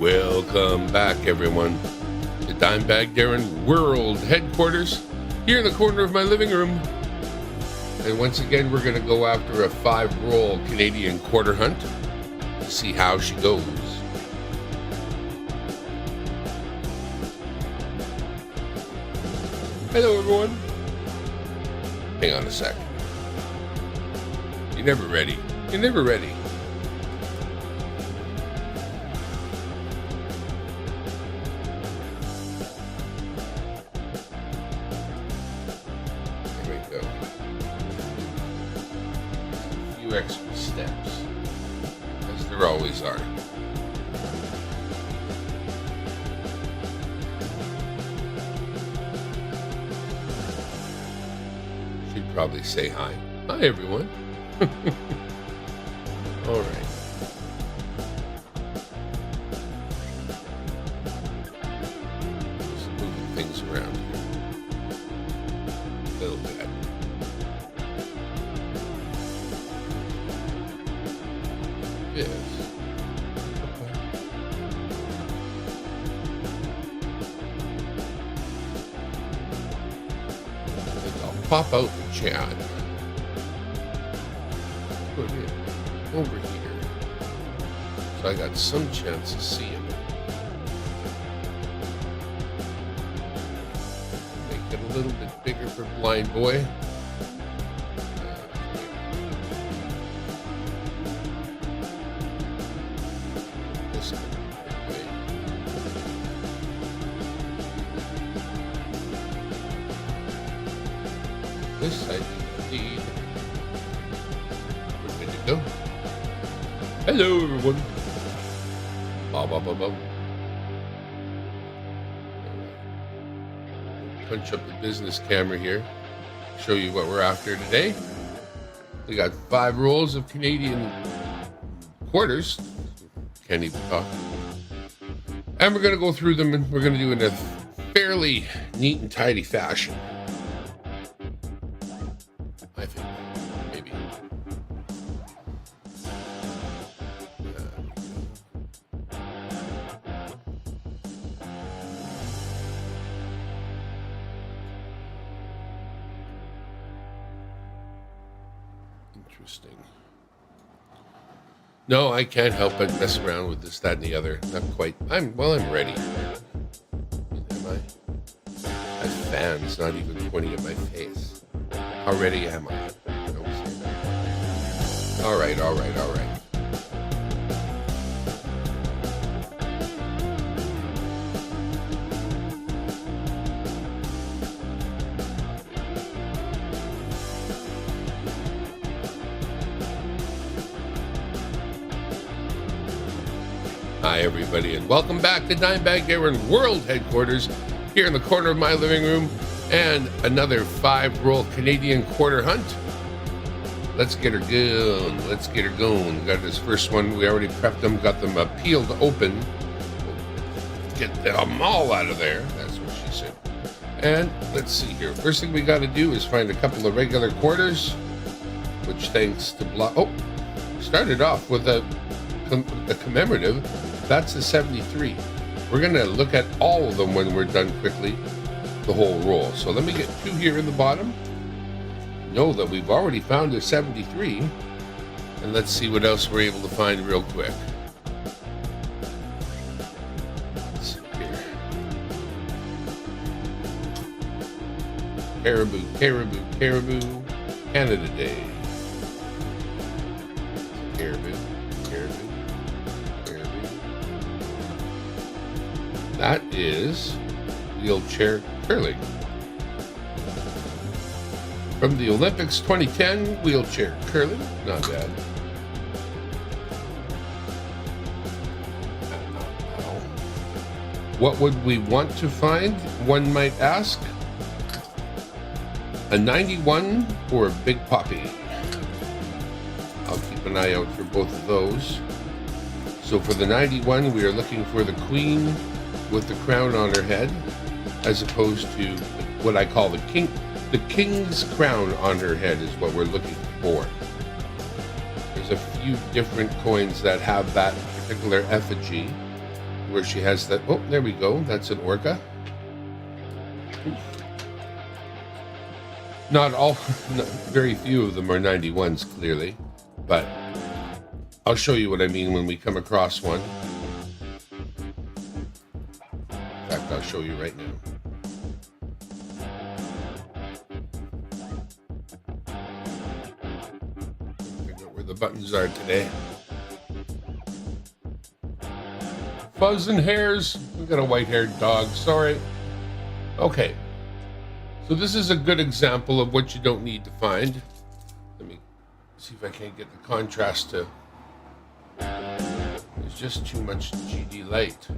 Welcome back, everyone, to Dimebag Darren World Headquarters, here in the corner of my living room. And once again, we're going to go after a 5-roll Canadian quarter hunt. See how she goes. Hello, everyone. Hang on a sec. You're never ready. You're never ready. There we go. A few extra steps, as there always are. Should probably say hi. Hi, everyone. All right. Just moving things around here a little bit. Yes. I think I'll pop out the chat. Put it over here, so I got some chance of seeing it. Make it a little bit bigger for Blind Boy. This way. This side indeed. We're good to go. Hello, everyone. Ba ba ba ba. Punch up the business camera here. Show you what we're after today. We got 5 rolls of Canadian quarters. Can't even talk. And we're going to go through them, and we're going to do it in a fairly neat and tidy fashion. I think. Maybe. Interesting. No, I can't help but mess around with this, that, and the other. Not quite. I'm ready. Am I? My fan's not even pointing at my face. How ready am I? All right. Hi, everybody, and welcome back to Dimebag Darren World Headquarters, here in the corner of my living room, and another 5-roll Canadian quarter hunt. Let's get her going. Got this first one. We already prepped them, got them peeled open. Get them all out of there. That's what she said. And let's see here. First thing we got to do is find a couple of regular quarters, which thanks to started off with the commemorative. That's the 73. We're going to look at all of them when we're done quickly, the whole roll. So let me get 2 here in the bottom. Know that we've already found a 73. And let's see what else we're able to find real quick. Let's see here. Caribou. Canada Day. Caribou. That is wheelchair curling. From the Olympics 2010, wheelchair curling. Not bad. What would we want to find? One might ask. A 91 or a Big Poppy? I'll keep an eye out for both of those. So for the 91, we are looking for the Queen with the crown on her head, as opposed to what I call the king. The king's crown on her head is what we're looking for. There's a few different coins that have that particular effigy. where she has that. Oh, there we go. That's an orca. Not all, very few of them are 91s, clearly, but I'll show you what I mean when we come across one. In fact, I'll show you right now. Figure out where the buttons are today. Fuzz and hairs. We got a white-haired dog. Sorry. Okay. So this is a good example of what you don't need to find. Let me see if I can't get the contrast to... There's just too much GD light.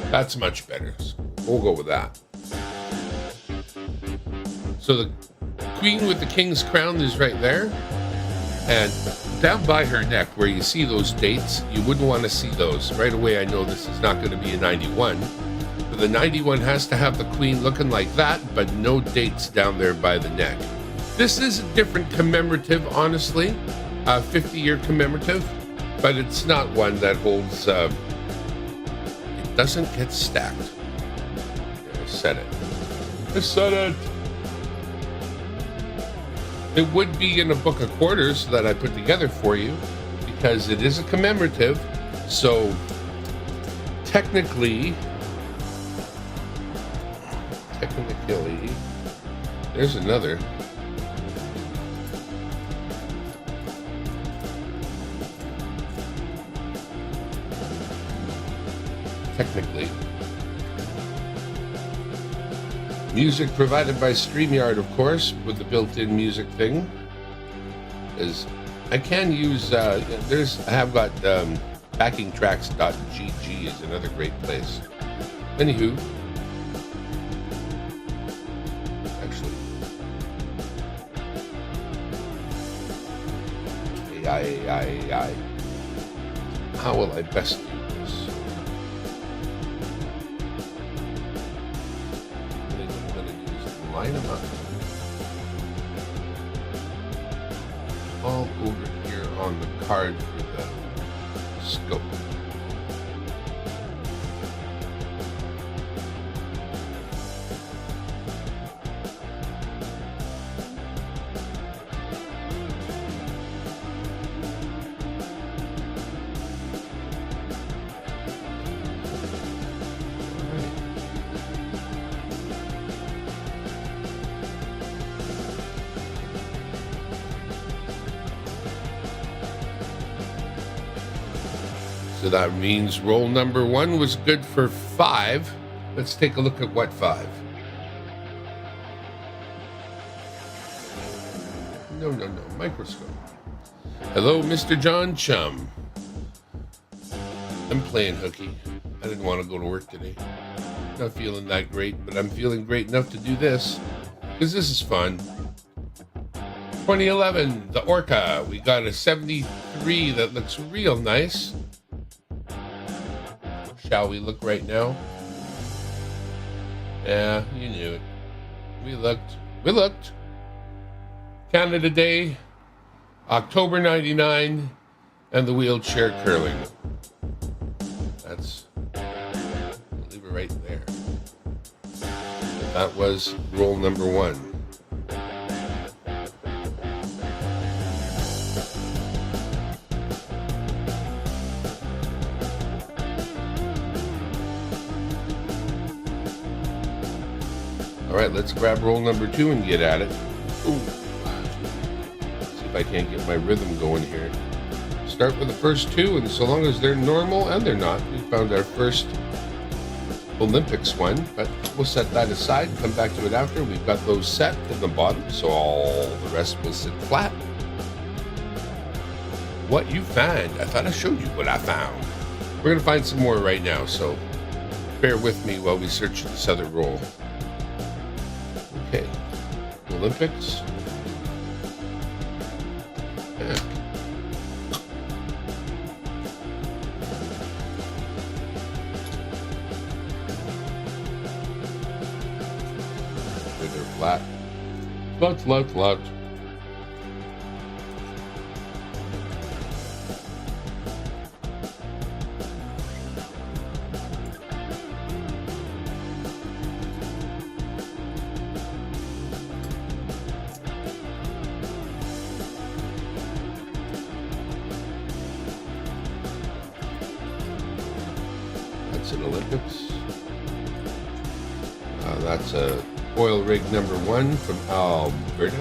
That's much better. So we'll go with that. So the queen with the king's crown is right there. And down by her neck, where you see those dates, you wouldn't want to see those. Right away, I know this is not going to be a 91. But the 91 has to have the queen looking like that, but no dates down there by the neck. This is a different commemorative, honestly. 50-year commemorative. But it's not one that holds... it doesn't get stacked. I said it. I said it! It would be in a book of quarters that I put together for you, because it is a commemorative, so technically, there's another. Technically. Music provided by StreamYard, of course, with the built-in music thing. Is I can use I have got backingtracks.gg is another great place. Anywho, actually, AI. How will I best do this? Line them up all over here on the card for the scope. So that means roll number 1 was good for 5. Let's take a look at what 5. No, microscope. Hello, Mr. John Chum. I'm playing hooky. I didn't want to go to work today. Not feeling that great, but I'm feeling great enough to do this, because this is fun. 2011, the Orca. We got a 73 that looks real nice. Shall we look right now? Yeah, you knew it. We looked. Canada Day, October 99, and the wheelchair curling. That's, leave it right there. That was roll number 1. All right, let's grab roll number 2 and get at it. Ooh. Let's see if I can't get my rhythm going here. Start with the first 2, and so long as they're normal, and they're not, we found our first Olympics one, but we'll set that aside, come back to it after. We've got those set in the bottom, so all the rest will sit flat. What you find? I thought I showed you what I found. We're going to find some more right now, so bear with me while we search this other roll. Okay, Olympics. Yeah. They're flat. Flat. Olympics. That's a oil rig number 1 from Alberta.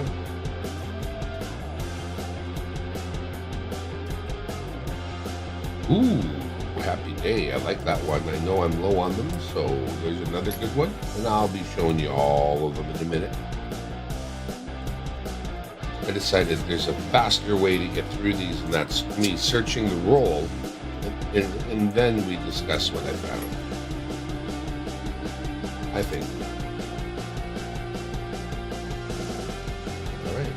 Ooh, happy day. I like that one. I know I'm low on them, so there's another good one. And I'll be showing you all of them in a minute. I decided there's a faster way to get through these, and that's me searching the roll, and then we discuss what I found. I think. All right.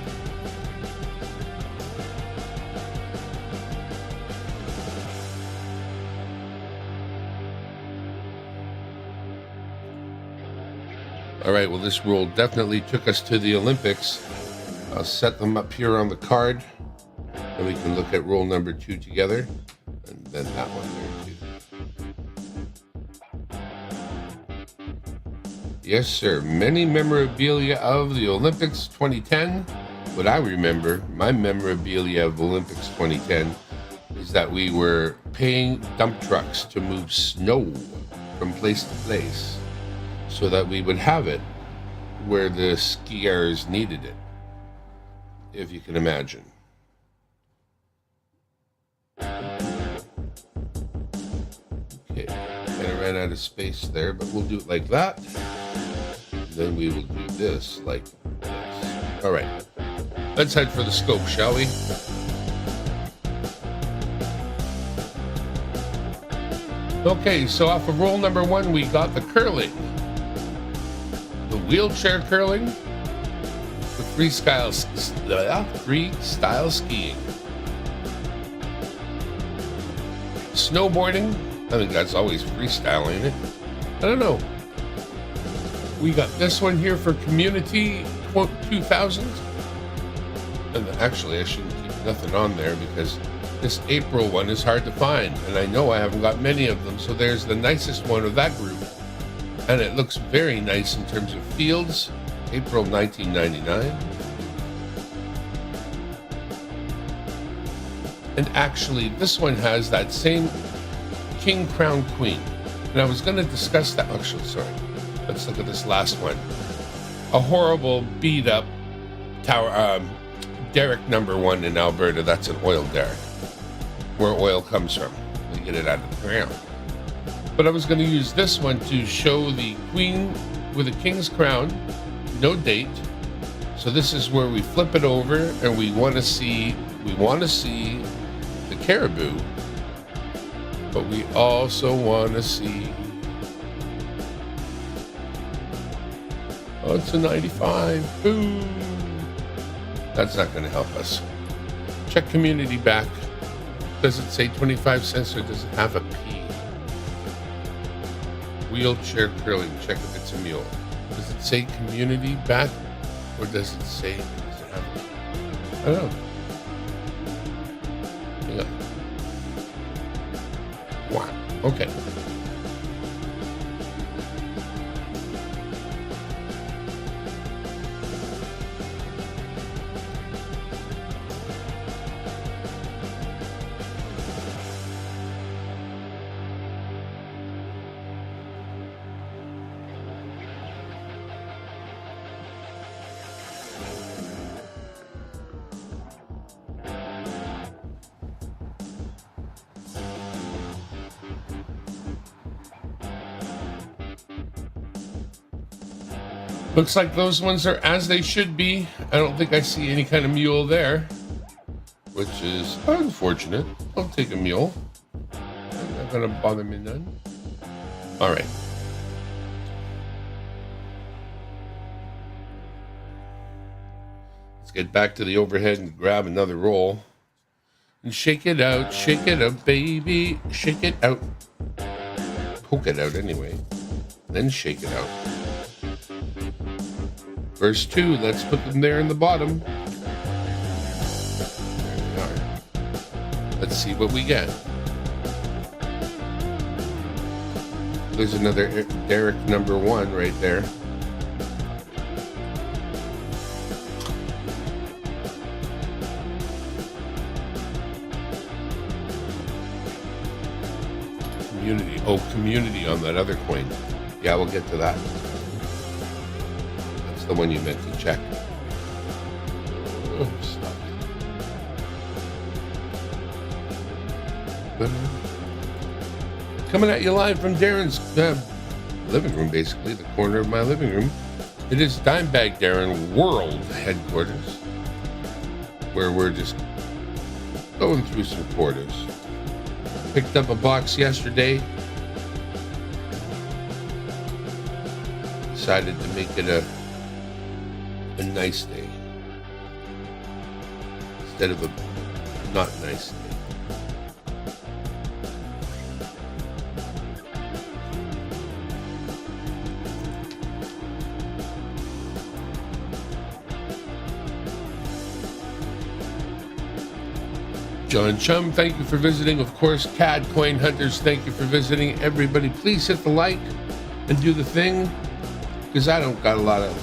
All right, well, this roll definitely took us to the Olympics. I'll set them up here on the card, and we can look at roll number 2 together, and then that one there too. Yes, sir. Many memorabilia of the Olympics 2010. What I remember, my memorabilia of Olympics 2010 is that we were paying dump trucks to move snow from place to place so that we would have it where the skiers needed it, if you can imagine. Okay, kind of ran out of space there, but we'll do it like that. Then we will do this like this. All right, let's head for the scope, shall we? Okay, so off of roll number 1, we got the curling. The wheelchair curling with freestyle skiing. Snowboarding, I think that's always freestyle, ain't it? I don't know. We got this one here for Community 2000. And actually, I shouldn't keep nothing on there because this April one is hard to find. And I know I haven't got many of them. So there's the nicest one of that group. And it looks very nice in terms of fields. April 1999. And actually, this one has that same King Crown Queen. And I was going to discuss that. Actually, sorry. Let's look at this last one. A horrible, beat up tower, derrick number 1 in Alberta. That's an oil derrick, where oil comes from. They get it out of the ground. But I was going to use this one to show the Queen with a King's Crown, no date. So this is where we flip it over, and we want to see the caribou, but we also want to see. Oh, it's a 95. Boo! That's not going to help us. Check community back. Does it say 25 cents or does it have a P? Wheelchair curling. Check if it's a mule. Does it say community back or does it say, does it have a P? I don't know. Yeah. Wow. Okay. Looks like those ones are as they should be. I don't think I see any kind of mule there, which is unfortunate. I'll take a mule. I'm not gonna bother me none. All right. Let's get back to the overhead and grab another roll. And shake it out, baby. Shake it out. Poke it out anyway. Then shake it out. First 2, let's put them there in the bottom. There we are. Let's see what we get. There's another derrick number 1 right there. community. Oh, community on that other coin. Yeah, we'll get to that. That's the one you meant to check. Oh, stop. Coming at you live from Darren's living room, basically, the corner of my living room. It is Dimebag Darren World Headquarters, where we're just going through some quarters. Picked up a box yesterday. Decided to make it a nice day instead of a not nice day. John Chum, thank you for visiting. Of course, CAD Coin Hunters, thank you for visiting. Everybody, please hit the like and do the thing, because I don't got a lot of...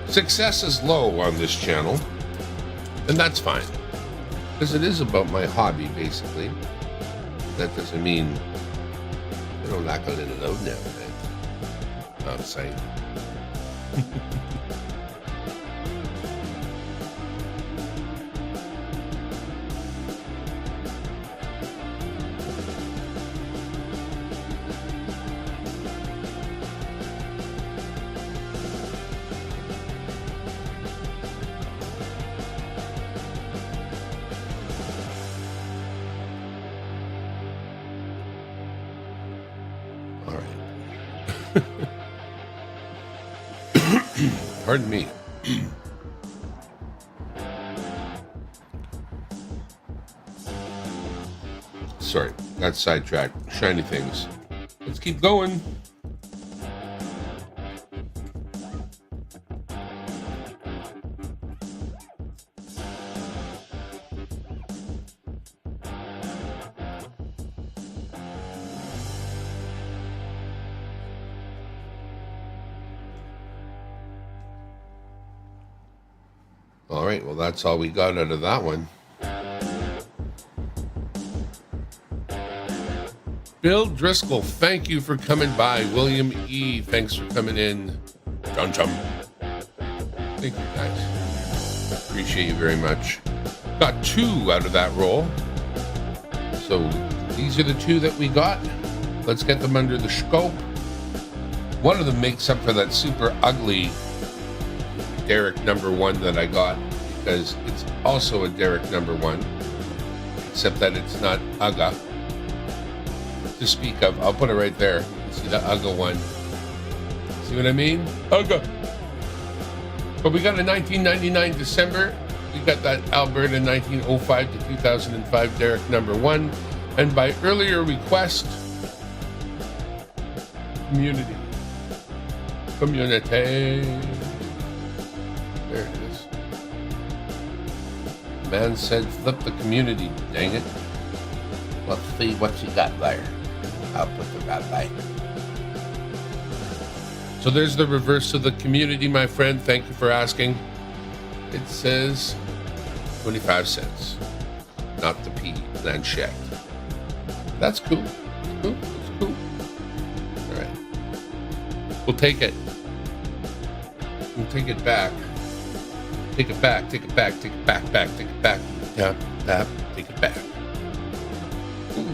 Success is low on this channel, and that's fine, because it is about my hobby, basically. That doesn't mean I don't like a little low now, man. Outside. Pardon me. Sorry, got sidetracked. Shiny things. Let's keep going. All right, well, that's all we got out of that one. Bill Driscoll, thank you for coming by. William E., thanks for coming in. John Chum. Thank you, guys. Appreciate you very much. Got 2 out of that roll. So these are the 2 that we got. Let's get them under the scope. One of them makes up for that super ugly Derek number 1 that I got, because it's also a Derek number 1, except that it's not UGA to speak of. I'll put it right there. See the UGA one. See what I mean? UGA. But we got a 1999 December. We got that Alberta 1905 to 2005 Derek number 1. And by earlier request, community. There it is. Man said flip the community, dang it. Let's see what you got there. I'll put the rat back. So there's the reverse of the community, my friend. Thank you for asking. It says 25 cents. Not the P, planchette. That's cool. It's cool. It's cool. All right. We'll take it. We'll take it back. Take it back, take it back, take it back, take it back. Tap, tap, take it back. Ooh.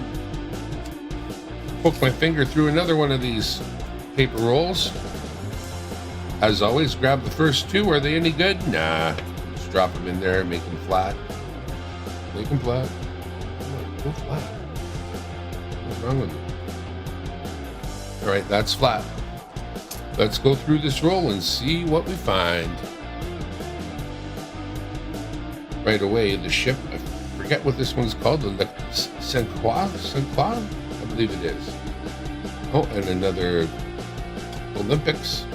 Poke my finger through another one of these paper rolls. As always, grab the first 2. Are they any good? Nah. Just drop them in there, make them flat. Make them flat. Go flat. What's wrong with you? All right, that's flat. Let's go through this roll and see what we find. Right away, the ship, I forget what this one's called, the Saint Croix, I believe it is. Oh, and another Olympics.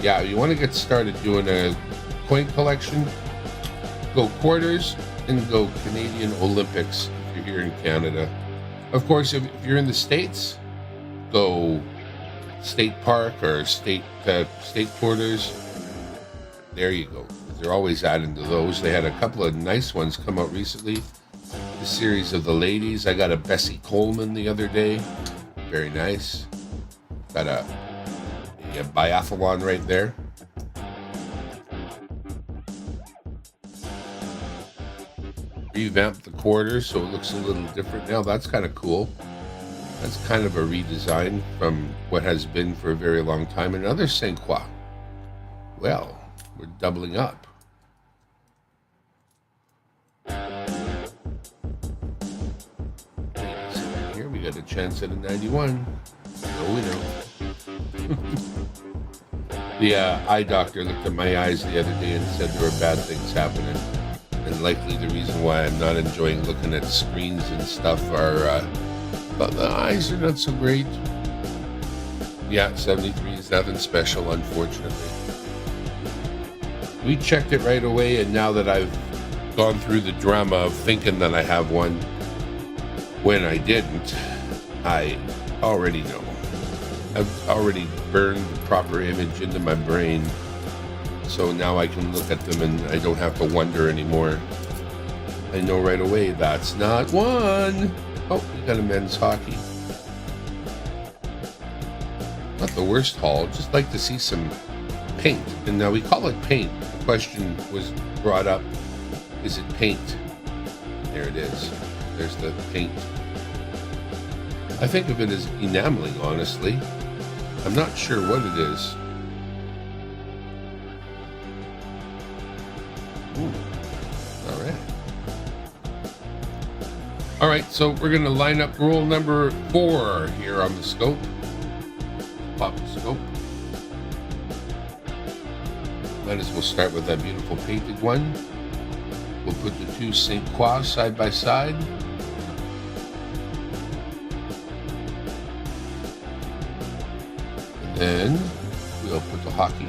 Yeah, you want to get started doing a coin collection, go quarters and go Canadian Olympics if you're here in Canada. Of course, if you're in the States, go State Park or state quarters. There you go. They're always adding to those. They had a couple of nice ones come out recently. the series of the ladies. I got a Bessie Coleman the other day. Very nice. Got a biathlon right there. Revamped the quarters so it looks a little different now. That's kind of cool. That's kind of a redesign from what has been for a very long time. Another Saint Croix. Well, we're doubling up. Here we got a chance at a 91. No, we don't. The eye doctor looked at my eyes the other day and said there were bad things happening. And likely the reason why I'm not enjoying looking at screens and stuff are, but the eyes are not so great. Yeah, 73 is nothing special, unfortunately. We checked it right away, and now that I've gone through the drama of thinking that I have one when I didn't, I already know. I've already burned the proper image into my brain. So now I can look at them and I don't have to wonder anymore. I know right away that's not one. Oh, we got a men's hockey. Not the worst haul, just like to see some paint. And now we call it paint. The question was brought up, is it paint? There it is. There's the paint. I think of it as enameling, honestly. I'm not sure what it is. All right, so we're going to line up roll number 4 here on the scope. Pop the scope. Might as well start with that beautiful painted one. We'll put the two Saint Croix side by side. And then we'll put the hockey.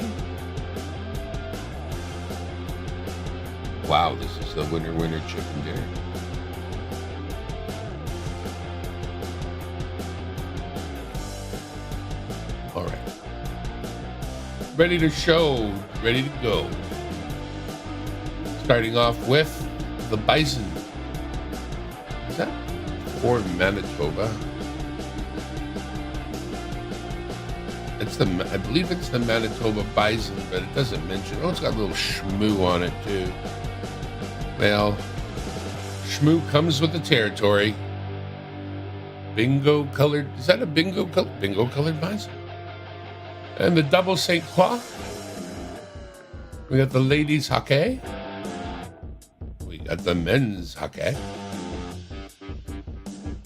Wow, this is the winner chicken dinner. All right. Ready to show, ready to go. Starting off with the Bison. Is that for Manitoba? I believe it's the Manitoba Bison, but it doesn't mention. Oh, it's got a little shmoo on it too. Well, shmoo comes with the territory. Bingo colored. Is that a bingo colored bison? And the double Saint Croix. We got the ladies hockey. We got the men's hockey.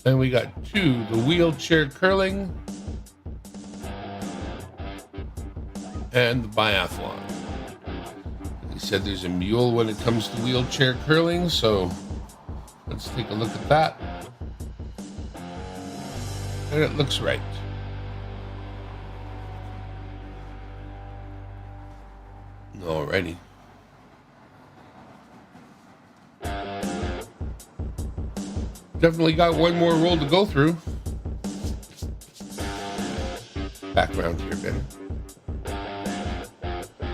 And we got 2, the wheelchair curling and the biathlon. He said there's a mule when it comes to wheelchair curling, so let's take a look at that. And it looks right. Alrighty. Definitely got one more roll to go through. Background here, Ben.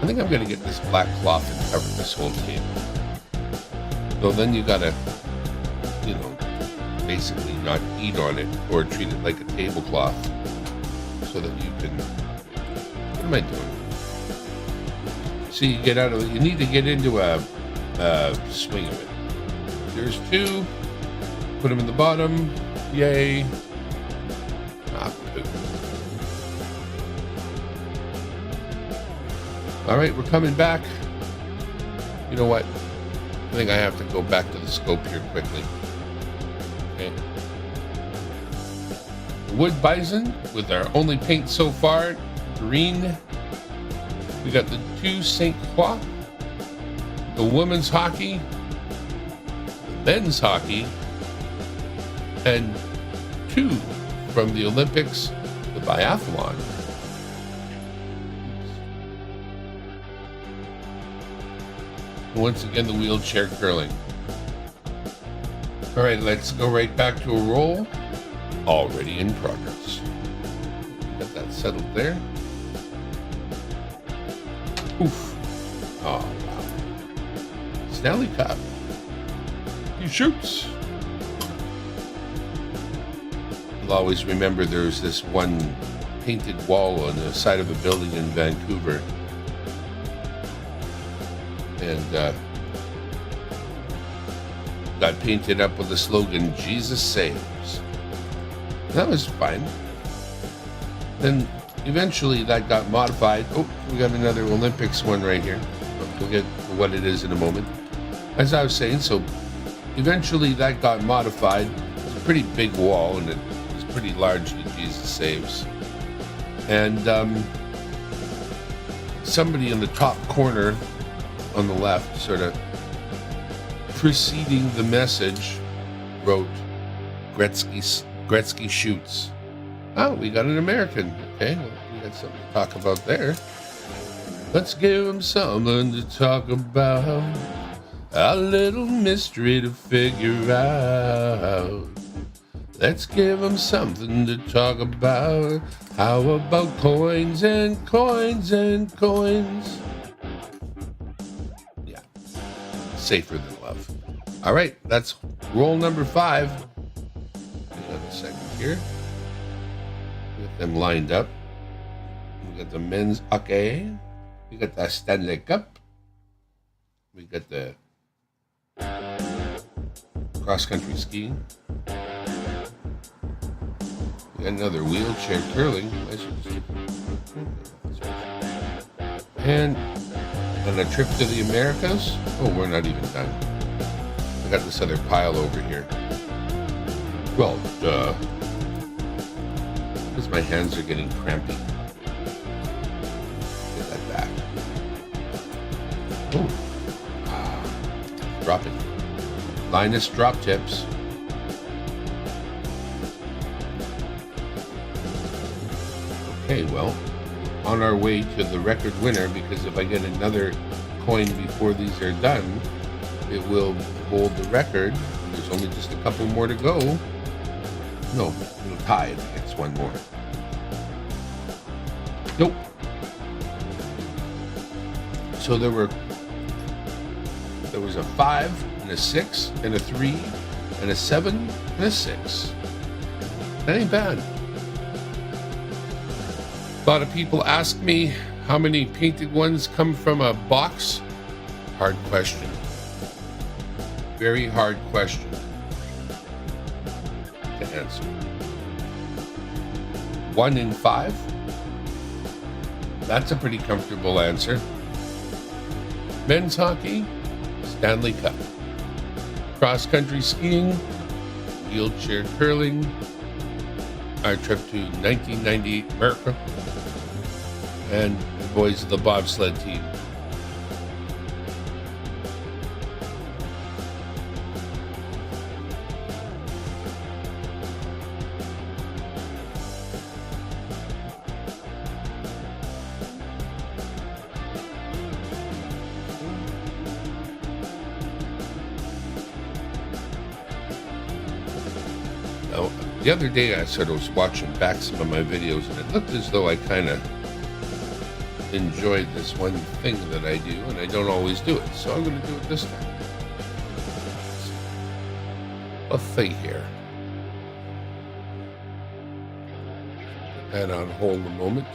I think I'm going to get this black cloth and cover this whole table. So then you gotta, basically not eat on it or treat it like a tablecloth so that you can, what am I doing? See, you need to get into a swing of it. There's 2, put them in the bottom, yay. Poop. All right, we're coming back. You know what? I think I have to go back to the scope here quickly. Okay. Wood bison with our only paint so far, green. We got the 2 Saint Croix, the women's hockey, the men's hockey, and 2 from the Olympics, the biathlon. Once again, the wheelchair curling. All right, let's go right back to a roll. Already in progress. Got that settled there. Oof. Oh, wow. Stanley Cup. He shoots. You'll always remember there's this one painted wall on the side of a building in Vancouver. And got painted up with the slogan, Jesus Saves. That was fine. Then eventually that got modified. Oh, we got another Olympics one right here. We'll get to what it is in a moment. As I was saying, so eventually that got modified. It's a pretty big wall, and it was pretty large, the Jesus Saves. And somebody in the top corner on the left, sort of preceding the message, wrote Gretzky shoots. Oh, we got an American. Okay, well, we got something to talk about there. Let's give him something to talk about. A little mystery to figure out. Let's give him something to talk about. How about coins and coins and coins? Yeah, safer than love. All right, that's roll number 5. Hang on a second here. Get them lined up. We got the men's hockey. We got the Stanley Cup. We got the cross-country skiing. We got another wheelchair curling. And a trip to the Americas. Oh, we're not even done. I got this other pile over here. Well, duh. Because my hands are getting crampy. Get that back. Oh. Drop it. Linus drop tips. Okay, well, on our way to the record winner, because if I get another coin before these are done, it will hold the record. There's only just a couple more to go. No, it'll tie if it gets one more. Nope. So there was a 5 and a 6 and a 3 and a 7 and a 6. That ain't bad. A lot of people ask me how many painted ones come from a box. Hard question. Very hard question to answer. 1 in 5? That's a pretty comfortable answer. Men's hockey, Stanley Cup. Cross-country skiing, wheelchair curling, our trip to 1998 America, and the boys of the bobsled team. Now, the other day I sort of was watching back some of my videos, and it looked as though I kind of enjoyed this one thing that I do, and I don't always do it, so I'm going to do it this time. Let's see here. Put that on hold a moment.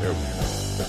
There we go.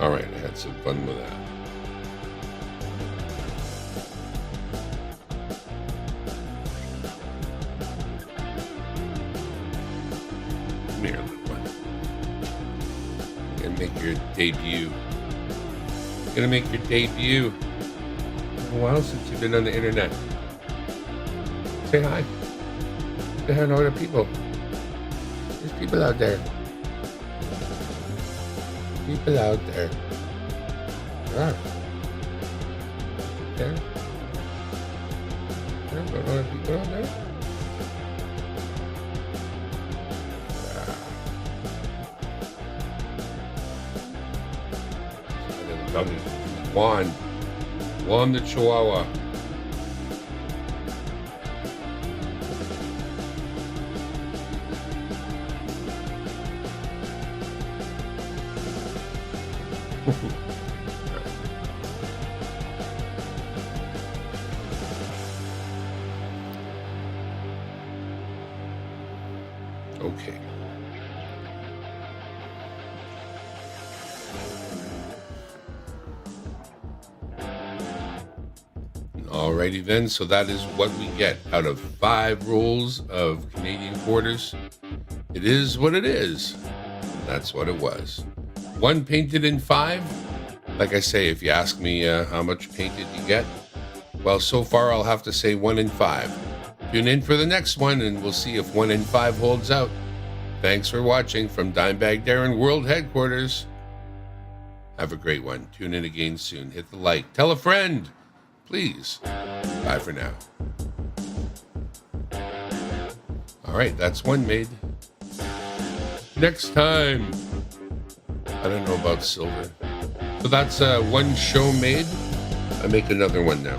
All right, I had some fun with that. Come here, little one. You're gonna make your debut. You're gonna make your debut. It's been a while since you've been on the internet. Say hi. Say hi to other people. There's people out there. People out there. There are. There. There are other people out there. Juan the Chihuahua. Okay. Alrighty then, so that is what we get out of 5 rolls of Canadian quarters. It is what it is. That's what it was. 1 painted in 5. Like I say, if you ask me how much painted you get, well, so far I'll have to say 1 in 5. Tune in for the next one and we'll see if 1 in 5 holds out. Thanks for watching from Dimebag Darren World Headquarters. Have a great one. Tune in again soon. Hit the like. Tell a friend. Please. Bye for now. All right, that's 1 made. Next time. I don't know about silver. So that's 1 show made. I make another one now.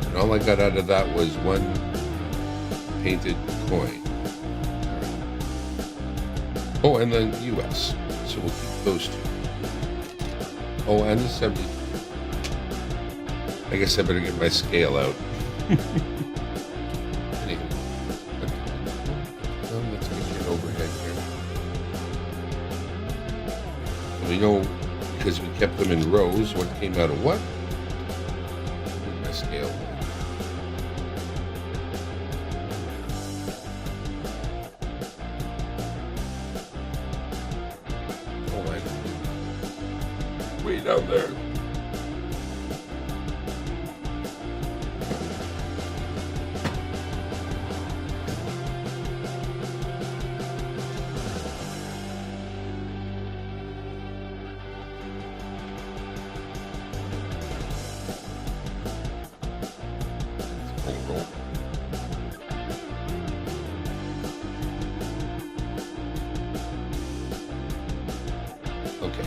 And all I got out of that was 1 painted coin. Oh, and the US. So we'll keep those 2. Oh, and the 70. I guess I better get my scale out. Anyway. Let's get an overhead here. We know, because we kept them in rows, what came out of what. My scale. Oh, I know. Way down there. Okay.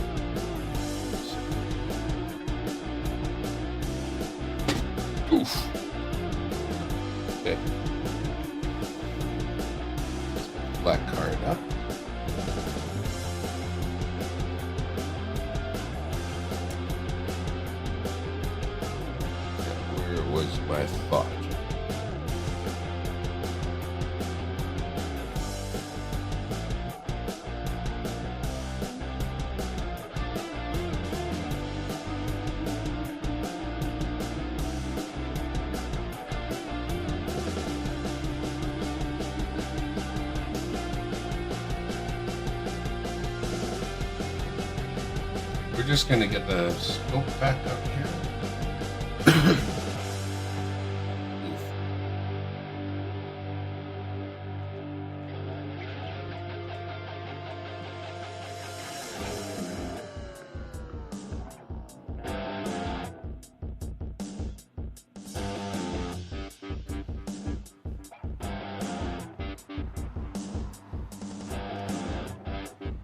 Oof. Okay. Black card up. Where was my thought? We're just going to get the scope back up here.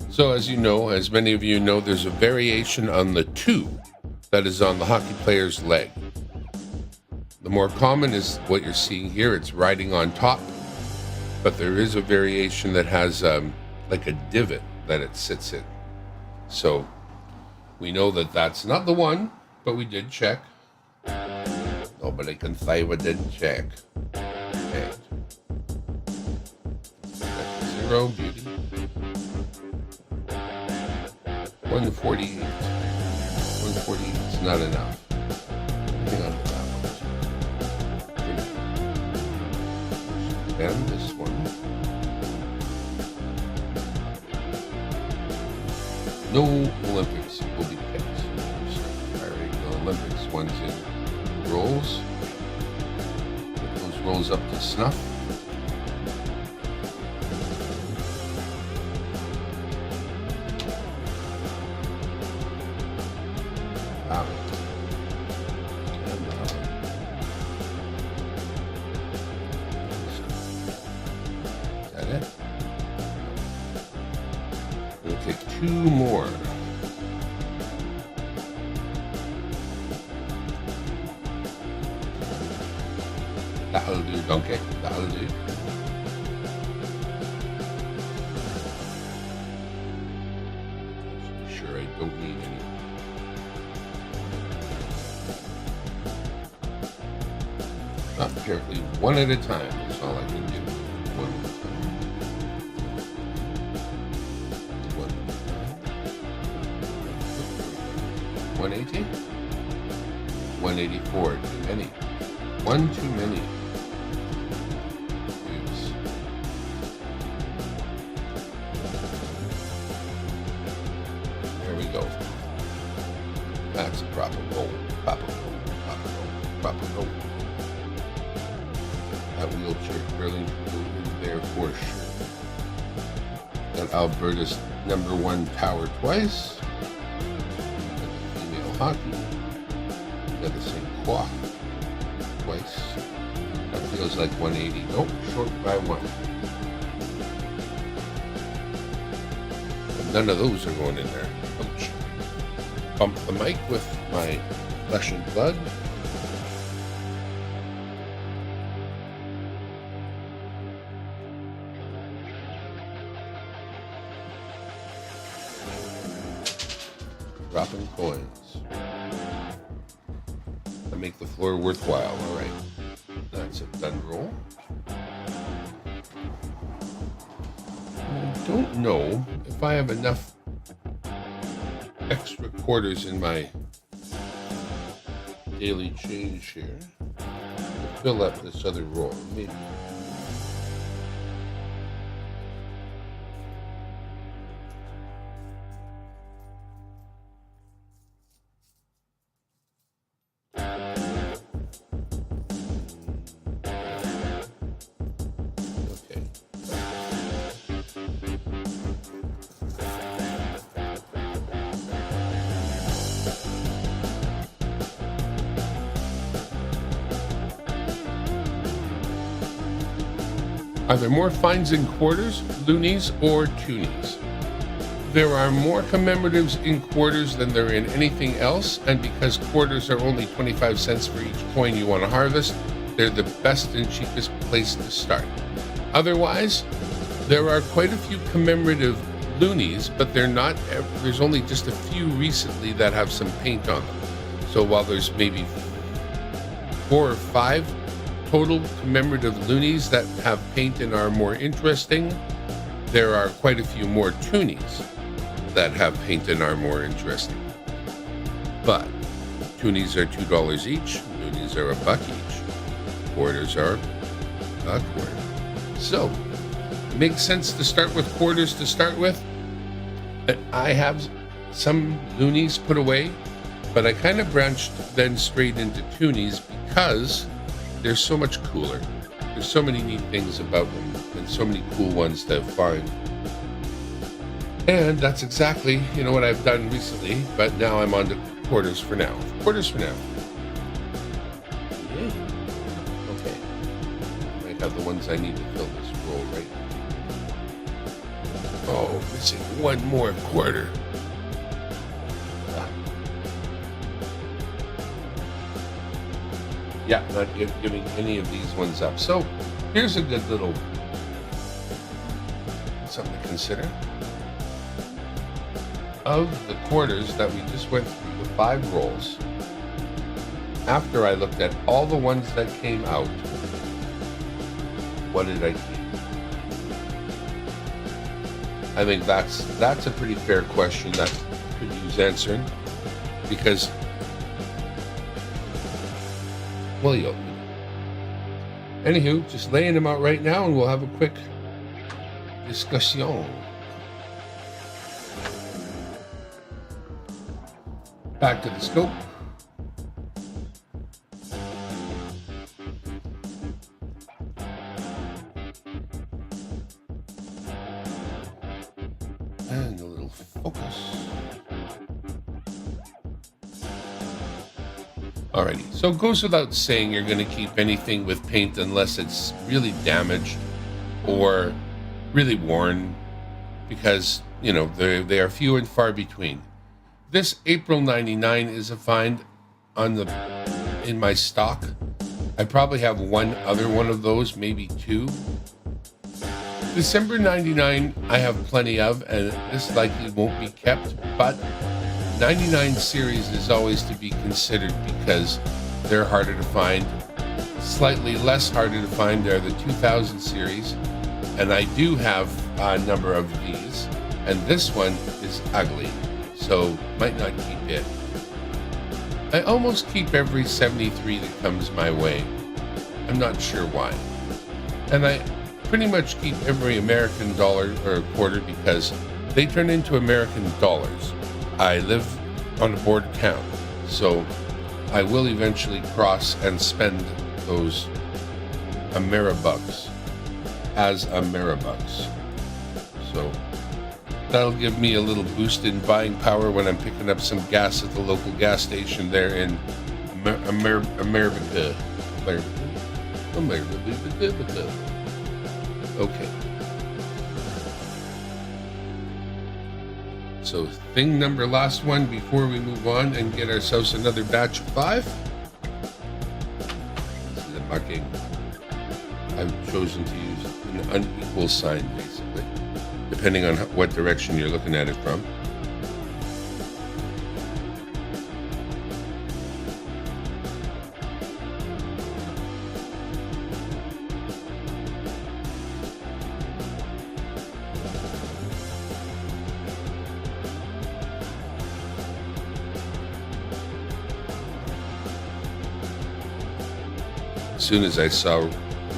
So as you know, as many of you know, there's a variation on the 2 that is on the hockey player's leg. The more common is what you're seeing here. It's riding on top, but there is a variation that has like a divot that it sits in. So we know that that's not the one, but we did check. Nobody can say we didn't check. Okay. 0, beauty. 1 148. 148 is not enough. Hang on to that one. And this one. No Olympics will be kept. Alright, the Olympics one's in rolls. Get those rolls up to snuff. Two more. That'll do, donkey. That'll do. Sure, I don't need any. Not carefully, one at a time is all I can do. One at a time. 180? 184, too many. One too many. Oops. There we go. That's a proper roll. Proper roll. Proper roll. Proper roll. That wheelchair curling will go in there for sure. Got Alberta's #1 power twice. Hockey. Got the same quad twice. That feels like 180. Nope, short by one. None of those are going in there. Ouch. Bump the mic with my flesh and blood. Dropping coins. To make the floor worthwhile. All right, that's a done roll. I don't know if I have enough extra quarters in my daily change here to fill up this other roll. Maybe. Are there more fines in quarters, loonies, or toonies? There are more commemoratives in quarters than there are in anything else, and because quarters are only 25 cents for each coin you want to harvest, they're the best and cheapest place to start. Otherwise, there are quite a few commemorative loonies, but there's only just a few recently that have some paint on them. So while there's maybe 4 or 5 total commemorative loonies that have paint and are more interesting, there are quite a few more toonies that have paint and are more interesting. But toonies are $2 each, loonies are $1 each, quarters are a quarter. So it makes sense to start with quarters to start with. I have some loonies put away, but I kind of branched then straight into toonies because they're so much cooler. There's so many neat things about them and so many cool ones to find. And that's exactly, what I've done recently, but now I'm on to quarters for now. Quarters for now. Yay. Okay. I might have the ones I need to fill this roll right now. Oh, missing one more quarter. Yeah, not giving any of these ones up. So here's a good little something to consider. Of the quarters that we just went through, the 5 rolls, after I looked at all the ones that came out, what did I keep? I think that's a pretty fair question. That could use answering because, well, anywho, just laying them out right now and we'll have a quick discussion. Back to the scope. And a little focus. Alrighty, so it goes without saying you're going to keep anything with paint unless it's really damaged or really worn, because, you know, they are few and far between. This April 99 is a find in my stock. I probably have one other one of those, maybe two. December 99 I have plenty of, and this likely won't be kept, but 99 series is always to be considered because they're harder to find. Slightly less harder to find are the 2000 series, and I do have a number of these, and this one is ugly, so might not keep it. I almost keep every 73 that comes my way. I'm not sure why. And I pretty much keep every American dollar or quarter because they turn into American dollars. I live on a border town, so I will eventually cross and spend those Ameribucks as Ameribucks. So that'll give me a little boost in buying power when I'm picking up some gas at the local gas station there in America. Okay. So thing number last one before we move on and get ourselves another batch of 5. This is the marking. I've chosen to use an unequal sign basically, depending on what direction you're looking at it from. As soon as I saw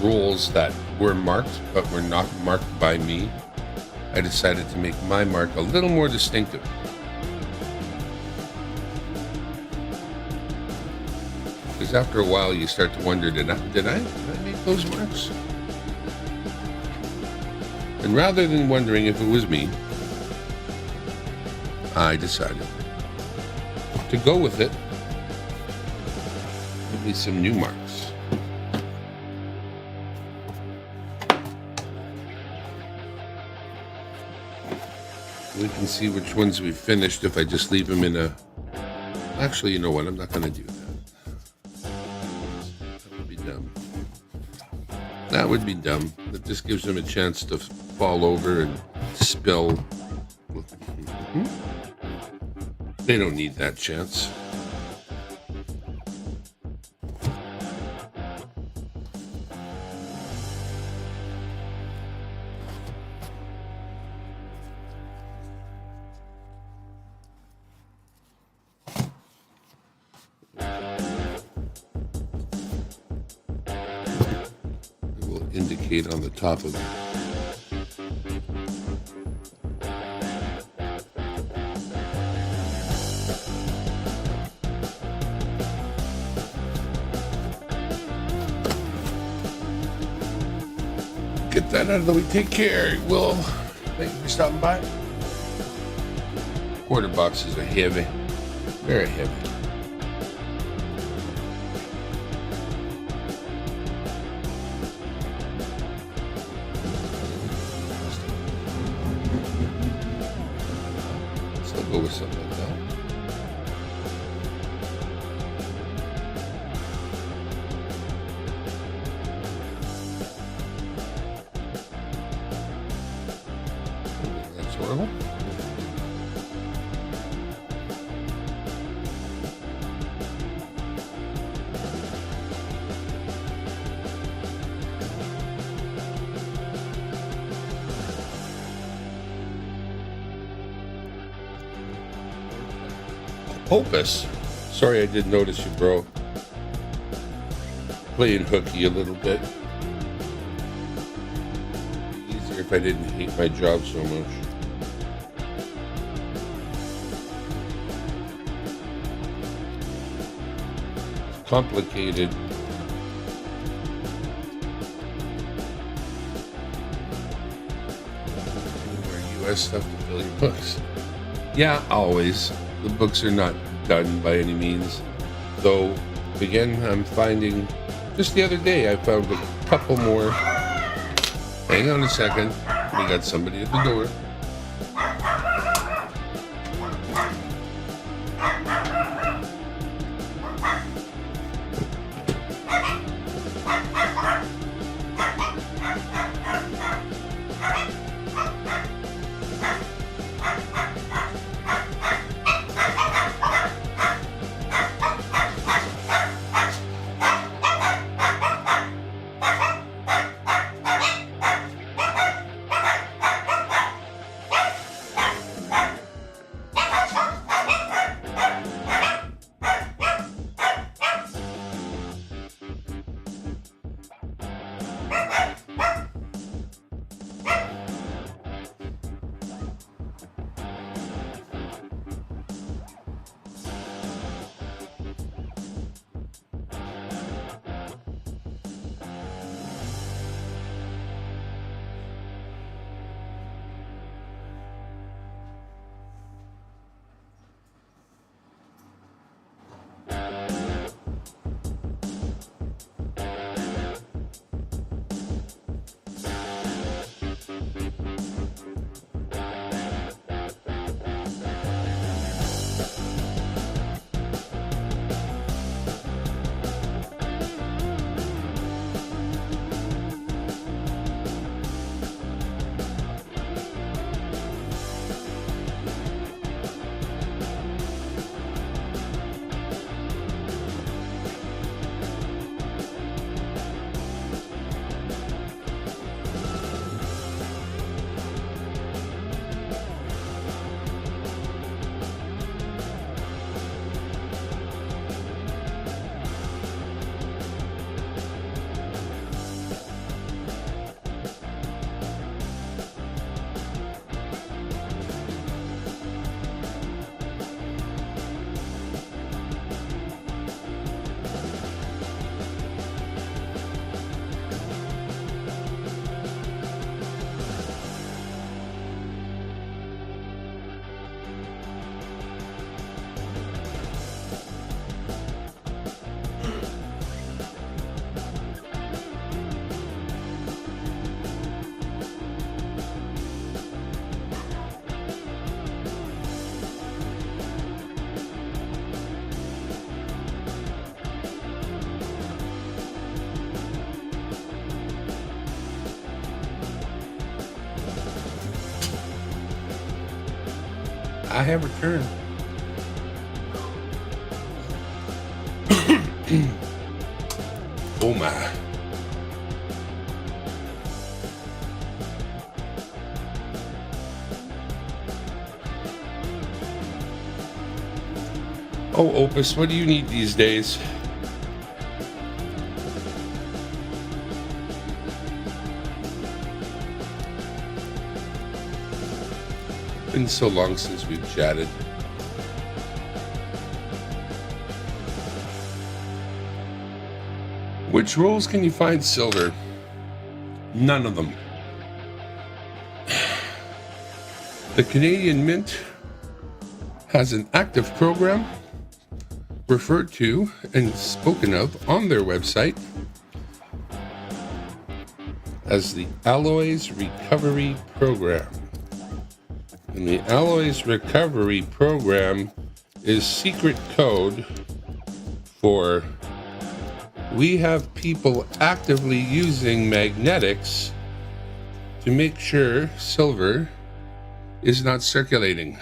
rolls that were marked but were not marked by me, I decided to make my mark a little more distinctive. Because after a while you start to wonder, did I make those marks? And rather than wondering if it was me, I decided to go with it. Give me some new marks. We can see which ones we finished if I just leave them in a... Actually, you know what? I'm not going to do that. That would be dumb. That would be dumb. That just gives them a chance to fall over and spill. They don't need that chance. Indicate on the top of it. Get that out of the way. Take care. Will. Thank you for stopping by. Quarter boxes are heavy. Very heavy. Go with something like that. That's horrible. Opus. Sorry, I did notice you, bro. Playing hooky a little bit. It'd be easier if I didn't hate my job so much. It's complicated. US stuff to fill your books. Yeah, always. The books are not done by any means. Though, again, I'm finding, just the other day, I found a couple more. Hang on a second. We got somebody at the door. I have returned. Oh my. Oh, Opus, what do you need these days? Been so long since we've chatted. Which rolls can you find silver? None of them. The Canadian Mint has an active program referred to and spoken of on their website as the Alloys Recovery Program. And the Alloys Recovery Program is secret code for we have people actively using magnetics to make sure silver is not circulating.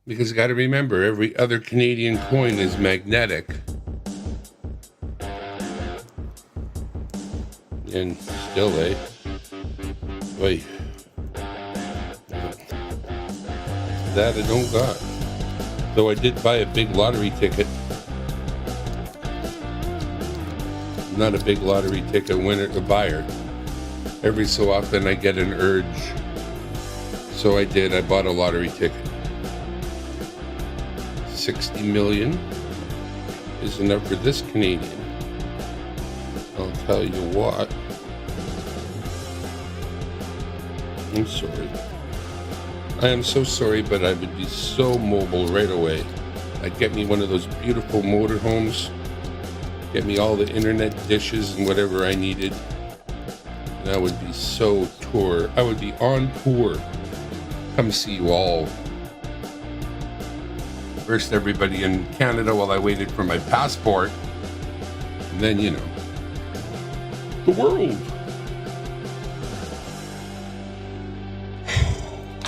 Because you got to remember, every other Canadian coin is magnetic. And still, Wait. That I don't got. Though I did buy a big lottery ticket. Not a big lottery ticket winner, a buyer. Every so often I get an urge. So I did. I bought a lottery ticket. 60 million is enough for this Canadian. I'll tell you what. I'm sorry. I am so sorry, but I would be so mobile right away. I'd get me one of those beautiful motorhomes, get me all the internet dishes and whatever I needed, and I would be so tour. I would be on tour. Come see you all. First, everybody in Canada while I waited for my passport, and then, you know, the world.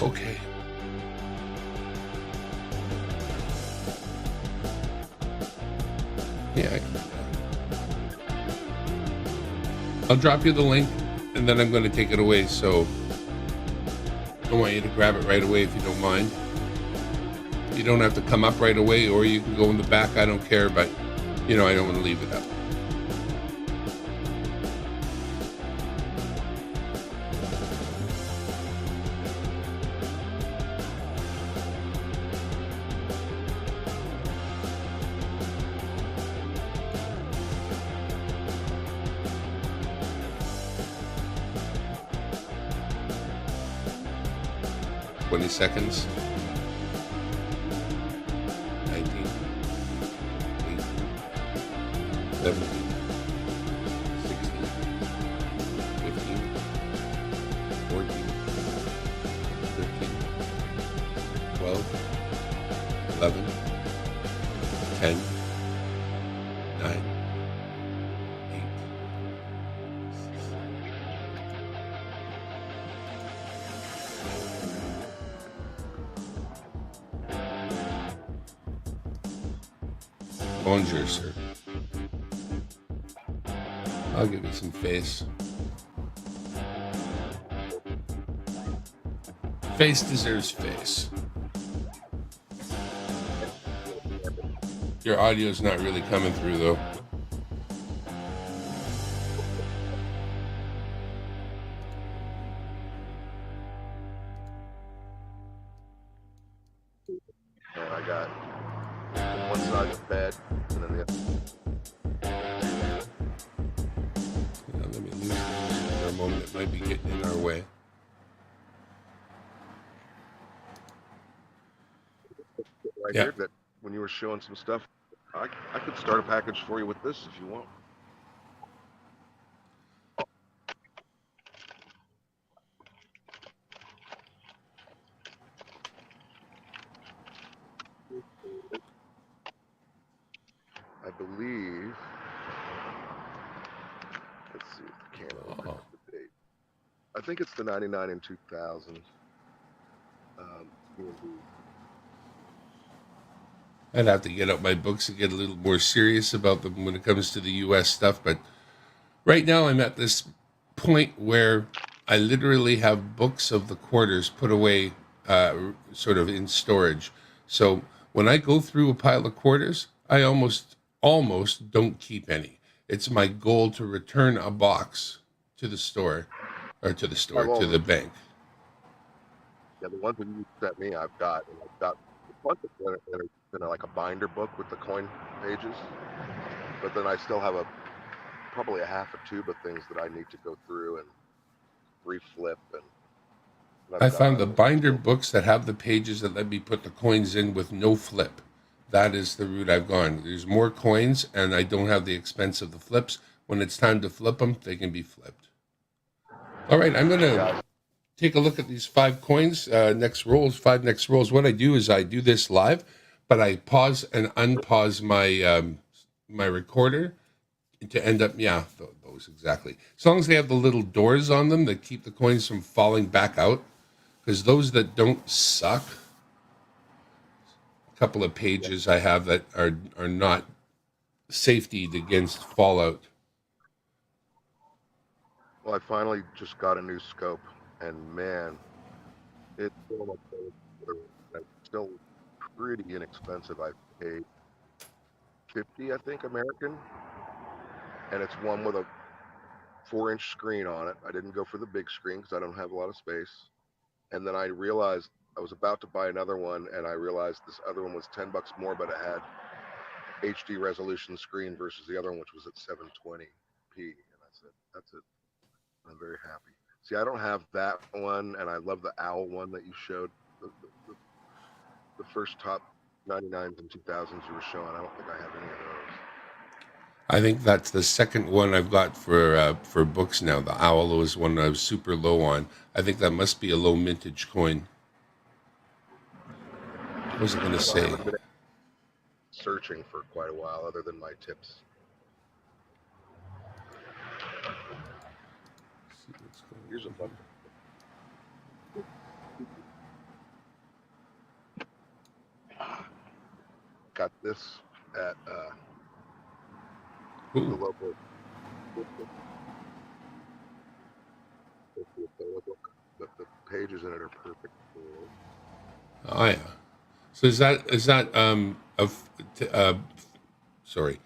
Okay. Yeah, I can do that. I'll drop you the link, and then I'm going to take it away, so I want you to grab it right away if you don't mind. You don't have to come up right away, or you can go in the back. I don't care, but, you know, I don't want to leave it up. Seconds. 19, 18, 17, 16, 15, 14, 13, 12, 11, 10, 9, 8, 6. Bonjour, sir. I'll give you some face. Face deserves face. Your audio's not really coming through, though. I got one side of the bed, and then the other. Let me lose this for a moment. It might be getting in our way. Right here, that when you were showing some stuff, I could start a package for you with this if you want. I believe. Let's see if the camera will up the date. I think it's the 99 and 2000. I'd have to get out my books and get a little more serious about them when it comes to the U.S. stuff. But right now I'm at this point where I literally have books of the quarters put away sort of in storage. So when I go through a pile of quarters, I almost don't keep any. It's my goal to return a box to the store, or to the bank. Yeah, the ones that you sent me, I've got a bunch of them that are in like a binder book with the coin pages, but then I still have probably a half a tube of things that I need to go through and reflip. And I found the binder books that have the pages that let me put the coins in with no flip. That is the route I've gone. There's more coins, and I don't have the expense of the flips. When it's time to flip them, they can be flipped. All right, I'm going to take a look at these 5 coins, five next rolls. What I do is I do this live, but I pause and unpause my my recorder to end up, those exactly. As long as they have the little doors on them that keep the coins from falling back out, because those that don't suck. A couple of pages I have that are not safetied against fallout. Well, I finally just got a new scope, and man, it's so much better. I'm still pretty inexpensive. I paid 50, I think, American, and it's one with a 4-inch screen on it. I didn't go for the big screen because I don't have a lot of space. And then I realized I was about to buy another one, and I realized this other one was $10 more, but it had HD resolution screen versus the other one, which was at 720p. And I said, "That's it. I'm very happy." See, I don't have that one, and I love the OWL one that you showed. The first top 99s and 2000s you were showing. I don't think I have any of those. I think that's the second one I've got for books now. The owl was one I was super low on. I think that must be a low mintage coin. What was I going to So I say? haven't been searching for quite a while, other than my tips. See what's going Here's a on bunch. Got this at here. the Ooh, local but the pages in it are perfect. oh yeah. So is that sorry,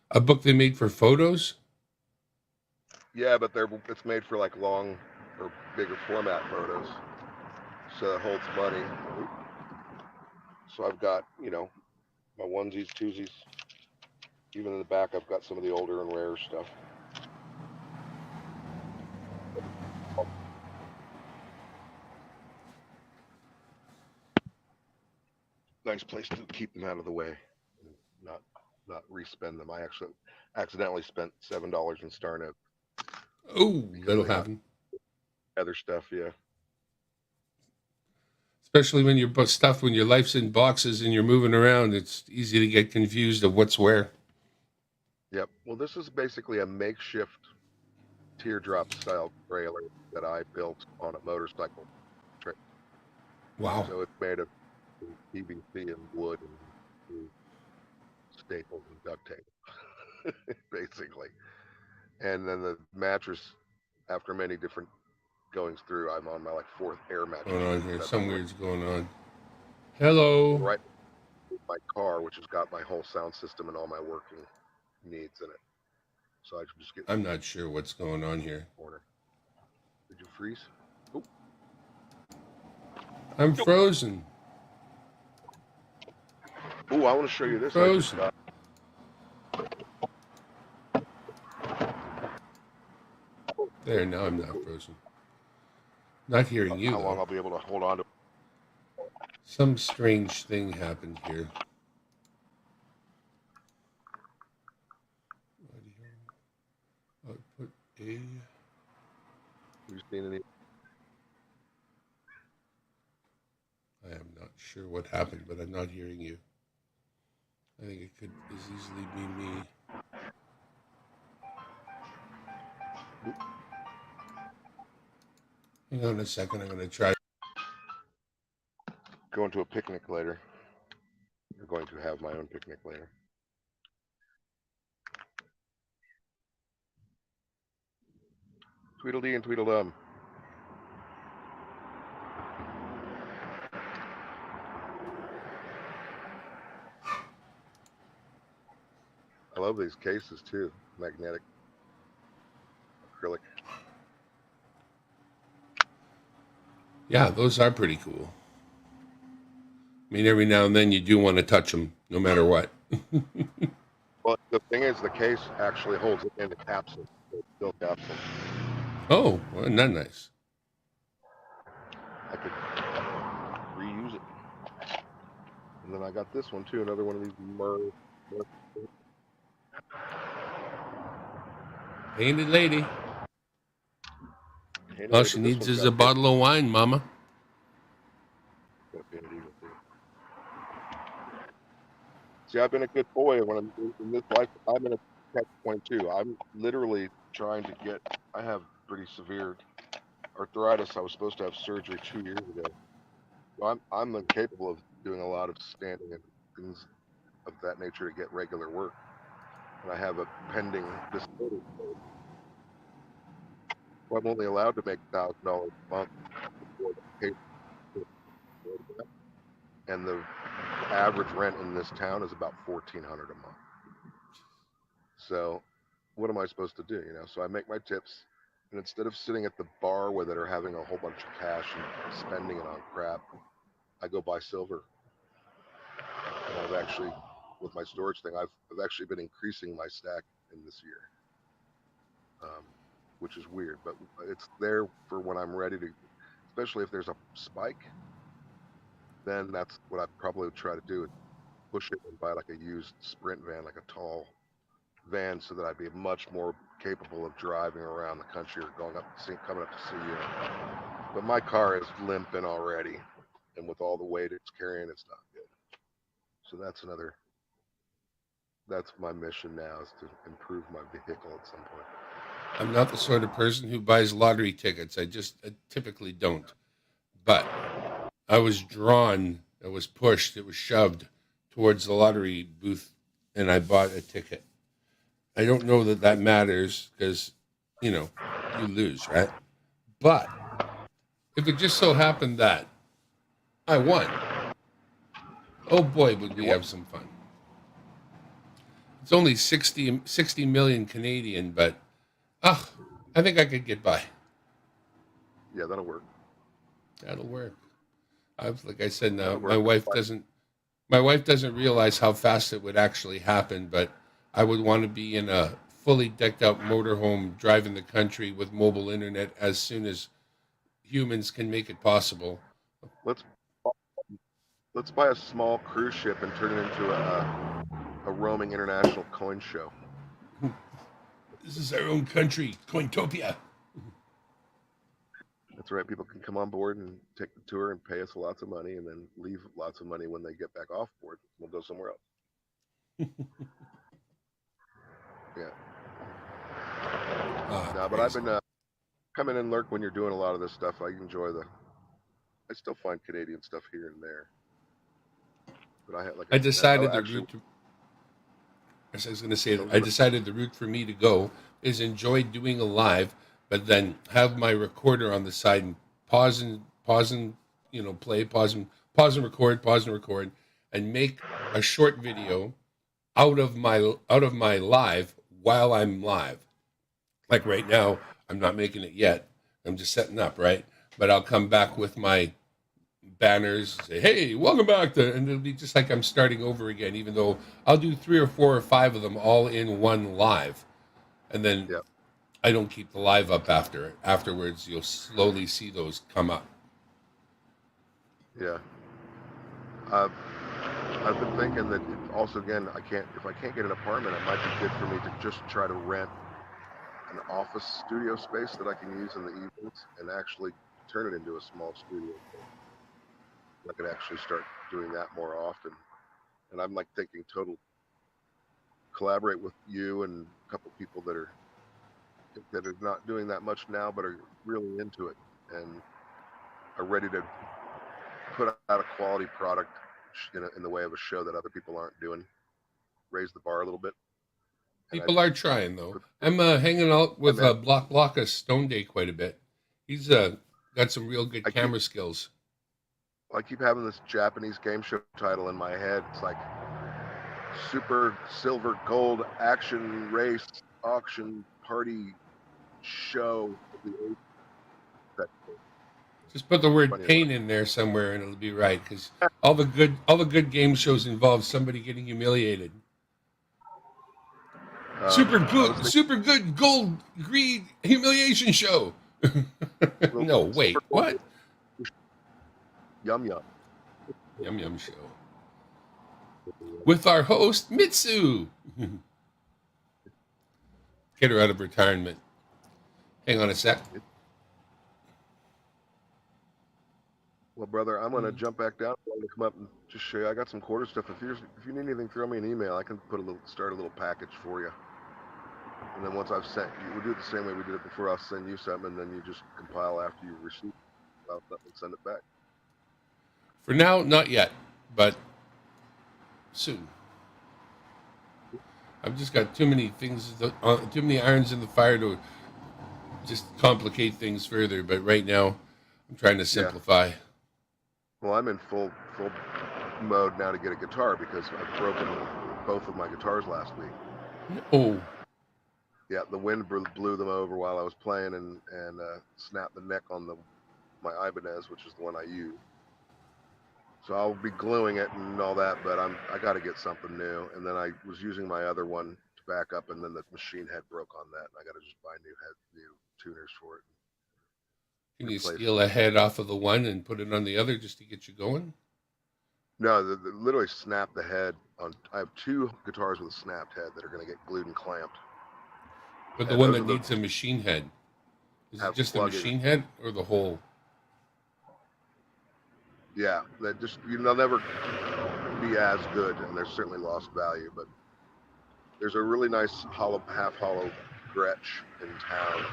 a book they made for photos? Yeah, but it's made for like long or bigger format photos, so it holds money. So I've got my onesies, twosies. Even in the back, I've got some of the older and rarer stuff. Nice place to keep them out of the way, and not respend them. I actually accidentally spent $7 in Starnet Oh, because that'll they got happen. other stuff. Yeah. Especially when your stuff, when your life's in boxes and you're moving around, it's easy to get confused of what's where. Yep. Well, this is basically a makeshift teardrop style trailer that I built on a motorcycle. Wow. So it's made of PVC and wood and staples and duct tape, basically. And then the mattress, after many different goings through, I'm on my like fourth air mattress Going on here? that Some I'm weird's going on. Hello. right in my car, which has got my whole sound system and all my working needs in it. So I can just get I'm not sure what's going on here. corner. Did you freeze? Oh, I'm frozen. I want to show you I'm this I just frozen. got. There, now I'm not frozen. Not hearing you How long though. I'll be able to hold on to. Some strange thing happened here. Audio output A. You've seen any? I am not sure what happened, but I'm not hearing you. I think it could as easily be me. Hang on a second. I'm going to try. Going to a picnic later. You're going to have my own picnic later. Tweedledee and Tweedledum. I love these cases too. Magnetic acrylic. Yeah, those are pretty cool. I mean, every now and then you do want to touch them, no matter what. Well, the thing is, the case actually holds it in the capsule. It's still capsule. Oh, well, not nice. I could reuse it. And then I got this one too. Another one of these Painted lady. painted All lady, she but this needs one's is got a bottle of wine, Mama. painted eagle too. See, I've been a good boy when I'm in this life. I'm in a catch-22. I'm literally trying to get. I have pretty severe arthritis. I was supposed to have surgery 2 years ago. So I'm incapable of doing a lot of standing and things of that nature to get regular work. And I have a pending disability. So I'm only allowed to make $1,000 a month before the pay. And the average rent in this town is about $1,400 a month. So what am I supposed to do? So I make my tips, and instead of sitting at the bar where they're having a whole bunch of cash and spending it on crap, I go buy silver. And I've actually, with my storage thing, I've actually been increasing my stack in this year, which is weird, but it's there for when I'm ready to, especially if there's a spike, then that's what I'd probably try to do, is push it and buy like a used Sprint van, like a tall van, so that I'd be much more capable of driving around the country or coming up to see you. But my car is limping already, and with all the weight it's carrying, it's not good. So that's my mission now, is to improve my vehicle at some point. I'm not the sort of person who buys lottery tickets. I typically don't. But I was drawn, I was pushed, it was shoved towards the lottery booth, and I bought a ticket. I don't know that matters, because, you lose, right? But if it just so happened that I won, oh boy, would we have some fun. It's only 60 million Canadian, but I think I could get by. Yeah, that'll work. That'll work. Like I said, now my wife doesn't realize how fast it would actually happen, but I would want to be in a fully decked out motorhome driving the country with mobile internet as soon as humans can make it possible. Let's buy a small cruise ship and turn it into a roaming international coin show. This is our own country, Cointopia. That's right. People can come on board and take the tour and pay us lots of money, and then leave lots of money when they get back off board. We'll go somewhere else. Yeah. No, but I've been coming and lurk when you're doing a lot of this stuff. I still find Canadian stuff here and there. But I decided the route for me to go is enjoy doing a live, but then have my recorder on the side and pause and play, pause and record, and make a short video out of my live while I'm live. Like right now, I'm not making it yet. I'm just setting up, right? But I'll come back with my banners, say, hey, welcome back and it'll be just like I'm starting over again, even though I'll do 3 or 4 or 5 of them all in one live. And then I don't keep the live up afterwards. You'll slowly see those come up. Yeah. I've been thinking that also, again, if I can't get an apartment, it might be good for me to just try to rent an office studio space that I can use in the evenings and actually turn it into a small studio. I could actually start doing that more often. And I'm like thinking collaborate with you and a couple people that are not doing that much now, but are really into it and are ready to put out a quality product in the way of a show that other people aren't doing. Raise the bar a little bit. People are trying, though. I'm hanging out with Blocka Stone Day quite a bit. He's got some real good camera skills. I keep having this Japanese game show title in my head. It's like Super Silver Gold Action Race Auction Party Show. Just put the word pain in there somewhere and it'll be right, because all the good game shows involve somebody getting humiliated. Super good gold greed humiliation show. No, wait, what? Yum Yum. Yum Yum show. With our host, Mitsu. Get her out of retirement. Hang on a sec. Well, brother, I'm going to jump back down. I'm going to come up and just show you. I got some quarter stuff. If you need anything, throw me an email. I can start a little package for you. And then once I've sent you, we'll do it the same way we did it before. I'll send you something, and then you just compile after you receive it and send it back. For now, not yet, but soon. I've just got too many things, too many irons in the fire to just complicate things further. But right now, I'm trying to simplify. Well, I'm in full mode now to get a guitar because I've broken both of my guitars last week. Oh, Yeah, the wind blew them over while I was playing and snapped the neck on my Ibanez, which is the one I use. So I'll be gluing it and all that, but I got to get something new. And then I was using my other one to back up, and then the machine head broke on that, and I got to just buy new tuners for it. can you Replace steal it. a head off of the one and put it on the other just to get you going? No, they literally snapped the head on. I have two guitars with a snapped head that are going to get glued and clamped, But the and one those that are the needs a machine head, is it have just the plug-in. machine head or the whole? Yeah, that just they'll never be as good, and they're certainly lost value. But there's a really nice half hollow Gretsch in town,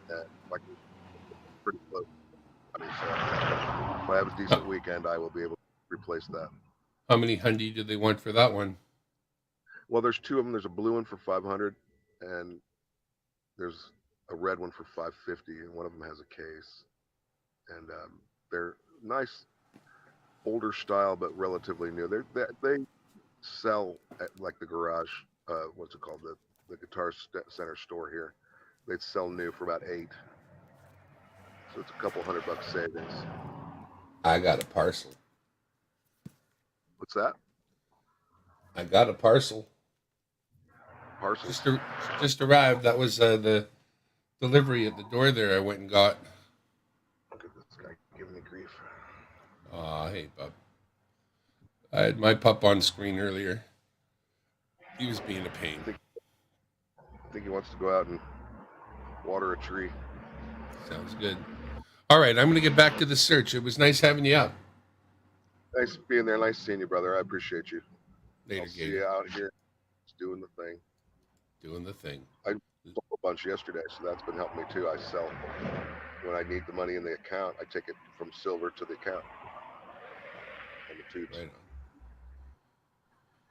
that like pretty close. So if I have a How, decent weekend, I will be able to replace that. how many hundy do they want for that one? Well, there's two of them. There's a blue one for 500, and there's a red one for 550, and one of them has a case. And they're nice, older style, but relatively new. They sell at like the garage. What's it called? The Guitar Center store here. They'd sell new for about 8. So it's a couple $100 savings. I got a parcel. What's that? I got a parcel. Parcels. Just arrived. That was the delivery at the door there. I went and got. Look at this guy giving me grief. Aw, hey, bub. I had my pup on screen earlier. He was being a pain. I think he wants to go out and water a tree. Sounds good. All right, I'm going to get back to the search. It was nice having you up. Nice being there. Nice seeing you, brother. I appreciate you. Later, I'll see Gator. you out here just doing the thing. Doing the thing. I sold a bunch yesterday, so that's been helping me too. I sell when I need the money in the account. I take it from silver to the account on the tubes. Right on.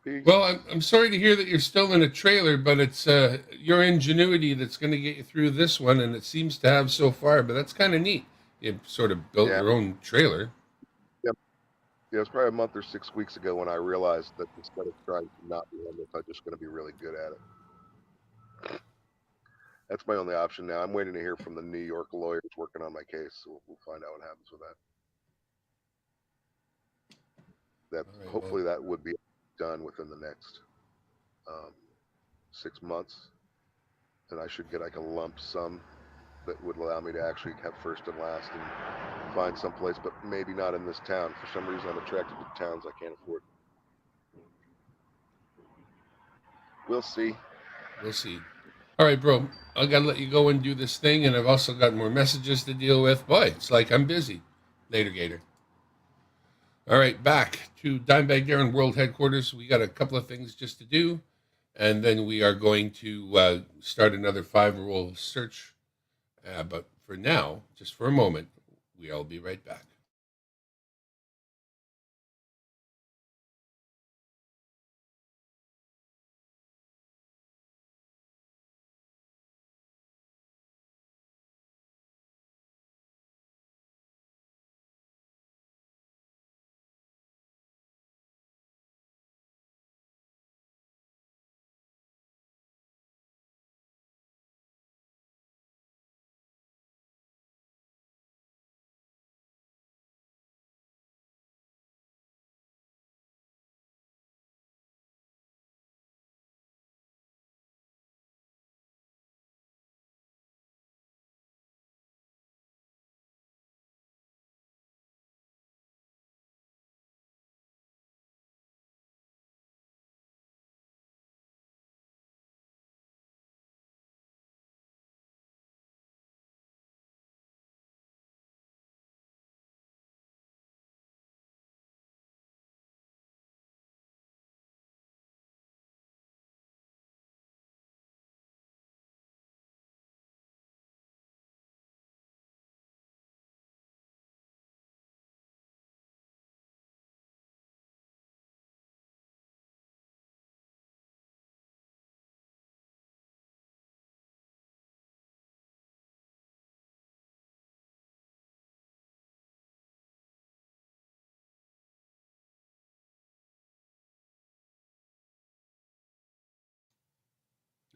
Peace. Well, I'm sorry to hear that you're still in a trailer, but it's your ingenuity that's going to get you through this one, and it seems to have so far. But that's kind of neat. You sort of built your own trailer. Yep. Yeah, it was probably a month or 6 weeks ago when I realized that instead of trying to not be homeless, I'm just going to be really good at it. That's my only option now. I'm waiting to hear from the New York lawyers working on my case, so we'll find out what happens with that. That All right, hopefully that would be done within the next 6 months, and I should get like a lump sum that would allow me to actually have first and last and find some place, but maybe not in this town. For some reason, I'm attracted to towns I can't afford. We'll see. We'll see. All right, bro. I got to let you go and do this thing, and I've also got more messages to deal with. Boy, it's like I'm busy. Later, Gator. All right, back to Dimebag Darren World Headquarters. We got a couple of things just to do, and then we are going to start another 5-rule search. But for now, just for a moment, we'll be right back.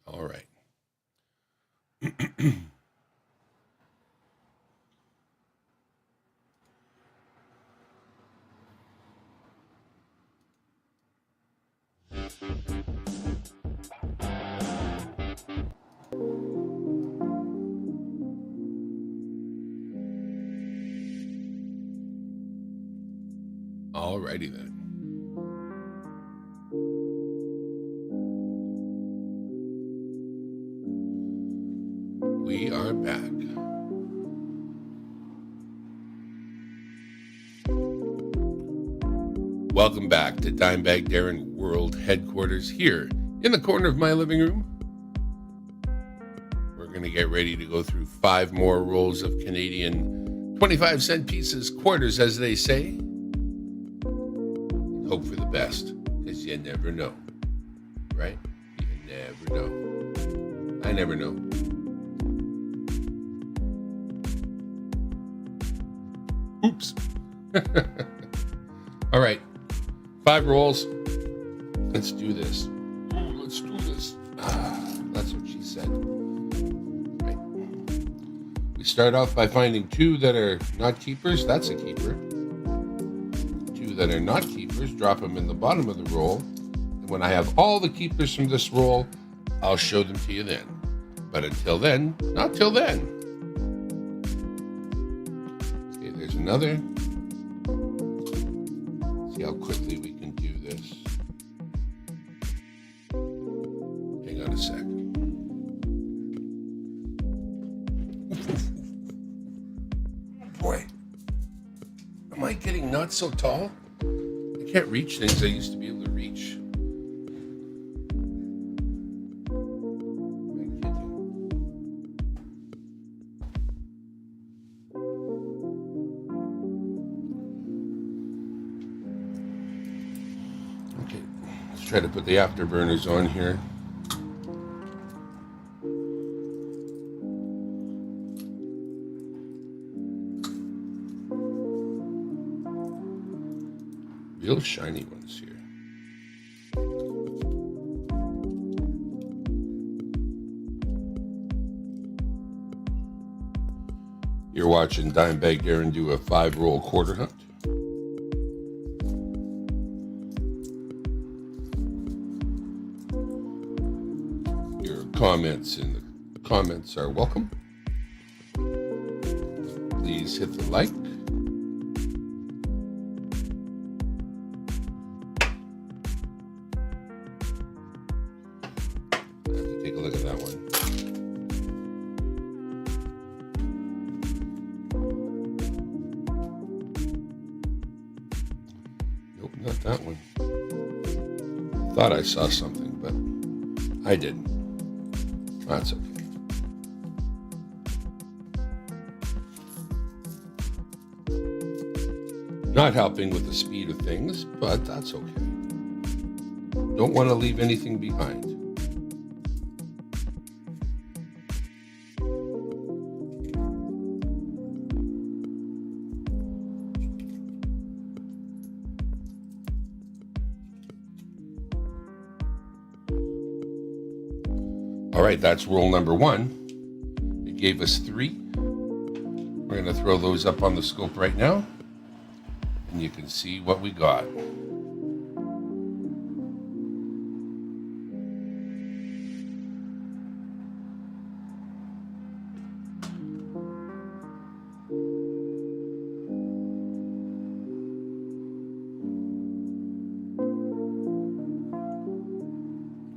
All right. All righty then. We are back. Welcome back to Dimebag Darren World Headquarters here in the corner of my living room. We're going to get ready to go through 5 more rolls of Canadian 25-cent pieces, quarters as they say. Hope for the best, because you never know, right? You never know. I never know. Oops. All right, 5 rolls. Let's do this. Let's do this. That's what she said. Right. We start off by finding 2 that are not keepers. That's a keeper. 2 that are not keepers, drop them in the bottom of the roll. And when I have all the keepers from this roll, I'll show them to you then. But until then, not till then. Okay, there's another. See how quickly we can do this. Hang on a sec. Boy, am I getting not so tall? I can't reach things I used to be able to reach. Okay, let's try to put the afterburners on here. Real shiny ones here. You're watching Dimebag Darren do a 5-roll quarter hunt. Your comments in the comments are welcome. Please hit the like. Take a look at that one. Nope, not that one. Thought I saw something, but I didn't. That's okay. Not helping with the speed of things, but that's okay. Don't want to leave anything behind. All right, that's roll number 1. It gave us 3. We're going to throw those up on the scope right now, and you can see what we got.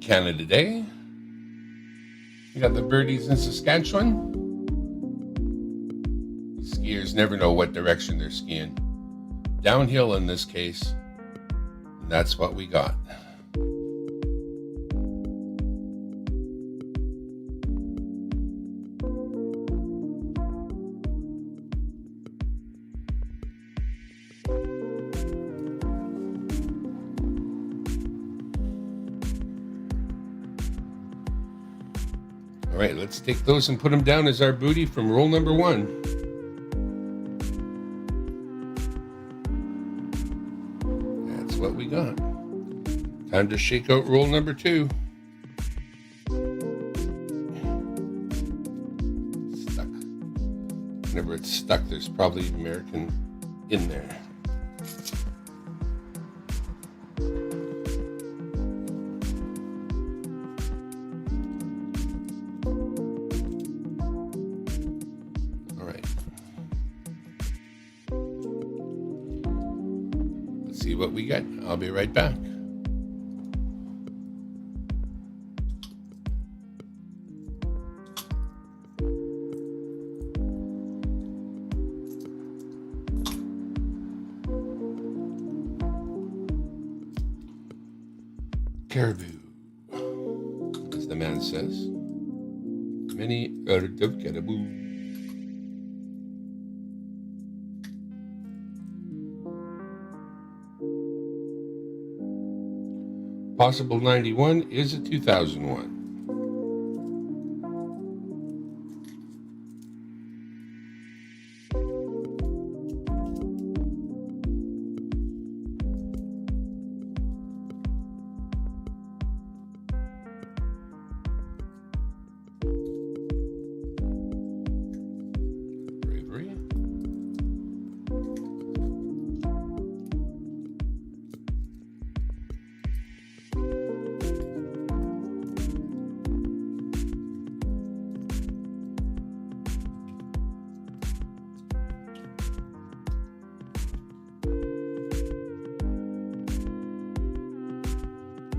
Canada Day. We got the birdies in Saskatchewan. Skiers never know what direction they're skiing. Downhill in this case. And that's what we got. All right, let's take those and put them down as our booty from roll number 1. That's what we got. Time to shake out roll number 2. Whenever it's stuck, there's probably American in there. All right. Let's see what we get. I'll be right back. Caribou, as the man says. Many herd of caribou. Possible 91 is a 2001.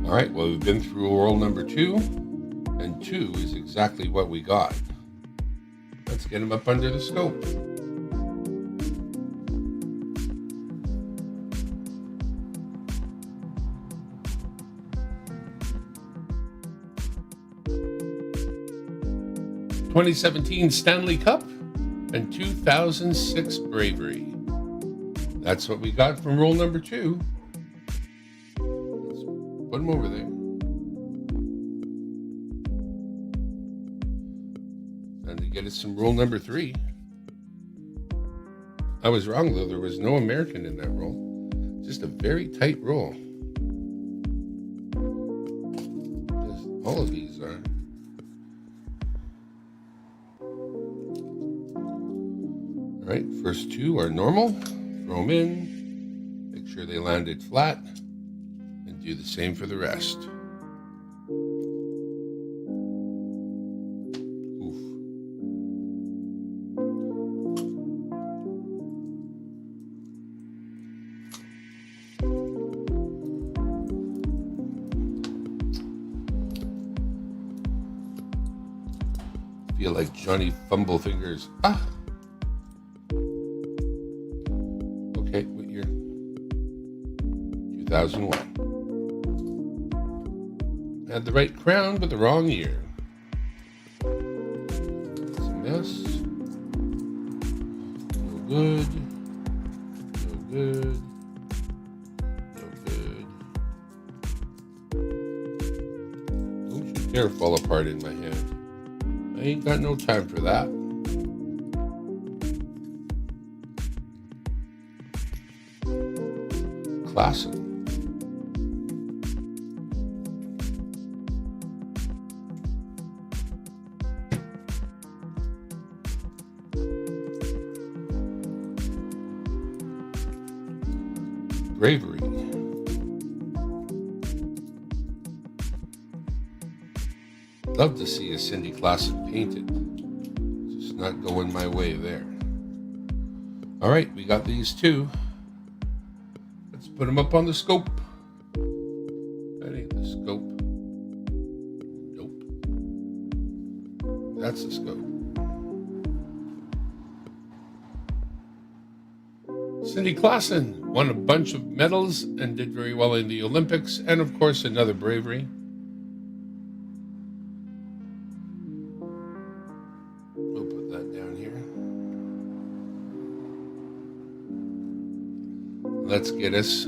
All right, well, we've been through roll number 2, and 2 is exactly what we got. Let's get him up under the scope. '17 Stanley Cup and 2006 Bravery. That's what we got from roll number 2. Put them over there. And to get us some roll number 3. I was wrong, though. There was no American in that roll. Just a very tight roll. Yes, all of these are. All right, first 2 are normal. Throw them in. Make sure they landed flat. Do the same for the rest. Oof. Feel like Johnny Fumblefingers. Ah. Okay, what year? 2001. Had the right crown, but the wrong year. It's a mess. No good. No good. No good. Don't you dare fall apart in my hand. I ain't got no time for that. Classic. Bravery. Love to see a Cindy Klassen painted. Just not going my way there. All right, we got these 2. Let's put them up on the scope. That ain't the scope. Nope. That's the scope. Cindy Klassen won a bunch of medals and did very well in the Olympics, and of course another Bravery. We'll put that down here. Let's get us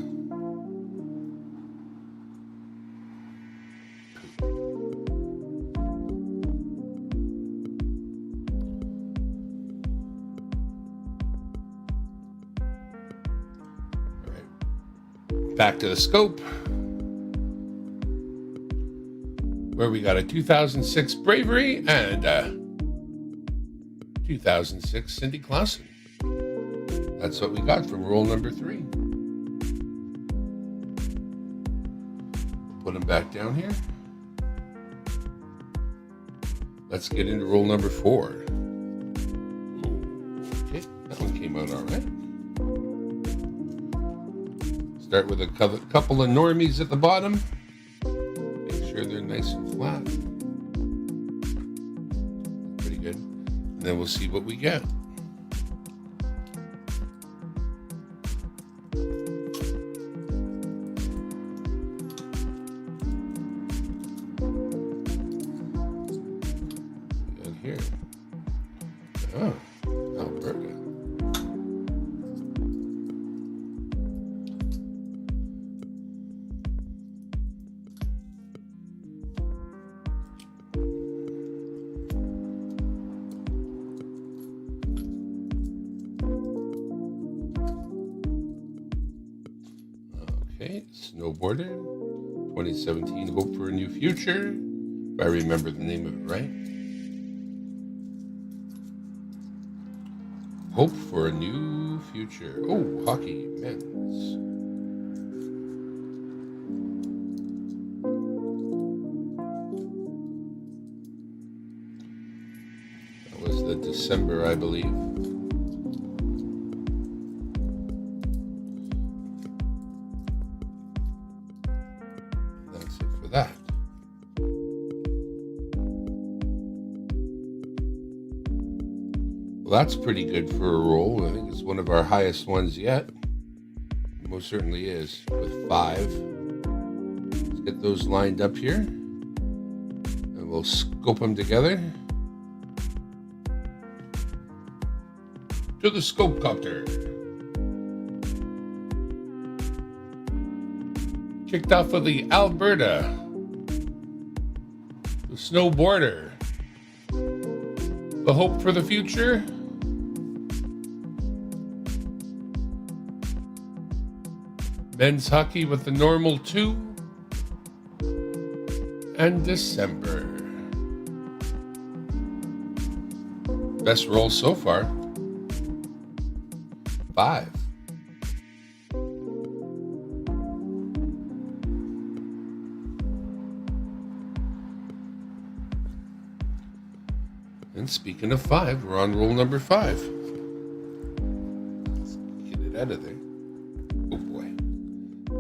back to the scope, where we got a 2006 Bravery and a 2006 Cindy Clausen. That's what we got from rule number 3. Put them back down here. Let's get into rule number 4. Okay, that one came out all right. Start with a couple of normies at the bottom. Make sure they're nice and flat. Pretty good. And then we'll see what we get. Here. Oh, Alberta. Okay, Snowboarder, 2017, Hope for a New Future, if I remember the name of it right. Hope for a New Future. Oh, hockey men's. That was the December, I believe. That's it for that. Well, that's pretty good for a roll. I think it's one of our highest ones yet. It most certainly is, with 5. Let's get those lined up here. And we'll scope them together. To the scope copter. Kicked off with the Alberta. The Snowboarder. The Hope for the Future. Men's hockey with the normal 2. And December. Best roll so far. 5. And speaking of 5, we're on roll number 5. Let's get it out of there. Oh boy.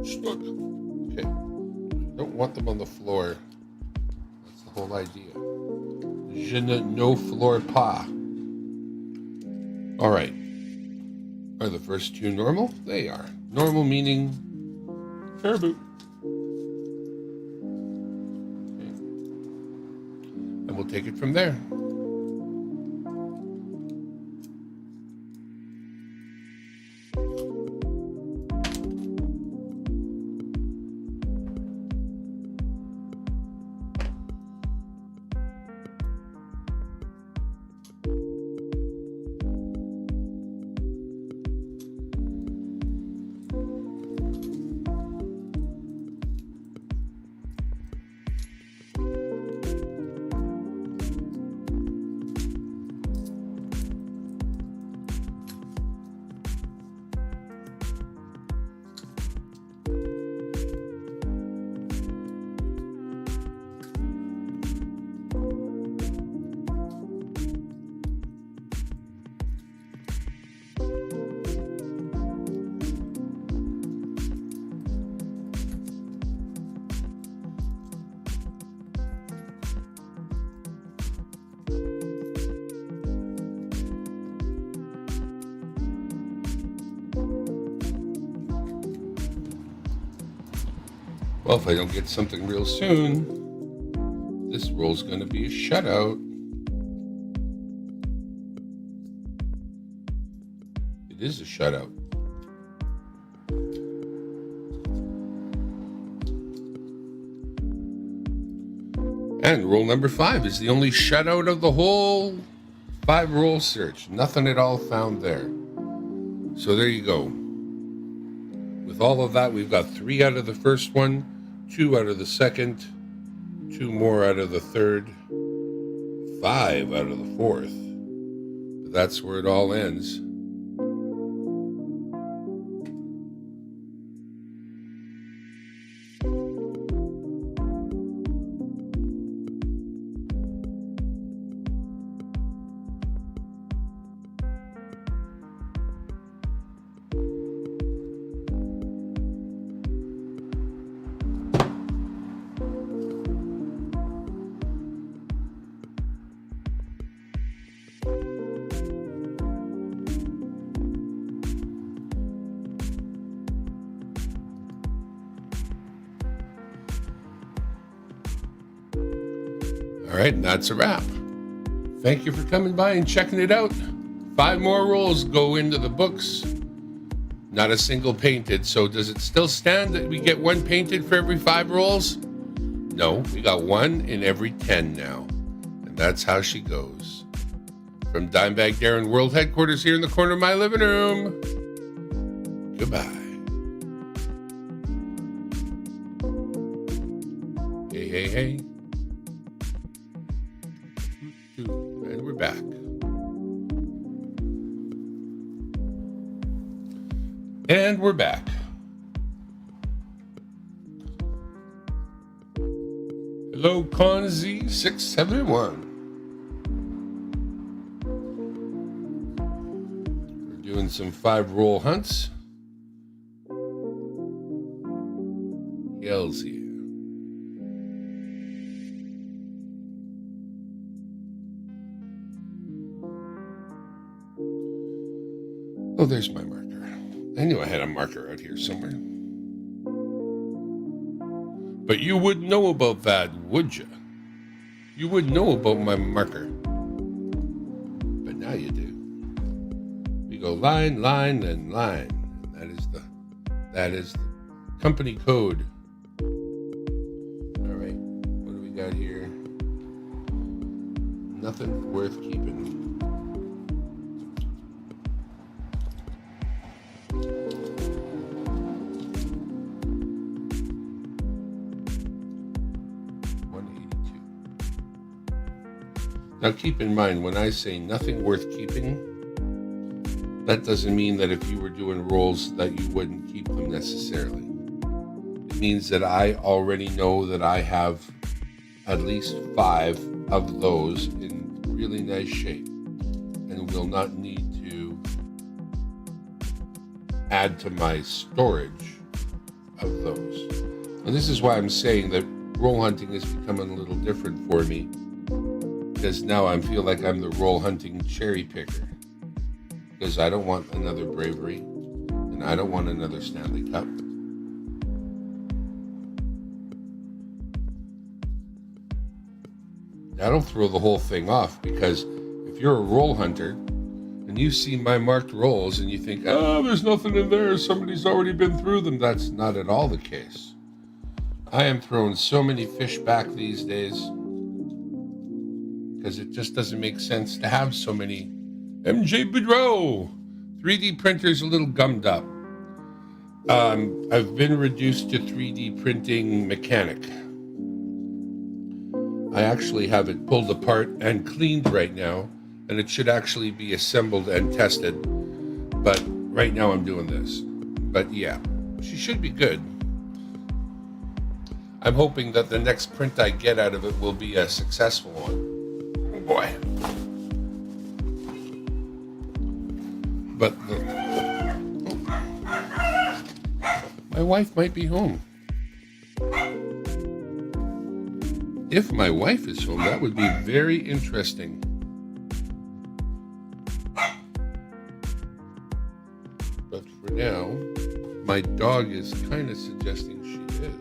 Stuck. Okay. Don't want them on the floor. That's the whole idea. Je ne floor pas. All right. Are the first 2 normal? They are. Normal meaning caribou. Okay. And we'll take it from there. Well, if I don't get something real soon, this roll's going to be a shutout. It is a shutout. And roll number 5 is the only shutout of the whole 5-roll search. Nothing at all found there. So there you go. With all of that, we've got 3 out of the first one, 2 out of the second, 2 more out of the third, 5 out of the fourth, that's where it all ends. All right, and that's a wrap. Thank you for coming by and checking it out. 5 more rolls go into the books. Not a single painted. So does it still stand that we get 1 painted for every 5 rolls? No, we got 1 in every 10 now. And that's how she goes. From Dimebag Darren World Headquarters here in the corner of my living room. Goodbye. Hey, hey, hey. And we're back. And we're back. Hello, Conzi671. We're doing some 5 roll hunts. Hells yeah. Oh, there's my marker. I knew I had a marker out here somewhere. But you wouldn't know about that, would you? You wouldn't know about my marker. But now you do. We go line, line, and line. And that is the company code. All right, what do we got here? Nothing worth keeping. Now keep in mind, when I say nothing worth keeping, that doesn't mean that if you were doing rolls that you wouldn't keep them necessarily. It means that I already know that I have at least 5 of those in really nice shape and will not need to add to my storage of those. And this is why I'm saying that roll hunting is becoming a little different for me, because now I feel like I'm the roll hunting cherry picker, because I don't want another Bravery and I don't want another Stanley Cup. I don't throw the whole thing off, because if you're a roll hunter and you see my marked rolls and you think, oh, there's nothing in there, somebody's already been through them, that's not at all the case. I am throwing so many fish back these days, because it just doesn't make sense to have so many. MJ Boudreau, 3D printer's a little gummed up. I've been reduced to 3D printing mechanic. I actually have it pulled apart and cleaned right now, and it should actually be assembled and tested. But right now I'm doing this. But yeah, she should be good. I'm hoping that the next print I get out of it will be a successful one. Boy. But my wife might be home. If my wife is home, that would be very interesting. But for now, my dog is kind of suggesting she is.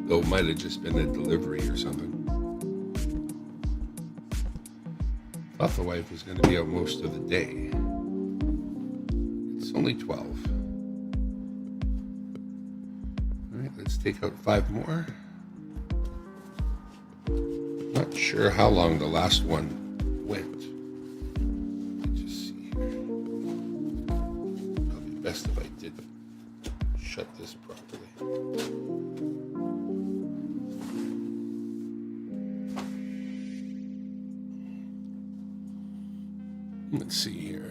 Though it might have just been a delivery or something. Thought the wife was going to be out most of the day. It's only 12. All right, let's take out 5 more. Not sure how long the last one went. Let me just see here. Probably best if I did shut this properly. Let's see here.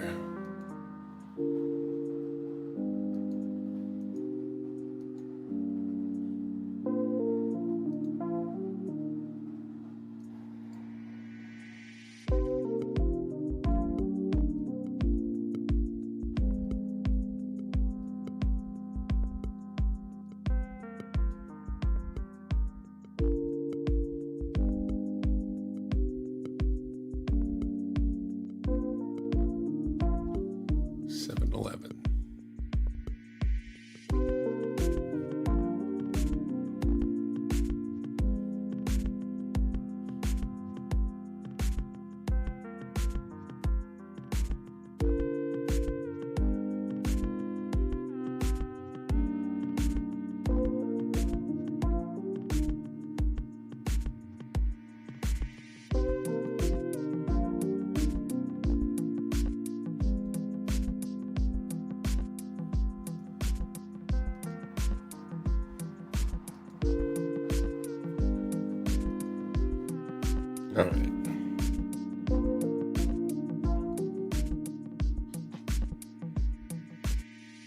All right.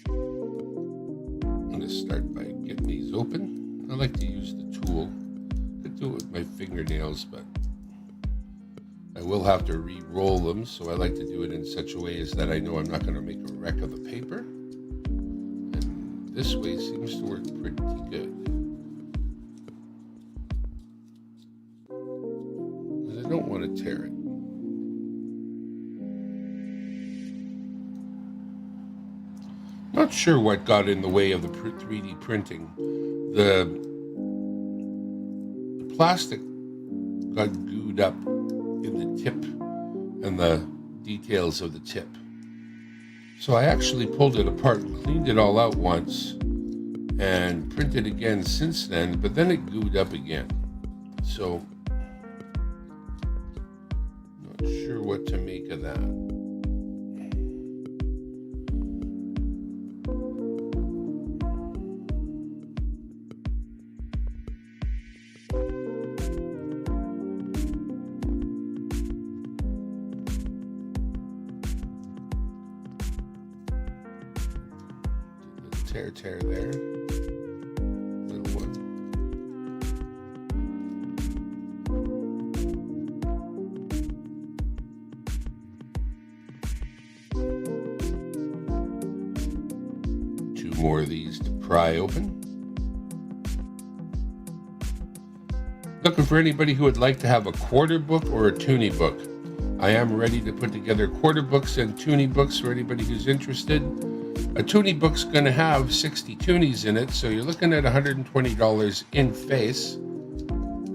I'm going to start by getting these open. I like to use the tool. I could do it with my fingernails, but I will have to re-roll them, so I like to do it in such a way as that I know I'm not going to make a wreck of the paper. And this way seems to work pretty good. I don't want to tear it. Not sure what got in the way of the 3D printing. The plastic got gooed up in the tip and the details of the tip. So I actually pulled it apart and cleaned it all out once and printed again since then, but then it gooed up again. So not sure what to make of that. Tear there. Little one. Two more of these to pry open. Looking for anybody who would like to have a quarter book or a toonie book. I am ready to put together quarter books and toonie books for anybody who's interested. A toonie book's going to have 60 toonies in it, so you're looking at $120 in face.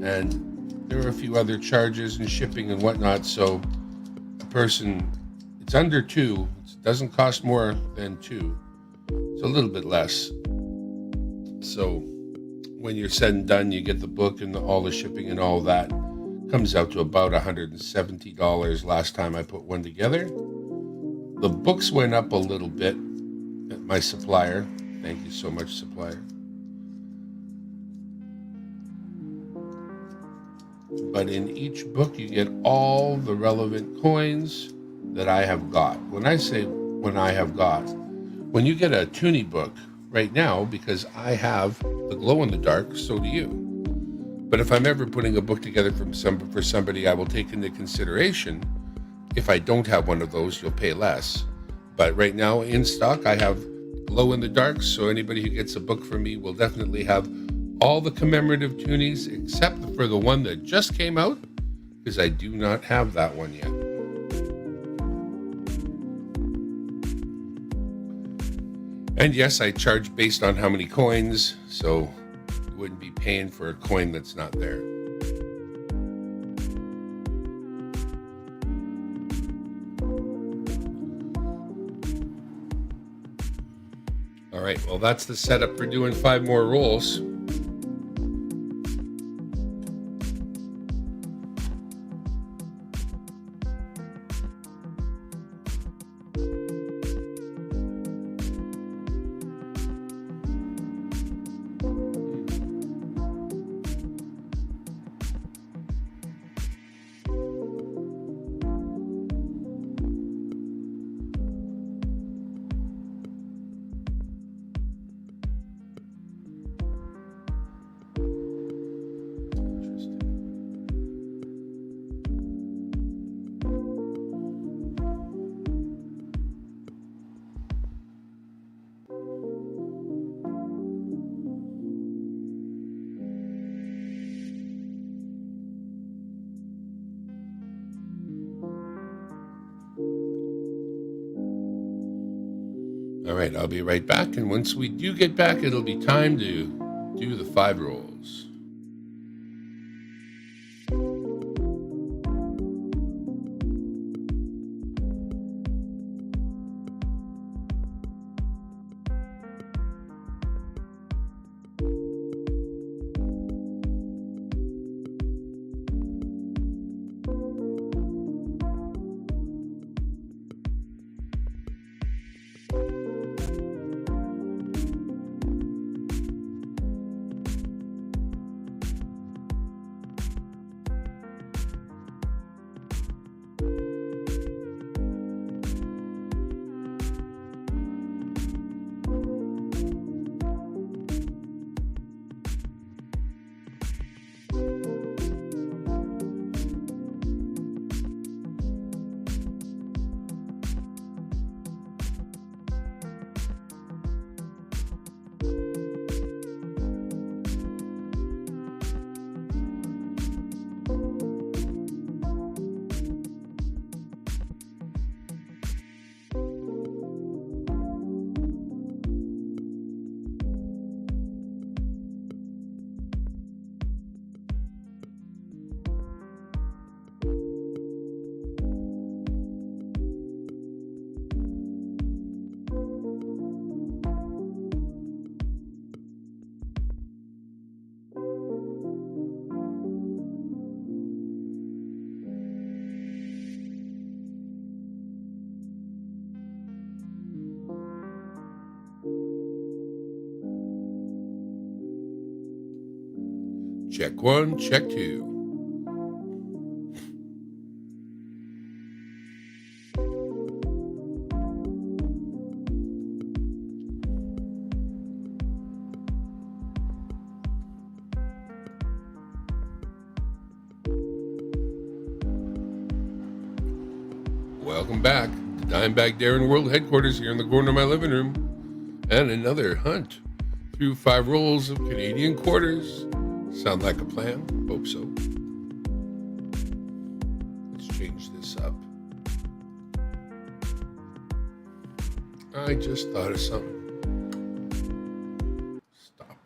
And there are a few other charges and shipping and whatnot, so a person, it's under $2. It doesn't cost more than $2. It's a little bit less. So when you're said and done, you get the book and all the shipping and all that. Comes out to about $170 last time I put one together. The books went up a little bit at my supplier. Thank you so much, supplier. But in each book, you get all the relevant coins that I have got. When I say when I have got, when you get a toonie book right now, because I have the glow-in-the-dark, so do you. But if I'm ever putting a book together for somebody, I will take into consideration, if I don't have one of those, you'll pay less. But right now in stock, I have glow in the dark, so anybody who gets a book from me will definitely have all the commemorative toonies except for the one that just came out, because I do not have that one yet. And yes, I charge based on how many coins, so you wouldn't be paying for a coin that's not there. All right, well, that's the setup for doing 5 more rolls. right, I'll be right back. And once we do get back, it'll be time to do the 5 rolls. Check 1, check 2. Welcome back to Dimebag Darren World Headquarters here in the corner of my living room. And another hunt through 5 rolls of Canadian quarters. Sound like a plan? Hope so. Let's change this up. I just thought of something. Stop.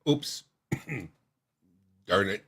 Oops. Darn it.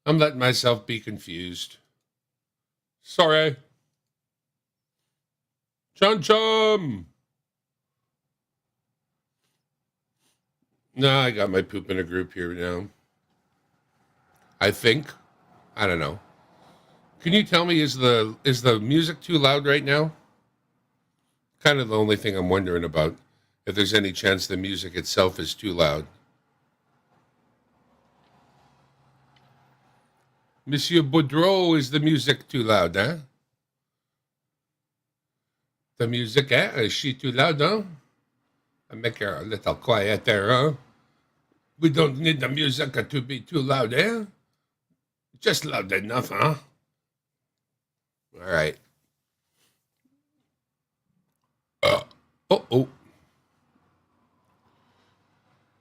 I'm letting myself be confused. Sorry. Chum chum. No, I got my poop in a group here now. I think. I don't know. Can you tell me, is the music too loud right now? Kind of the only thing I'm wondering about. If there's any chance the music itself is too loud. Monsieur Boudreau, is the music too loud, huh? The music, is she too loud, huh? I make her a little quieter, huh? We don't need the music to be too loud, eh? Just loud enough, huh? All right. Oh.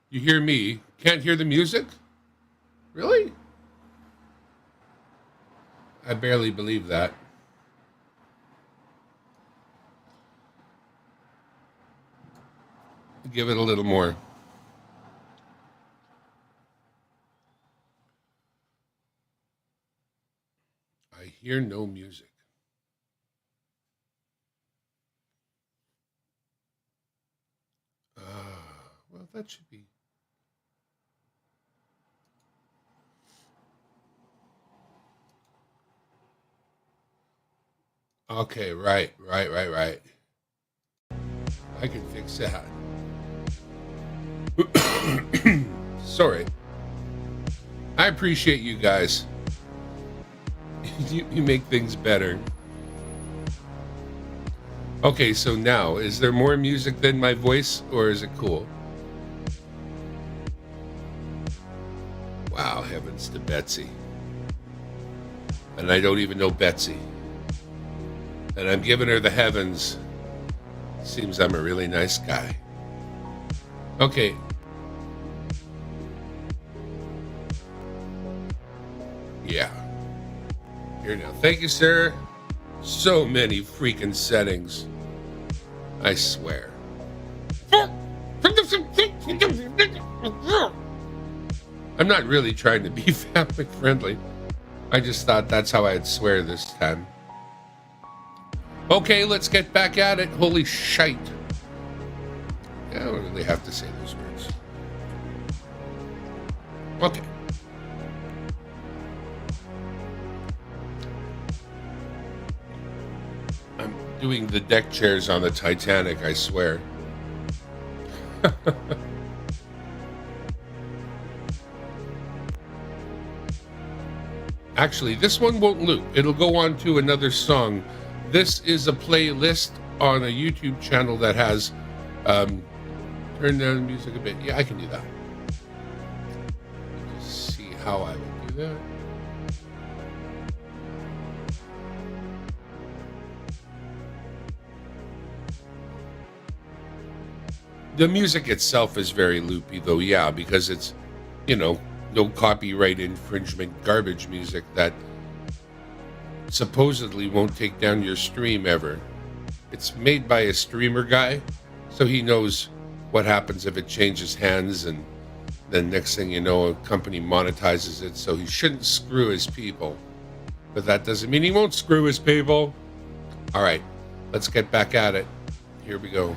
You hear me? Can't hear the music? Really? I barely believe that. Give it a little more. I hear no music. Well, that should be. Okay, right. I can fix that. Sorry. I appreciate you guys. You make things better. Okay, so now, is there more music than my voice, or is it cool? Wow, heavens to Betsy. And I don't even know Betsy. And I'm giving her the heavens. Seems I'm a really nice guy. Okay. Yeah. Here now. Thank you, sir. So many freaking settings. I swear. I'm not really trying to be family friendly. I just thought that's how I'd swear this time. Okay, let's get back at it. Holy shite. Yeah, I don't really have to say those words. Okay. I'm doing the deck chairs on the Titanic, I swear. Actually, this one won't loop. It'll go on to another song. This is a playlist on a YouTube channel that has turn down the music a bit. Yeah, I can do that. Just see how I would do that. The music itself is very loopy, though, yeah, because it's, no copyright infringement garbage music that supposedly won't take down your stream ever. It's made by a streamer guy, so he knows what happens if it changes hands, and then next thing you know, a company monetizes it, so he shouldn't screw his people. But that doesn't mean he won't screw his people. All right, let's get back at it. Here we go.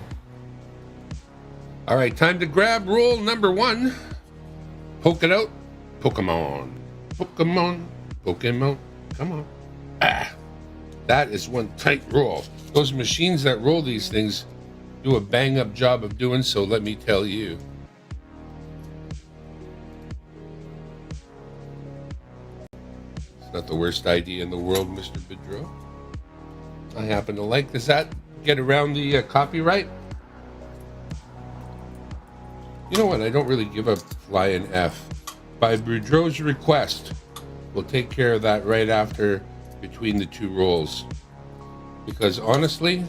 All right, time to grab rule number 1. Poke it out. Pokemon. Come on. That is one tight roll. Those machines that roll these things do a bang-up job of doing so, let me tell you. It's not the worst idea in the world, Mr. Boudreau. I happen to like. Does that get around the copyright? You know what? I don't really give a flying F. By Boudreau's request, we'll take care of that right after between the two rolls. Because honestly,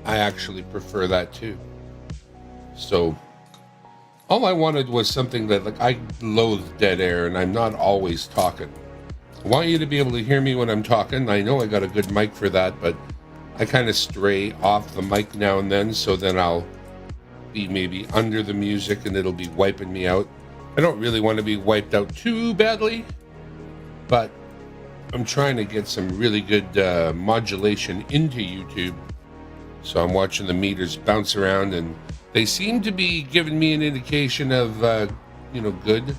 I actually prefer that too. So, all I wanted was something that, I loathe dead air, and I'm not always talking. I want you to be able to hear me when I'm talking. I know I got a good mic for that, but I kind of stray off the mic now and then, so then I'll be maybe under the music and it'll be wiping me out. I don't really want to be wiped out too badly, but I'm trying to get some really good modulation into YouTube. So I'm watching the meters bounce around, and they seem to be giving me an indication of, good.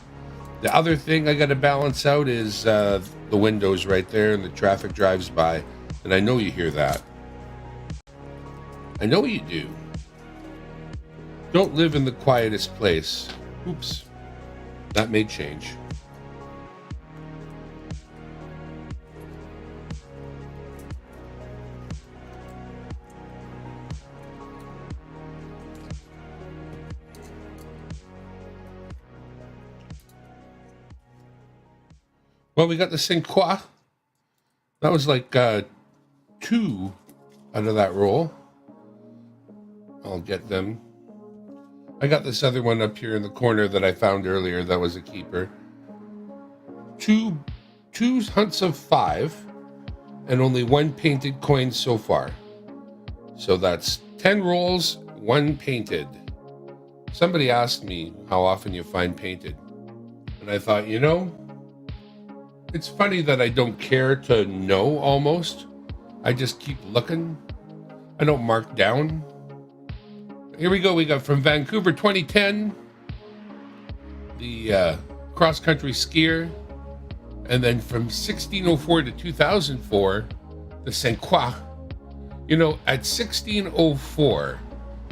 The other thing I got to balance out is the windows right there, and the traffic drives by. And I know you hear that. I know you do. Don't live in the quietest place. Oops. That may change. Well, we got the Saint Croix. That was like 2 out of that roll. I'll get them. I got this other one up here in the corner that I found earlier that was a keeper. Two hunts of 5 and only 1 painted coin so far. So that's 10 rolls, 1 painted. Somebody asked me how often you find painted. And I thought, it's funny that I don't care to know almost. I just keep looking. I don't mark down. Here we go. We got from Vancouver 2010, the cross-country skier. And then from 1604 to 2004, the Saint Croix. At 1604,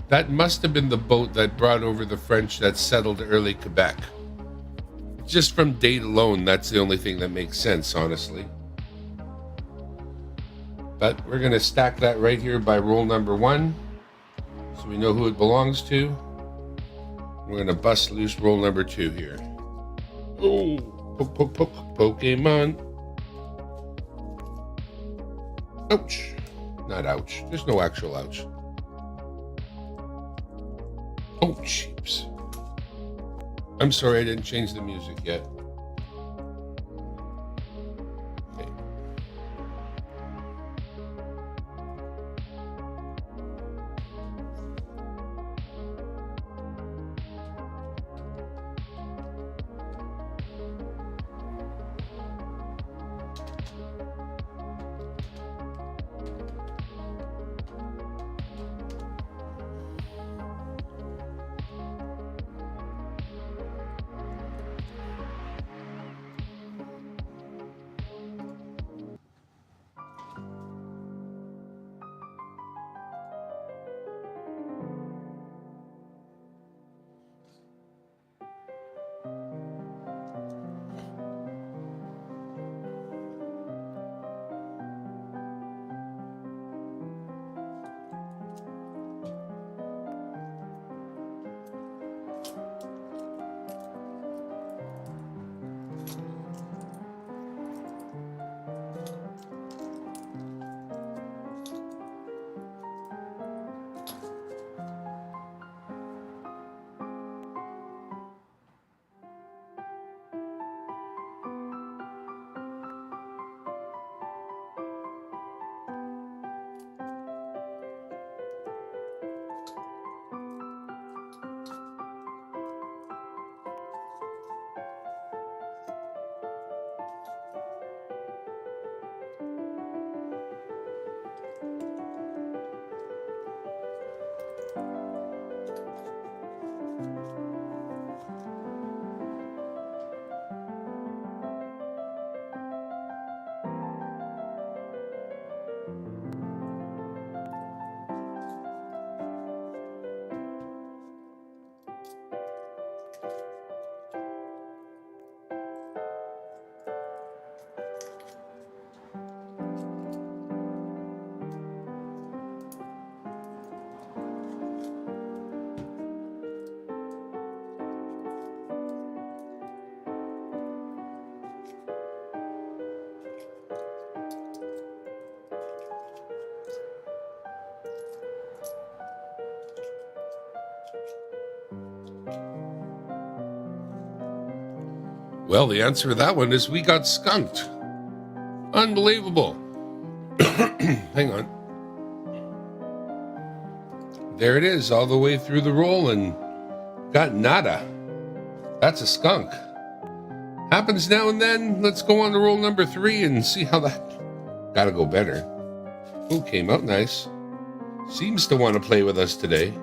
that must have been the boat that brought over the French that settled early Quebec. Just from date alone, that's the only thing that makes sense, honestly. But we're going to stack that right here by roll number 1, so we know who it belongs to. We're going to bust loose roll number 2 here. Oh, Pokemon. Ouch. Not ouch. There's no actual ouch. Oh, jeeps. I'm sorry I didn't change the music yet. Okay. Well, the answer to that one is we got skunked. Unbelievable. Hang on. There it is, all the way through the roll, and got nada. That's a skunk. Happens now and then. Let's go on to roll number 3 and see how that... Gotta go better. Ooh, came out nice. Seems to want to play with us today.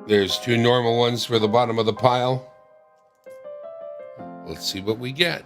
There's 2 normal ones for the bottom of the pile. Let's see what we get.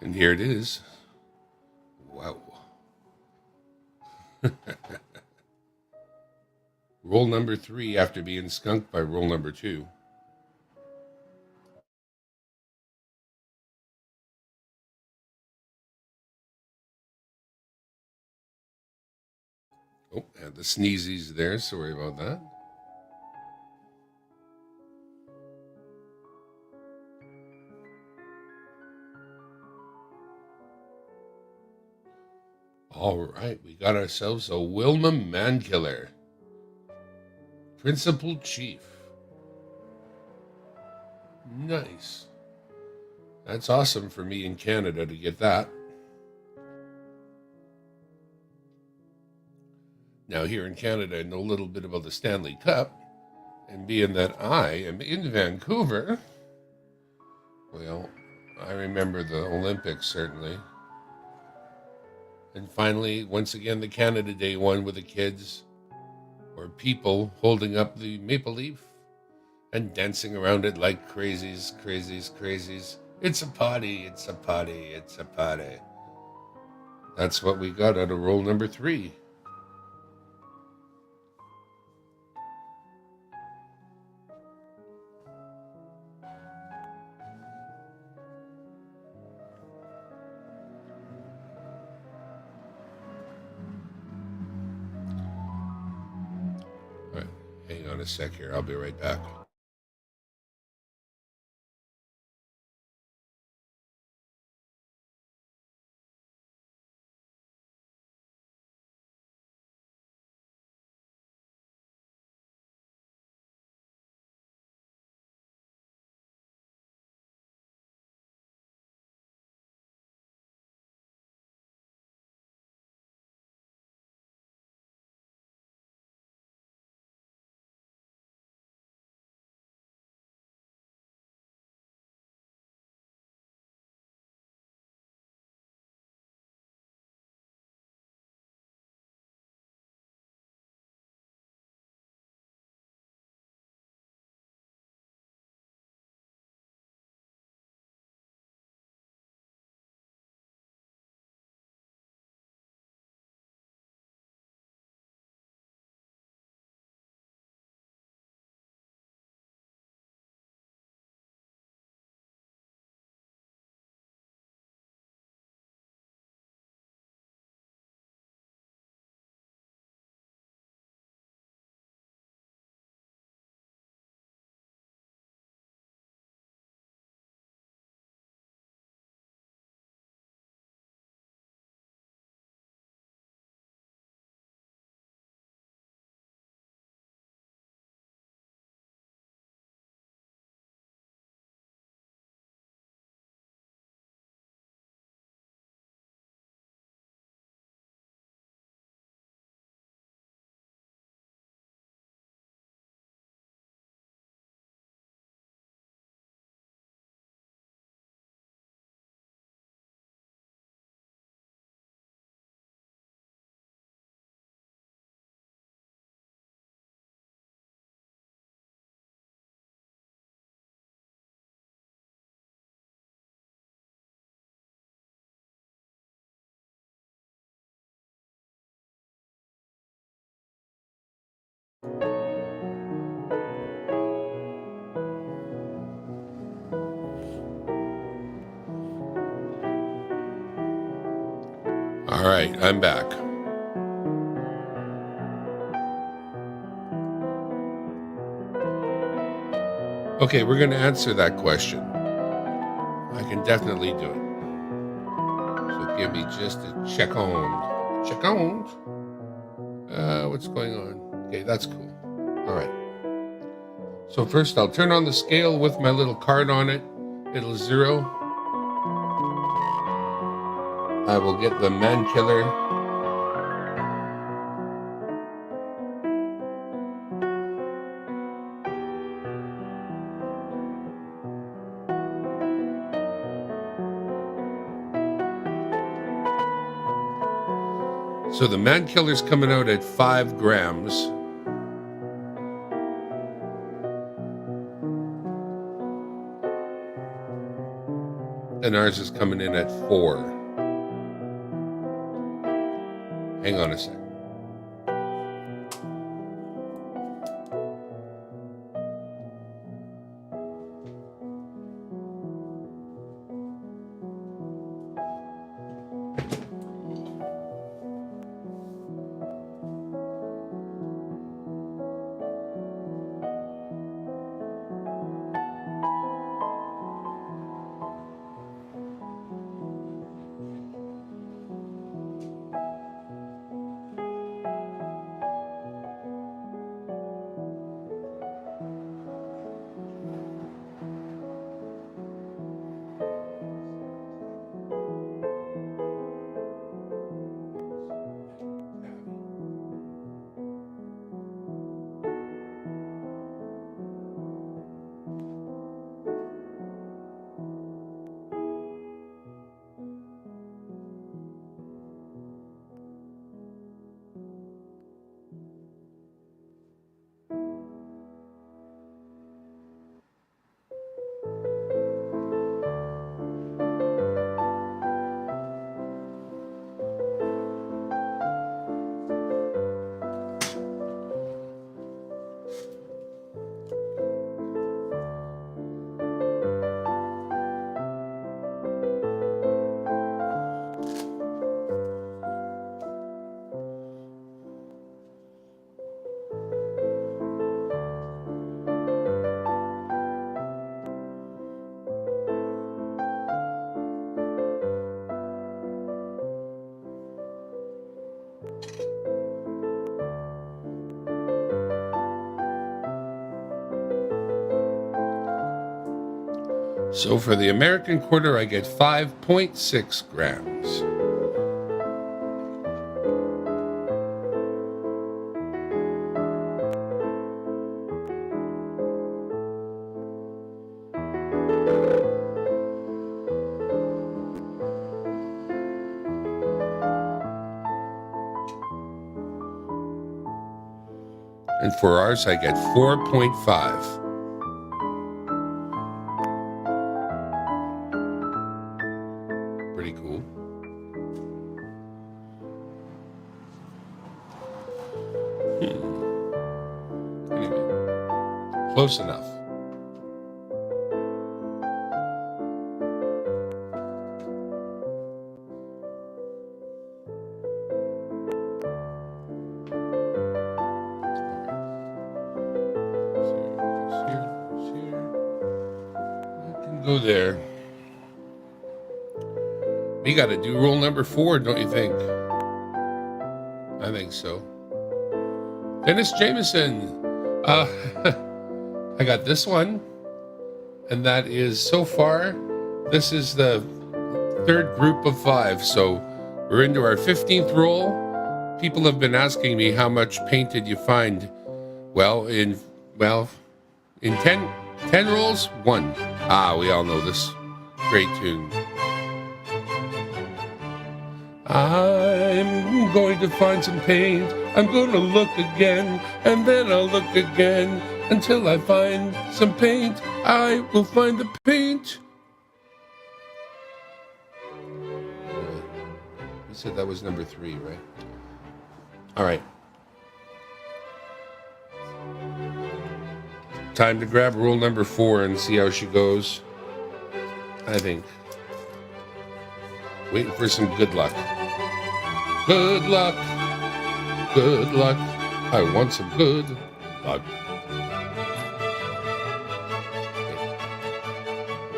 And here it is. Wow. Roll number 3 after being skunked by roll number 2. Oh, had the sneezies there. Sorry about that. All right, we got ourselves a Wilma Mankiller. Principal Chief. Nice. That's awesome for me in Canada to get that. Now, here in Canada, I know a little bit about the Stanley Cup. And being that I am in Vancouver, well, I remember the Olympics, certainly. And finally, once again, the Canada Day one with the kids or people holding up the maple leaf and dancing around it like crazies, crazies, crazies. It's a party, it's a party, it's a party. That's what we got out of roll number 3. All right, hang on a sec here. I'll be right back. All right, I'm back. Okay, we're going to answer that question. I can definitely do it. So give me just a second. What's going on? Okay, that's cool. All right. So first I'll turn on the scale with my little card on it. It'll zero. I will get the Man Killer. So the Man Killer's coming out at 5 grams. And ours is coming in at 4. Hang on a sec. So for the American quarter, I get 5.6 grams. And for ours, I get 4.5. Pretty cool. Anyway, close enough. Go there. We got to do rule number 4, don't you think? I think so. Dennis Jameson. I got this one. And that is, so far, this is the 3rd group of 5. So we're into our 15th roll. People have been asking me how much paint did you find? Well, in 10 rolls, 1. We all know this. Great tune. I'm going to find some paint. I'm going to look again, and then I'll look again until I find some paint. I will find the paint. You said that was number 3, right? All right. Time to grab rule number 4 and see how she goes. I think. Waiting for some good luck. Good luck. Good luck. I want some good luck.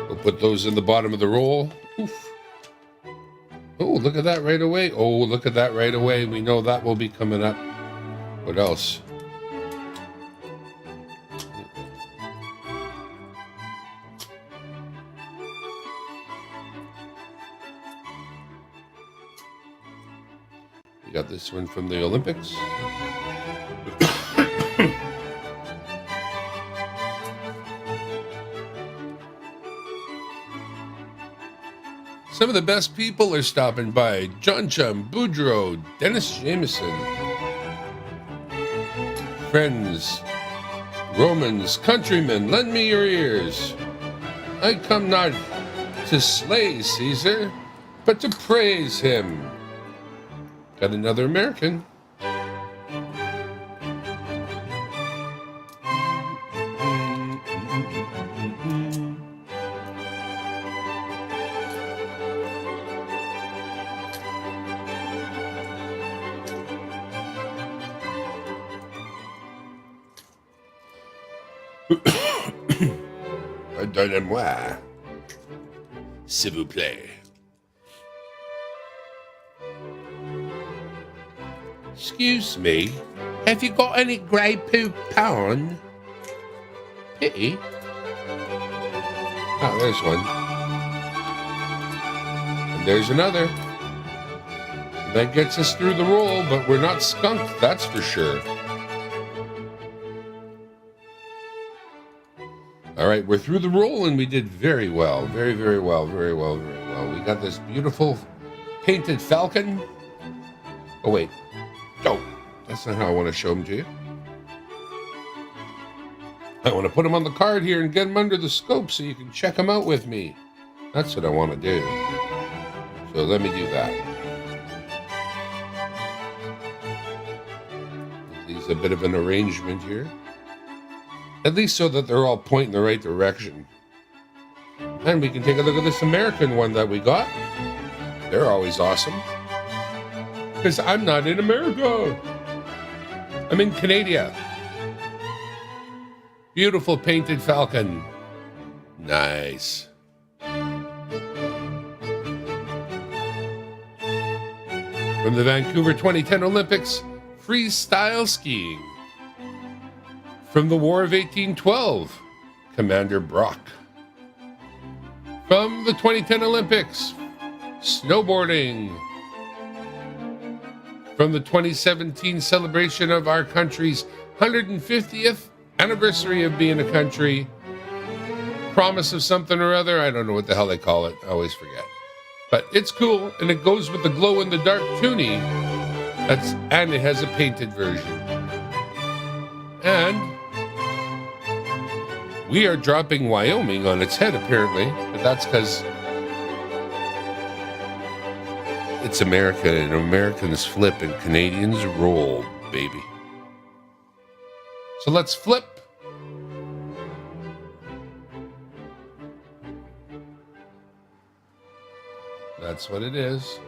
We'll put those in the bottom of the roll. Oof. Oh, look at that right away. Oh, look at that right away. We know that will be coming up. What else? We got this one from the Olympics. Some of the best people are stopping by. John Chum, Boudreaux, Dennis Jameson. Friends, Romans, countrymen, lend me your ears. I come not to slay Caesar, but to praise him. Got another American. Pardonnez-moi. S'il vous plaît. Excuse me, have you got any grey poupon? Pity. Oh, there's one. And there's another. That gets us through the roll, but we're not skunked, that's for sure. All right, we're through the roll, and we did very well. Very, very well, very well, very well. We got this beautiful painted falcon. Oh, wait. Oh, that's not how I want to show them to you. I want to put them on the card here and get them under the scope so you can check them out with me. That's what I want to do. So let me do that. These a bit of an arrangement here. At least so that they're all pointing the right direction. And we can take a look at this American one that we got. They're always awesome. Because I'm not in America. I'm in Canada. Beautiful painted falcon. Nice. From the Vancouver 2010 Olympics, freestyle skiing. From the War of 1812, Commander Brock. From the 2010 Olympics, snowboarding. From the 2017 celebration of our country's 150th anniversary of being a country, promise of something or other, I don't know what the hell they call it, I always forget. But it's cool, and it goes with the glow-in-the-dark toonie, and it has a painted version. And we are dropping Wyoming on its head, apparently, but that's because it's America, and Americans flip and Canadians roll, baby. So let's flip. That's what it is.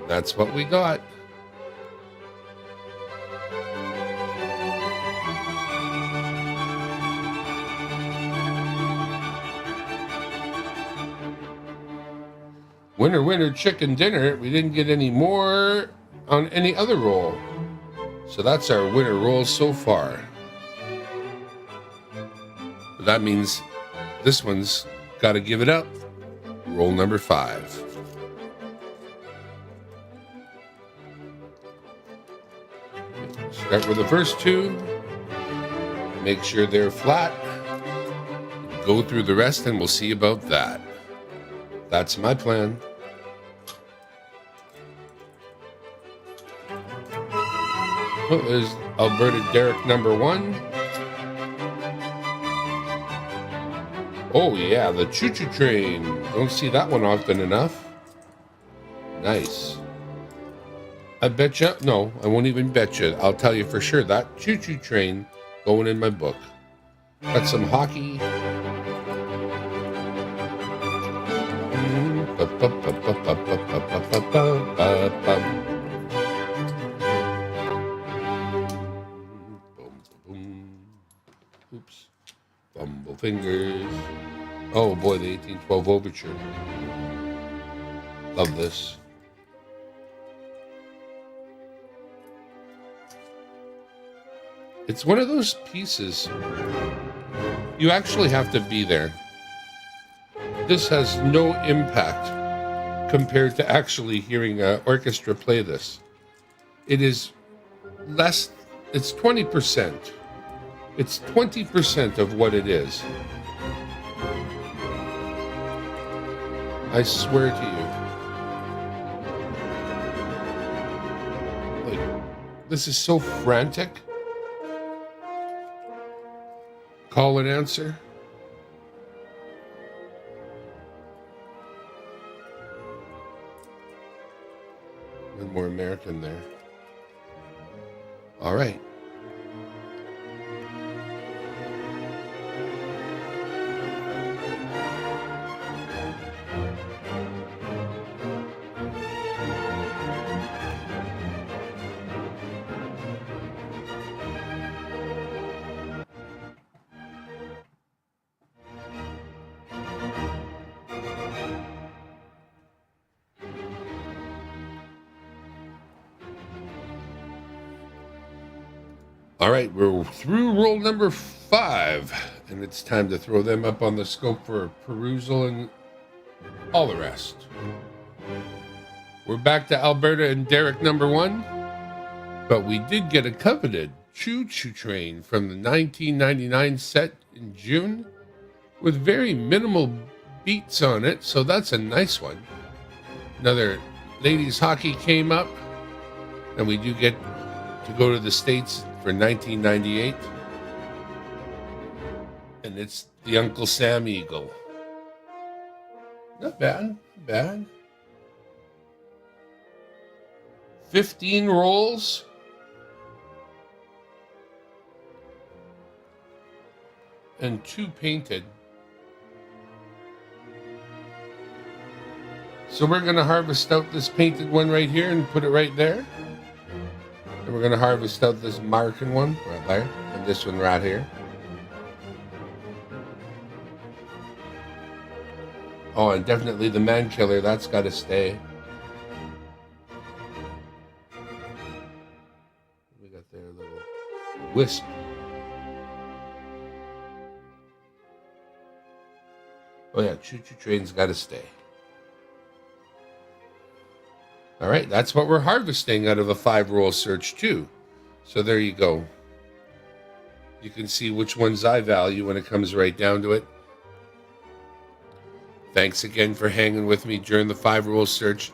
That's what we got. Winner, winner, chicken dinner. We didn't get any more on any other roll. So that's our winner roll so far. But that means this one's got to give it up. Roll number 5. Start with the first 2. Make sure they're flat. Go through the rest and we'll see about that. That's my plan. Oh, there's Alberta Derrick number 1. Oh yeah, the choo-choo train. Don't see that one often enough. Nice. I bet you. No, I won't even bet you. I'll tell you for sure that Choo Choo Train going in my book. Got some hockey. Oops. Bumble fingers. Oh boy, the 1812 Overture. Love this. It's one of those pieces you actually have to be there. This has no impact compared to actually hearing an orchestra play this. It is less, it's 20%. It's 20% of what it is. I swear to you. Like, this is so frantic. Call and answer. And more American there. All right. All right, we're through roll number 5, and it's time to throw them up on the scope for perusal and all the rest. We're back to Alberta and Derek number 1, but we did get a coveted Choo Choo Train from the 1999 set in June with very minimal beats on it, so that's a nice one. Another ladies hockey came up, and we do get to go to the States for 1998, and it's the Uncle Sam Eagle. Not bad, not bad. 15 rolls. And 2 painted. So we're going to harvest out this painted one right here and put it right there. And we're going to harvest out this American one right there, and this one right here. Oh, and definitely the Man Killer, that's got to stay. We got their little wisp. Oh yeah, Choo Choo Train's got to stay. All right, that's what we're harvesting out of a 5-roll search too. So there you go. You can see which ones I value when it comes right down to it. Thanks again for hanging with me during the 5-roll search.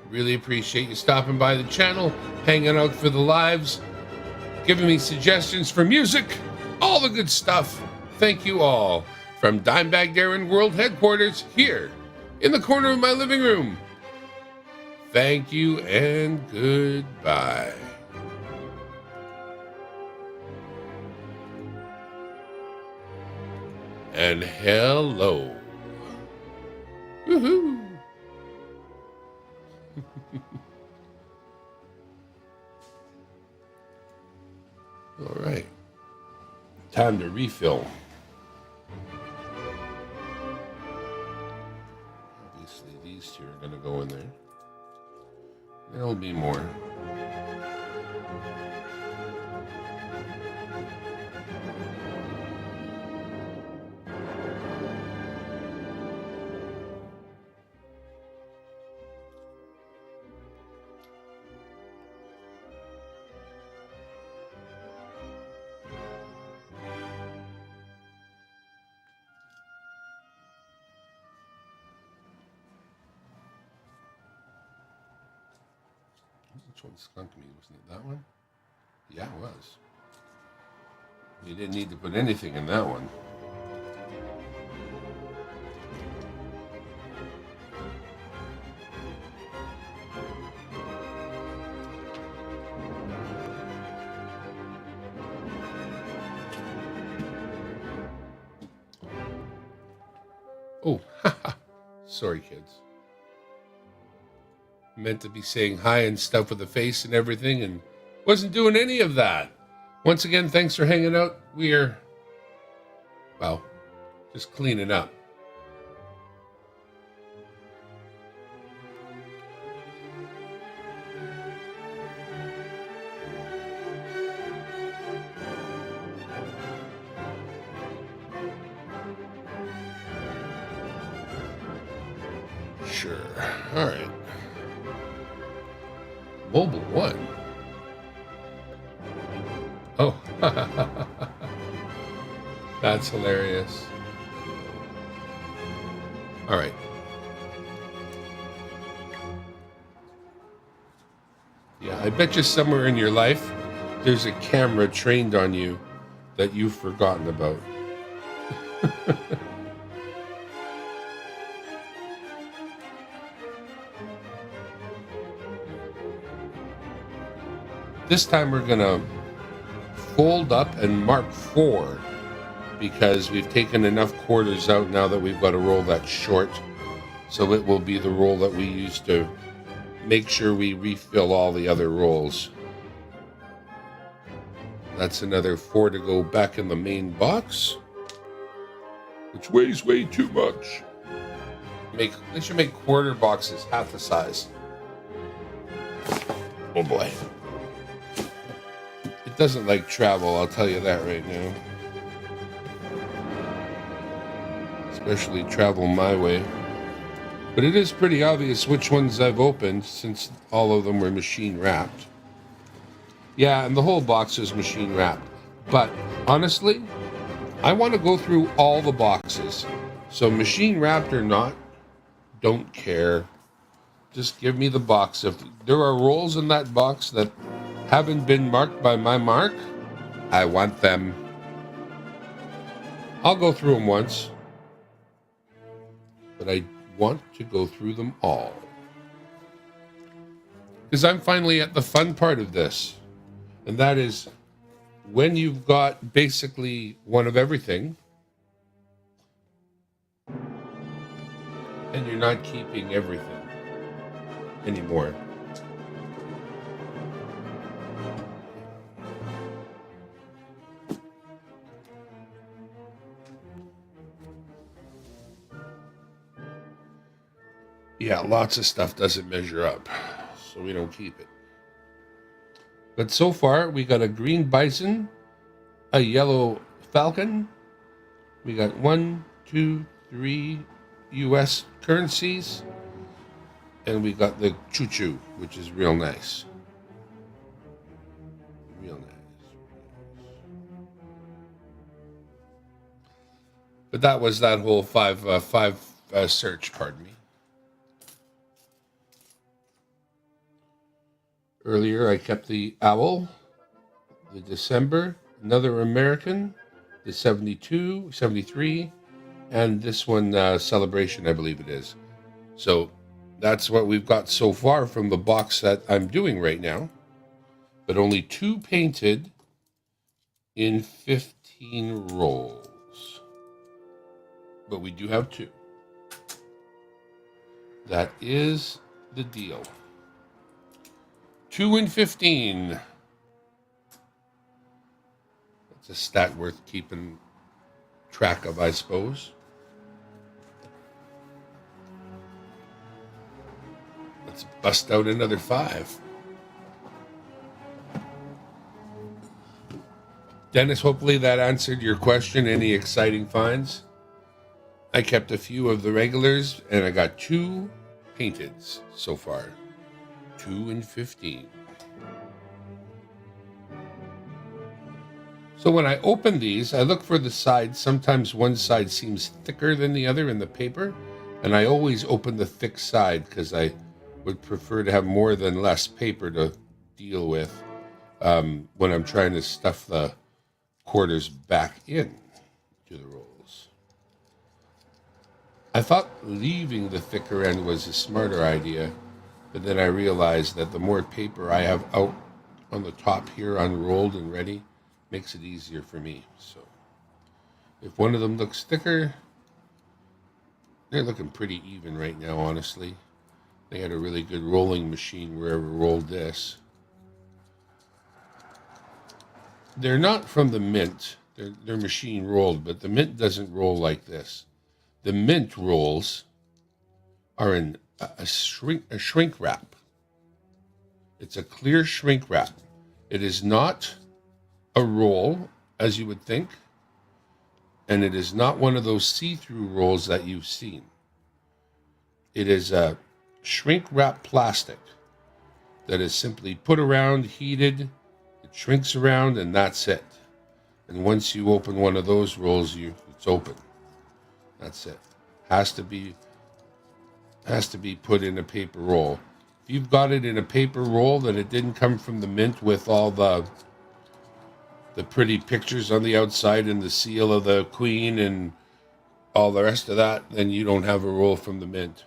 Really appreciate you stopping by the channel, hanging out for the lives, giving me suggestions for music, all the good stuff. Thank you all. From Dimebag Darren World Headquarters here in the corner of my living room. Thank you and goodbye. And hello. Woohoo. All right. Time to refill. Obviously, these two are going to go in there. There'll be more. Which one skunked me? Wasn't it that one? Yeah, it was. You didn't need to put anything in that one. Oh, sorry, kids. Meant to be saying hi and stuff with the face and everything, and wasn't doing any of that. Once again, thanks for hanging out. We're, well, just cleaning up. Sure. All right. Mobile One. Oh, that's hilarious. All right. Yeah, I bet you somewhere in your life there's a camera trained on you that you've forgotten about. This time we're going to fold up and mark 4 because we've taken enough quarters out now that we've got a roll that's short. So it will be the roll that we use to make sure we refill all the other rolls. That's another 4 to go back in the main box, which weighs way too much. They should make quarter boxes half the size. Oh boy. It doesn't like travel, I'll tell you that right now. Especially travel my way. But it is pretty obvious which ones I've opened since all of them were machine wrapped. Yeah, and the whole box is machine wrapped. But honestly, I want to go through all the boxes. So machine wrapped or not, don't care. Just give me the box. If there are rolls in that box that haven't been marked by my mark, I want them. I'll go through them once, but I want to go through them all. Because I'm finally at the fun part of this, and that is when you've got basically one of everything, and you're not keeping everything anymore. Yeah, lots of stuff doesn't measure up, so we don't keep it. But so far, we got a green bison, a yellow falcon. We got 1, 2, 3 U.S. currencies, and we got the choo-choo, which is real nice. Real nice. But that was that whole five search, pardon me. Earlier, I kept the owl, the December, another American, the 72, 73, and this one, Celebration, I believe it is. So that's what we've got so far from the box that I'm doing right now. But only 2 painted in 15 rolls. But we do have 2. That is the deal. 2 in 15. That's a stat worth keeping track of, I suppose. Let's bust out another 5. Dennis, hopefully that answered your question. Any exciting finds? I kept a few of the regulars, and I got 2 painteds so far. 2 in 15. So when I open these, I look for the sides. Sometimes one side seems thicker than the other in the paper, and I always open the thick side because I would prefer to have more than less paper to deal with when I'm trying to stuff the quarters back in to the rolls. I thought leaving the thicker end was a smarter idea, but then I realized that the more paper I have out on the top here unrolled and ready makes it easier for me. So if one of them looks thicker, They're looking pretty even right now, honestly. They had a really good rolling machine wherever rolled this. They're not from the mint. They're machine rolled, but the mint doesn't roll like this. The mint rolls are in a shrink wrap. It's a clear shrink wrap. It is not a roll, as you would think, and it is not one of those see-through rolls that you've seen. It is a shrink wrap plastic that is simply put around, heated, it shrinks around, and that's it. And once you open one of those rolls, it's open. That's it. Has to be put in a paper roll. If you've got it in a paper roll, then it didn't come from the mint with all the pretty pictures on the outside and the seal of the queen and all the rest of that, then you don't have a roll from the mint.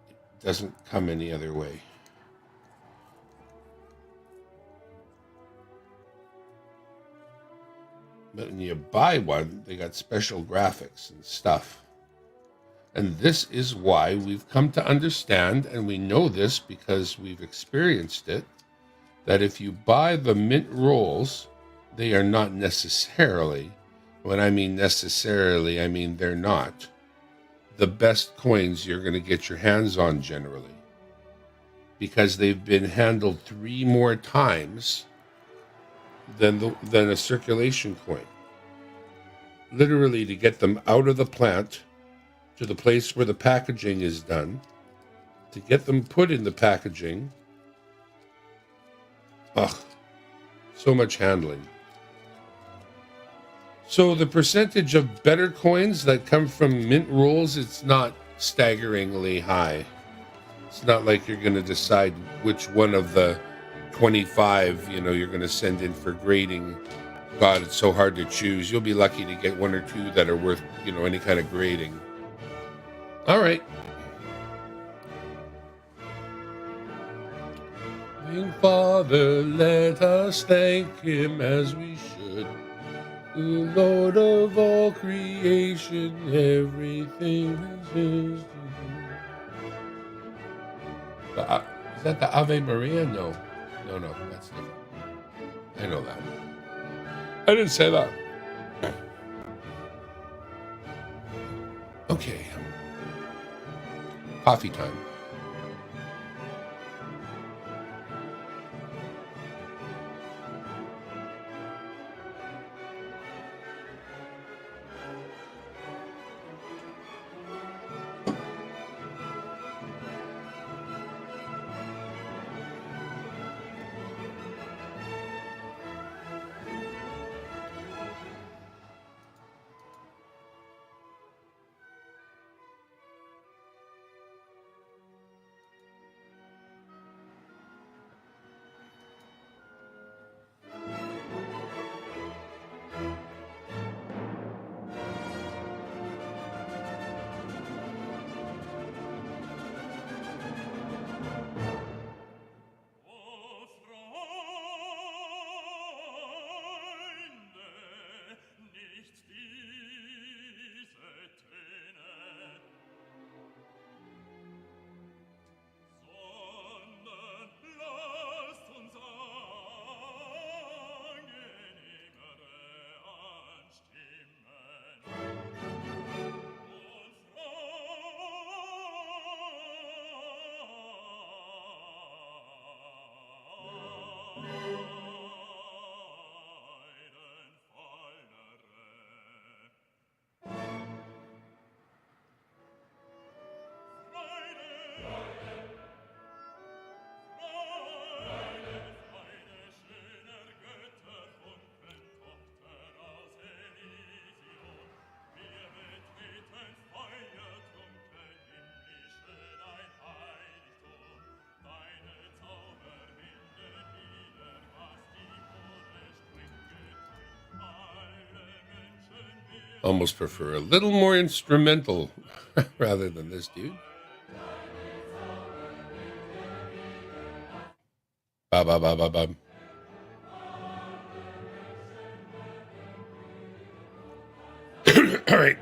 It doesn't come any other way. But when you buy one, they got special graphics and stuff. And this is why we've come to understand, and we know this because we've experienced it, that if you buy the mint rolls, they are not necessarily, when I mean necessarily, I mean they're not the best coins you're going to get your hands on generally, because they've been handled 3 more times than a circulation coin. Literally, to get them out of the plant to the place where the packaging is done, to get them put in the packaging. So much handling. So the percentage of better coins that come from mint rolls, it's not staggeringly high. It's not like you're going to decide which one of the 25, you're going to send in for grading. God, it's so hard to choose. You'll be lucky to get 1 or 2 that are worth, any kind of grading. All right. Loving Father, let us thank him as we should. The Lord of all creation, everything is his to do. Is that the Ave Maria? No, that's different. I know that. I didn't say that. Okay. Coffee time. Almost prefer a little more instrumental rather than this dude. Ba ba ba ba ba. All right.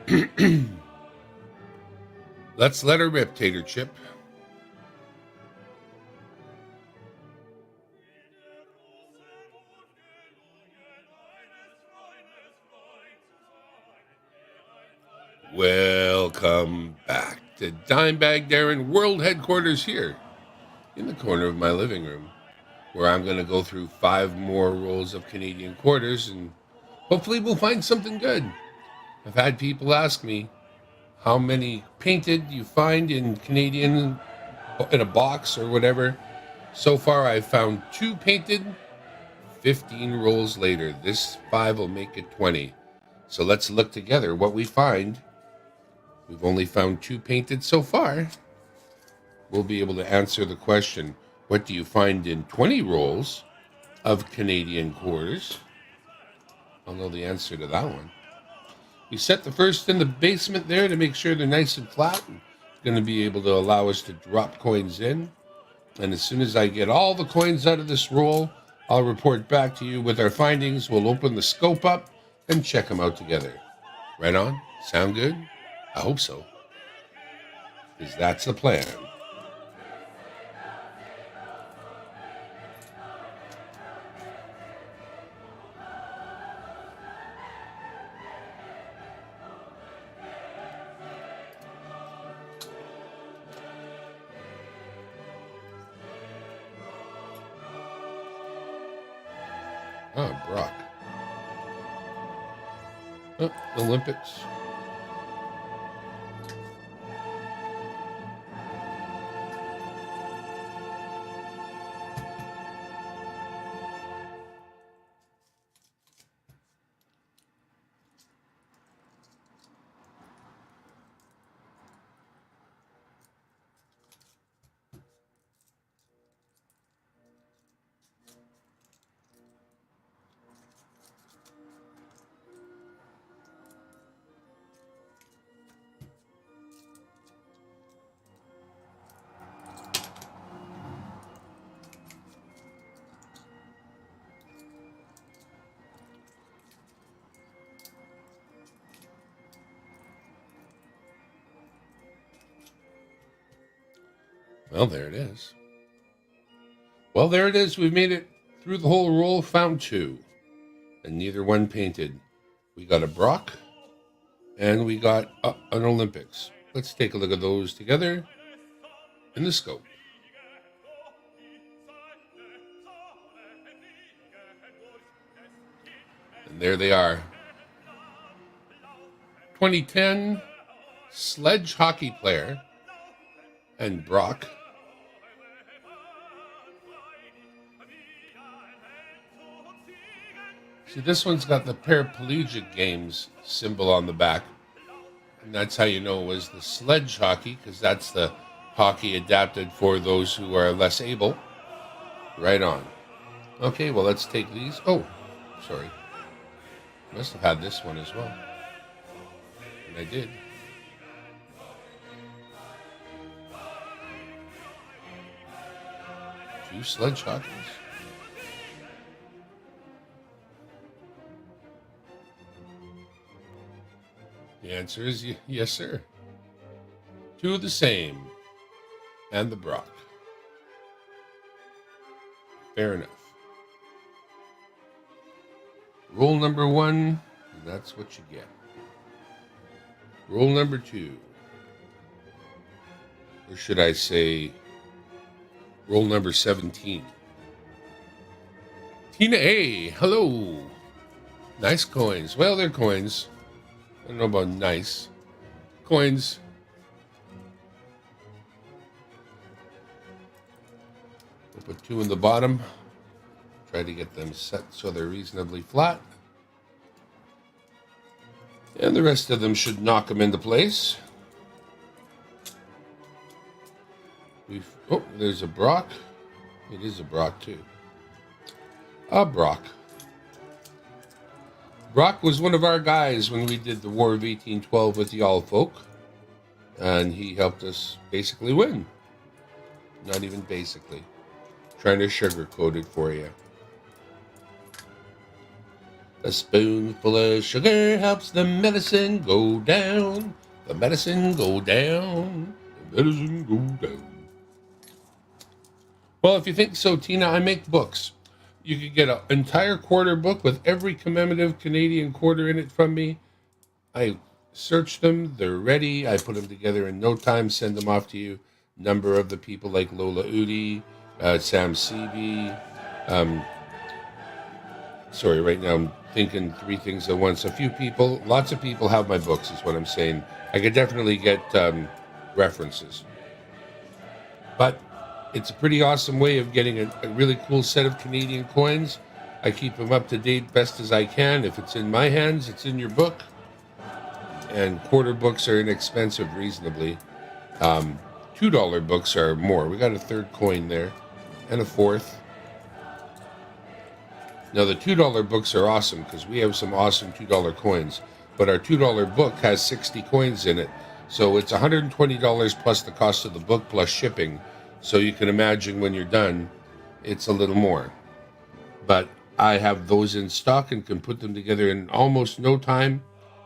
Let's let her rip, Tater Chip. Welcome back to Dimebag Darren World Headquarters here in the corner of my living room, where I'm going to go through 5 more rolls of Canadian quarters and hopefully we'll find something good. I've had people ask me how many painted you find in Canadian in a box or whatever. So far I've found 2 painted. 15 rolls later, this 5 will make it 20. So let's look together what we find. We've only found 2 painted so far. We'll be able to answer the question, what do you find in 20 rolls of Canadian quarters? I'll know the answer to that one. We set the first in the basement there to make sure they're nice and flat. And going to be able to allow us to drop coins in. And as soon as I get all the coins out of this roll, I'll report back to you with our findings. We'll open the scope up and check them out together. Right on? Sound good? I hope so. Because that's the plan. Oh, Brock. Oh, Olympics. Well, there it is. Well, there it is. We've made it through the whole roll, found 2. And neither one painted. We got a Brock and we got an Olympics. Let's take a look at those together in the scope. And there they are. 2010 sledge hockey player and Brock. See, this one's got the Paraplegic Games symbol on the back. And that's how you know it was the sledge hockey, because that's the hockey adapted for those who are less able. Right on. Okay, well, let's take these. Oh, sorry. Must have had this one as well. And I did. Two sledge hockeys. The answer is yes, sir. 2 of the same. And the Brock. Fair enough. Roll number 1, and that's what you get. Roll number 2. Or should I say, roll number 17. Tina A, hello. Nice coins. Well, they're coins. I don't know about nice. Coins. We'll put 2 in the bottom. Try to get them set so they're reasonably flat. And the rest of them should knock them into place. Oh, there's a Brock. It is a Brock, too. A Brock. Brock was one of our guys when we did the War of 1812 with the All Folk. And he helped us basically win. Not even basically. Trying to sugarcoat it for you. A spoonful of sugar helps the medicine go down. The medicine go down. The medicine go down. Well, if you think so, Tina, I make books. You could get an entire quarter book with every commemorative Canadian quarter in it from me. I search them. They're ready. I put them together in no time, send them off to you. Number of the people like Lola Udi, Sam Seavey. Sorry, right now I'm thinking three things at once. A few people, lots of people have my books, is what I'm saying. I could definitely get references. But it's a pretty awesome way of getting a really cool set of Canadian coins. I keep them up to date best as I can. If it's in my hands, it's in your book. And quarter books are inexpensive, reasonably. $2 books are more. We got a third coin there and a fourth. Now, the $2 books are awesome because we have some awesome $2 coins. But our $2 book has 60 coins in it. So it's $120 plus the cost of the book plus shipping. So you can imagine when you're done, it's a little more. But I have those in stock and can put them together in almost no time.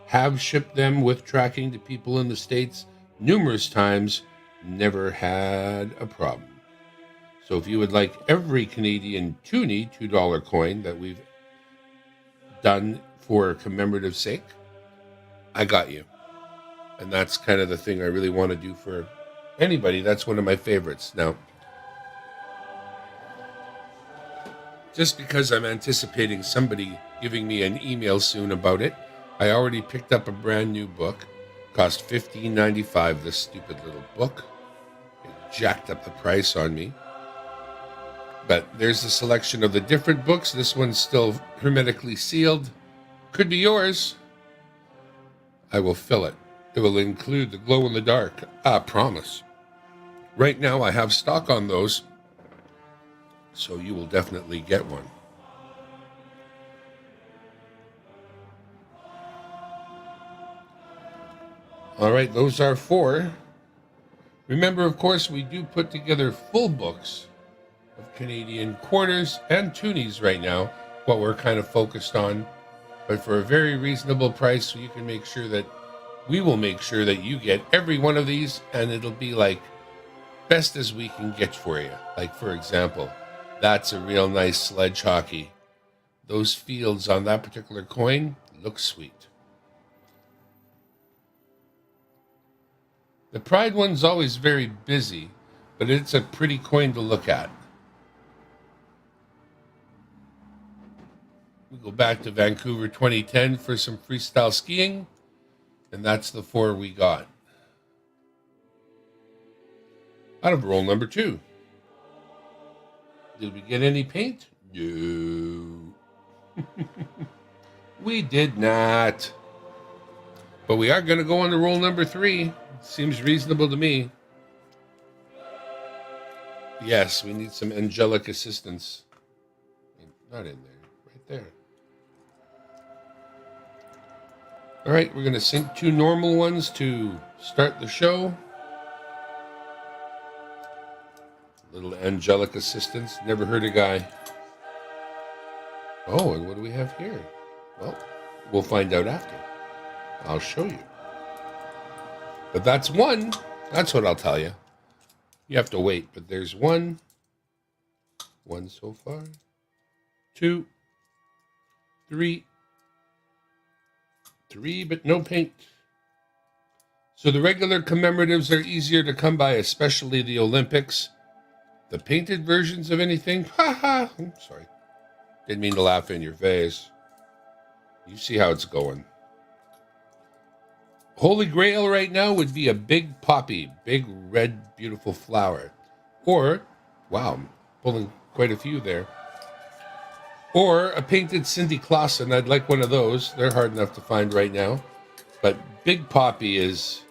Have shipped them with tracking to people in the States numerous times. Never had a problem. So if you would like every Canadian toonie $2 coin that we've done for commemorative sake, I got you. And that's kind of the thing I really want to do for anybody. That's one of my favorites. Now, just because I'm anticipating somebody giving me an email soon about it, I already picked up a brand new book. Cost $15.95, this stupid little book. It jacked up the price on me. But there's a selection of the different books. This one's still hermetically sealed. Could be yours. I will fill it. It will include the glow in the dark. Promise. Right now I have stock on those, so you will definitely get one. All right, those are 4. Remember, of course, we do put together full books of Canadian quarters and toonies right now, what we're kind of focused on, but for a very reasonable price, so you can make sure that we will make sure that you get every one of these, and it'll be like best as we can get for you. Like, for example, that's a real nice sledge hockey. Those fields on that particular coin look sweet. The Pride one's always very busy, but it's a pretty coin to look at. We go back to Vancouver 2010 for some freestyle skiing, and that's the 4 we got. Out of roll number 2. Did we get any paint? No. We did not. But we are going to go on to roll number 3. Seems reasonable to me. Yes, we need some angelic assistance. Not in there. Right there. All right, we're going to sink 2 normal ones to start the show. Little angelic assistance. Never heard a guy. Oh, and what do we have here? Well, we'll find out after. I'll show you. But that's 1. That's what I'll tell you. You have to wait, but there's 1. 1 so far. 2. 3. 3, but no paint. So the regular commemoratives are easier to come by, especially the Olympics. The painted versions of anything, I'm sorry. Didn't mean to laugh in your face. You see how it's going. Holy Grail right now would be a big poppy, big red, beautiful flower. Or, wow, I'm pulling quite a few there. Or a painted Cindy Clausen. I'd like one of those. They're hard enough to find right now. But big poppy is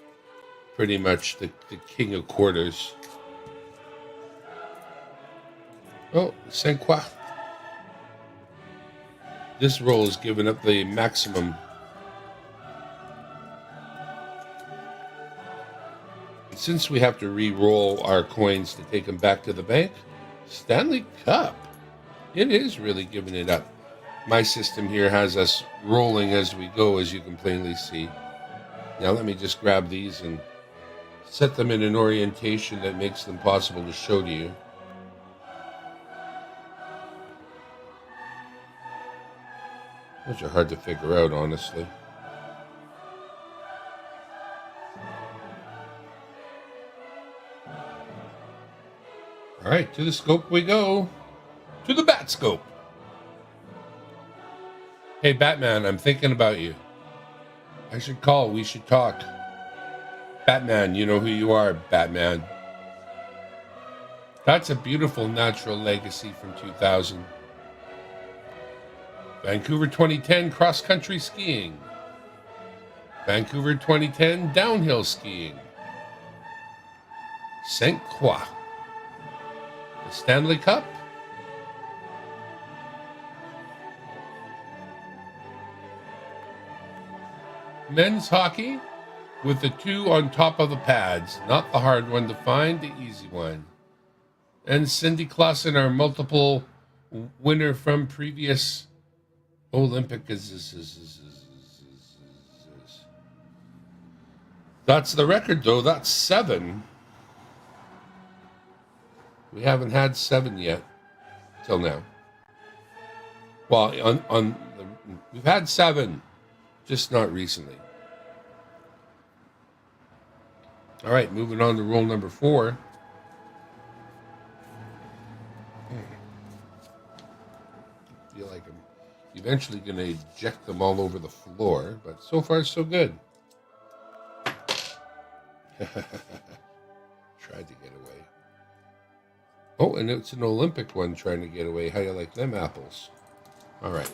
pretty much the king of quarters. Oh, Saint Croix. This roll is giving up the maximum. Since we have to re-roll our coins to take them back to the bank, Stanley Cup. It is really giving it up. My system here has us rolling as we go, as you can plainly see. Now let me just grab these and set them in an orientation that makes them possible to show to you. Those are hard to figure out, honestly. All right, to the scope we go. To the bat scope. Hey, Batman, I'm thinking about you. I should call. We should talk. Batman, you know who you are, Batman. That's a beautiful natural legacy from 2000. Vancouver 2010 cross-country skiing. Vancouver 2010 downhill skiing. St. Croix. The Stanley Cup. Men's hockey with the 2 on top of the pads. Not the hard one to find, the easy one. And Cindy Clausen, our multiple winner from previous Olympic. That's the record, though. That's 7. We haven't had 7 yet till now. Well, we've had 7, just not recently. All right, moving on to rule number 4. I feel like I'm eventually going to eject them all over the floor, but so far so good. Tried to get away. Oh, and it's an Olympic one trying to get away. How you like them apples? All right.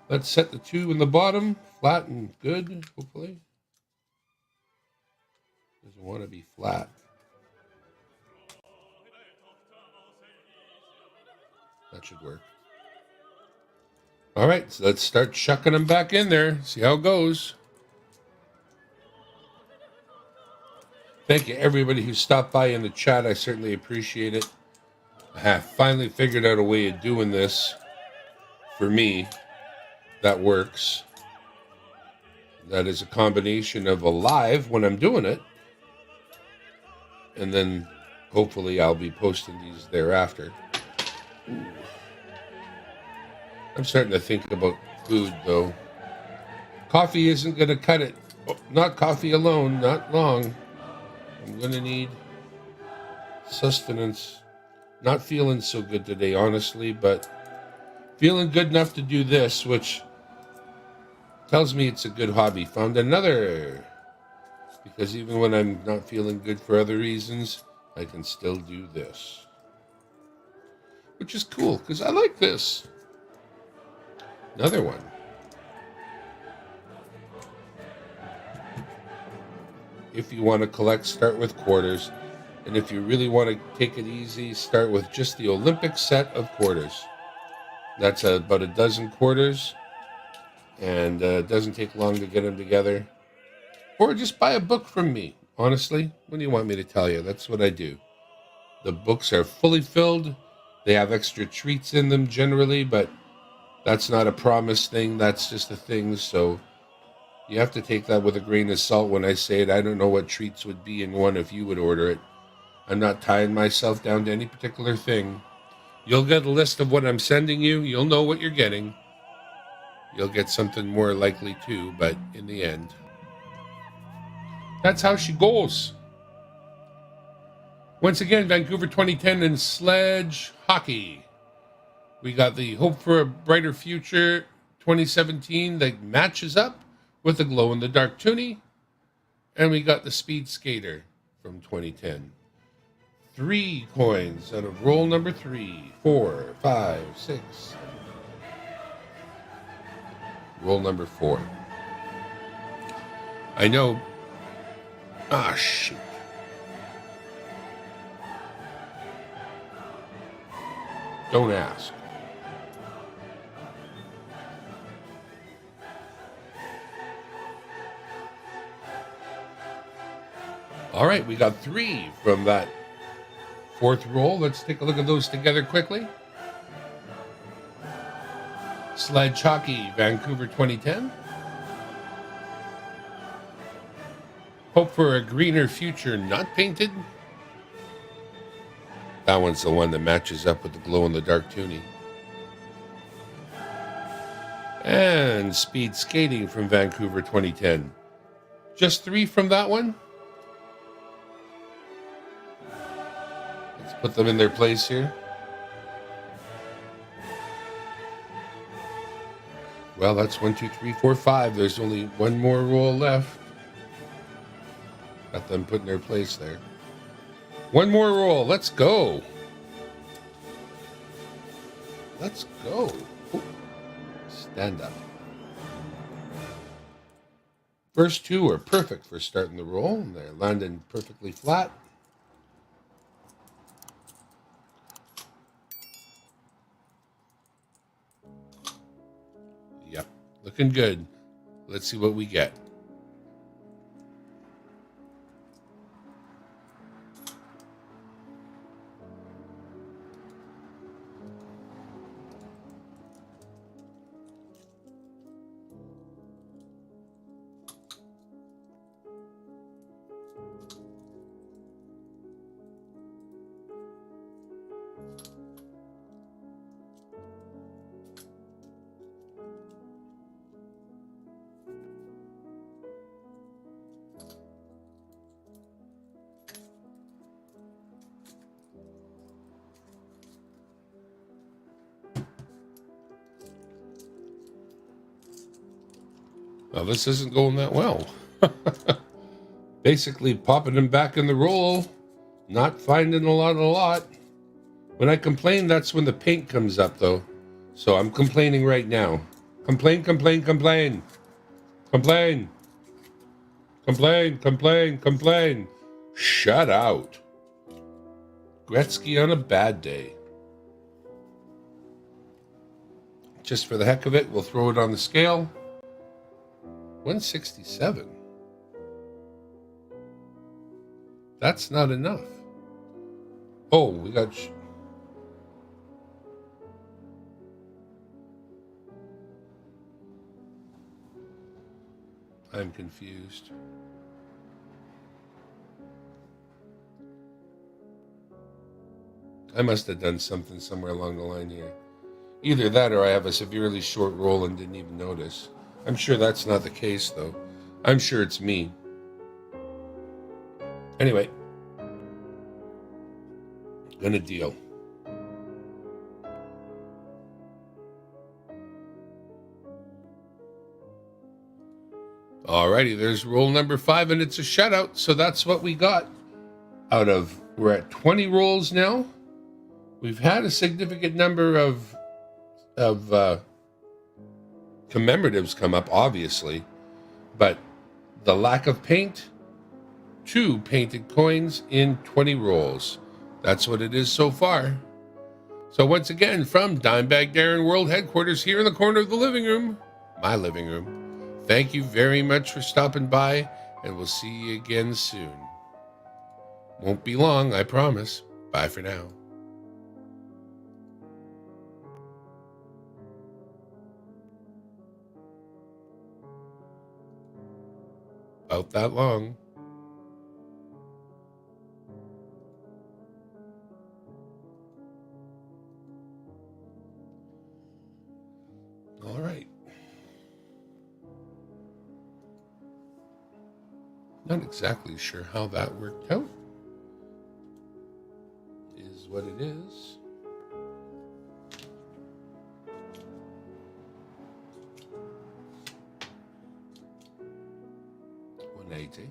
Let's set the 2 in the bottom, flat and good, hopefully. Doesn't want to be flat. That should work. All right, so let's start chucking them back in there. See how it goes. Thank you, everybody who stopped by in the chat. I certainly appreciate it. I have finally figured out a way of doing this for me that works. That is a combination of a live when I'm doing it, and then hopefully I'll be posting these thereafter. Ooh. I'm starting to think about food, though. Coffee isn't going to cut it. Oh, not coffee alone, not long. I'm going to need sustenance. Not feeling so good today, honestly, but feeling good enough to do this, which tells me it's a good hobby. Found another. Because even when I'm not feeling good for other reasons, I can still do this. Which is cool, because I like this. Another one. If you want to collect, start with quarters. And if you really want to take it easy, start with just the Olympic set of quarters. That's about a dozen quarters. And it doesn't take long to get them together. Or just buy a book from me. Honestly, what do you want me to tell you? That's what I do. The books are fully filled. They have extra treats in them generally, but that's not a promise thing. That's just a thing. So you have to take that with a grain of salt when I say it. I don't know what treats would be in one if you would order it. I'm not tying myself down to any particular thing. You'll get a list of what I'm sending you. You'll know what you're getting. You'll get something more likely too, but in the end, that's how she goes. Once again, Vancouver 2010 and sledge hockey. We got the Hope for a Brighter Future 2017 that matches up with the glow-in-the-dark toonie. And we got the Speed Skater from 2010. 3 coins out of roll number 3, 4, 5, 6. Roll number 4. I know. Ah, shoot. Don't ask. All right, we got 3 from that 4th roll. Let's take a look at those together quickly. Sledge hockey, Vancouver 2010. Hope for a greener future not painted. That one's the one that matches up with the glow-in-the-dark tuning. And Speed Skating from Vancouver 2010. Just 3 from that one. Let's put them in their place here. Well, that's 1, 2, 3, 4, 5. There's only one more roll left. Got them put in their place there. One more roll. Let's go. Let's go. Ooh. Stand up. First 2 are perfect for starting the roll. They're landing perfectly flat. Yep, looking good. Let's see what we get. Well, this isn't going that well. Basically popping him back in the roll, not finding a lot. When I complain, that's when the paint comes up, though. So I'm complaining right now. Complain. Shut out. Gretzky on a bad day. Just for the heck of it, we'll throw it on the scale. 167. That's not enough. Oh, we got... I'm confused. I must have done something somewhere along the line here. Either that or I have a severely short roll and didn't even notice. I'm sure that's not the case, though. I'm sure it's me. Anyway. Gonna deal. Alrighty, there's roll number 5, and it's a shutout, so that's what we got. We're at 20 rolls now. We've had a significant number of commemoratives come up, obviously, but the lack of paint, 2 painted coins in 20 rolls. That's what it is so far. So once again, from Dimebag Darren World Headquarters here in the corner of the living room, my living room, thank you very much for stopping by, and we'll see you again soon. Won't be long, I promise. Bye for now. About that long. All right. Not exactly sure how that worked out. Is what it is. $180.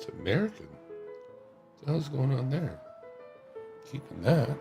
It's American. What the hell's going on there? Keeping that.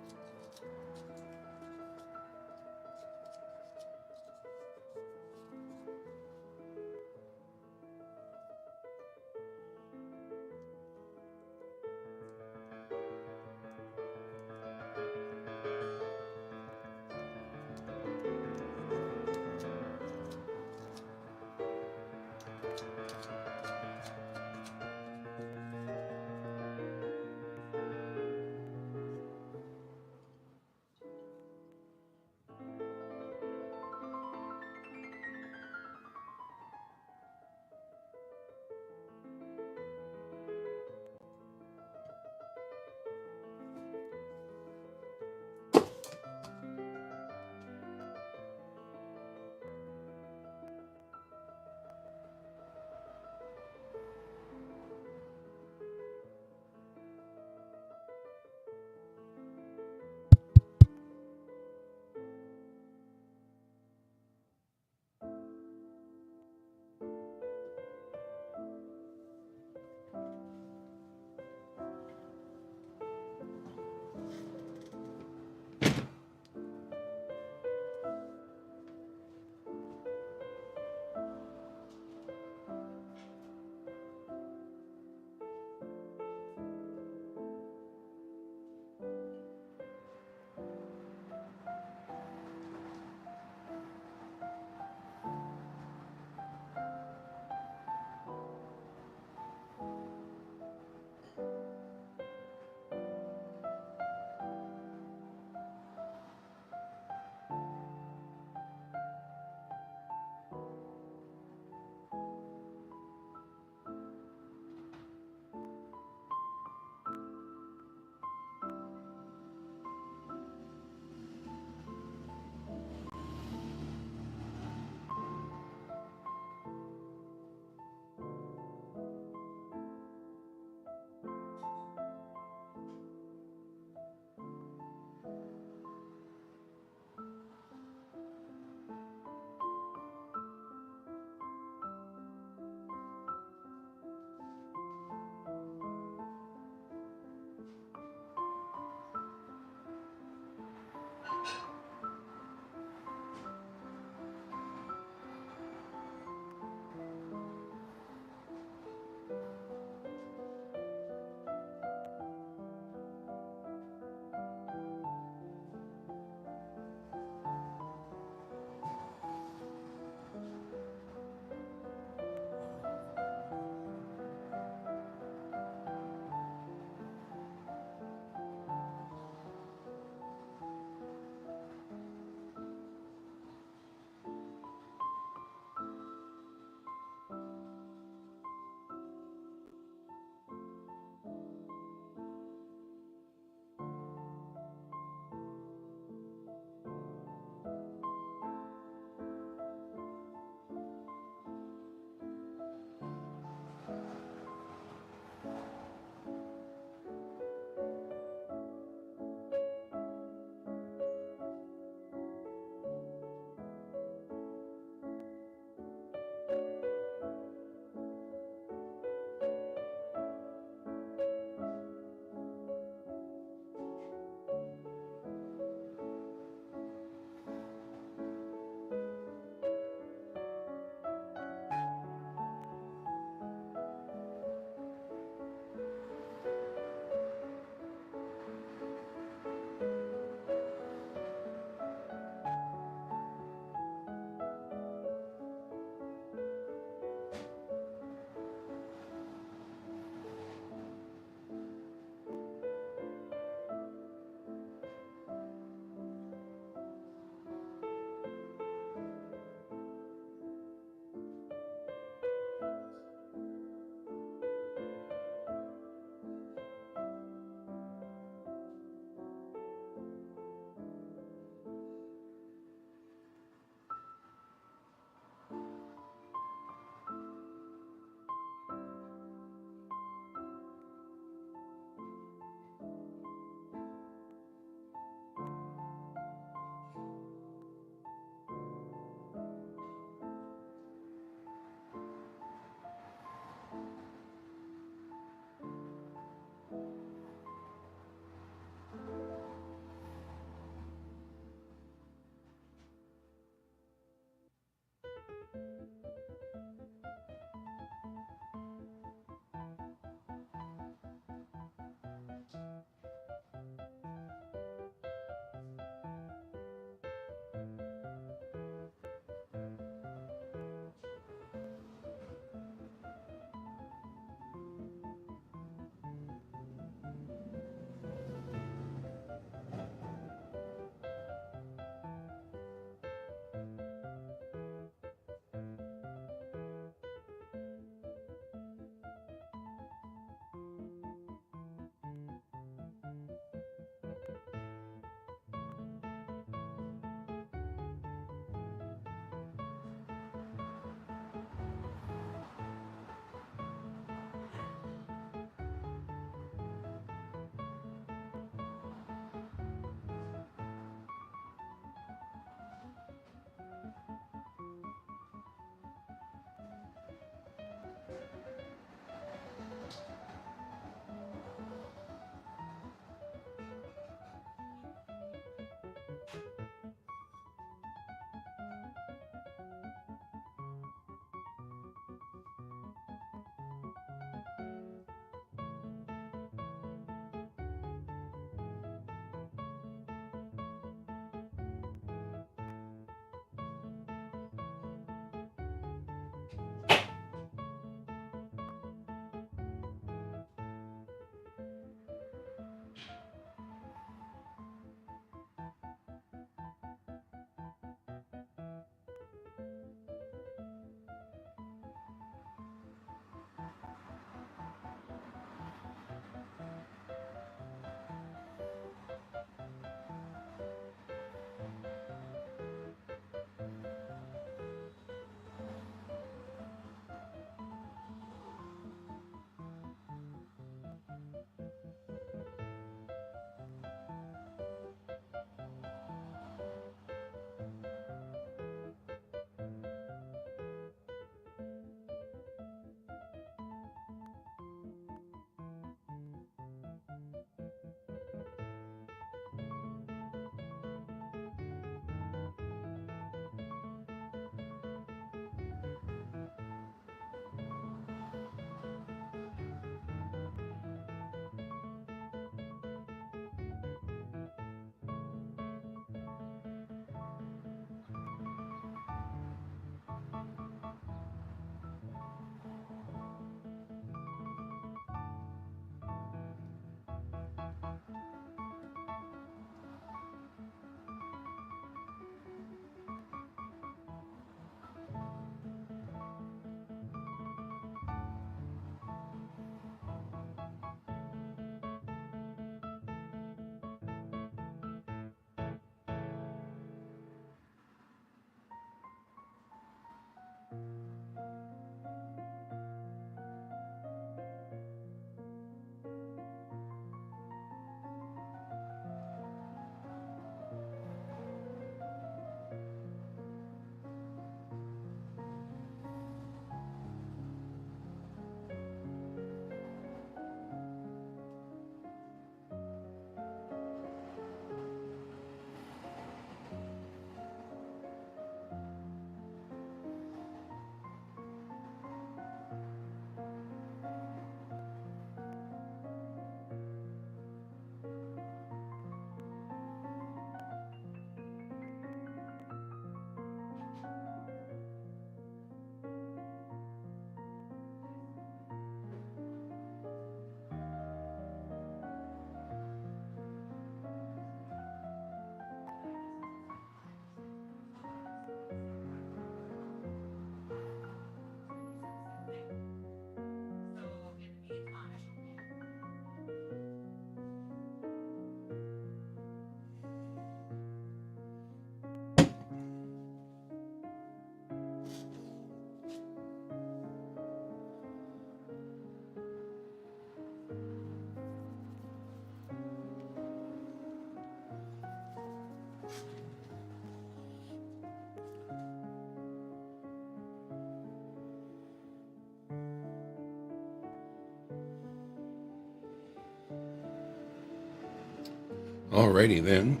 Alrighty then.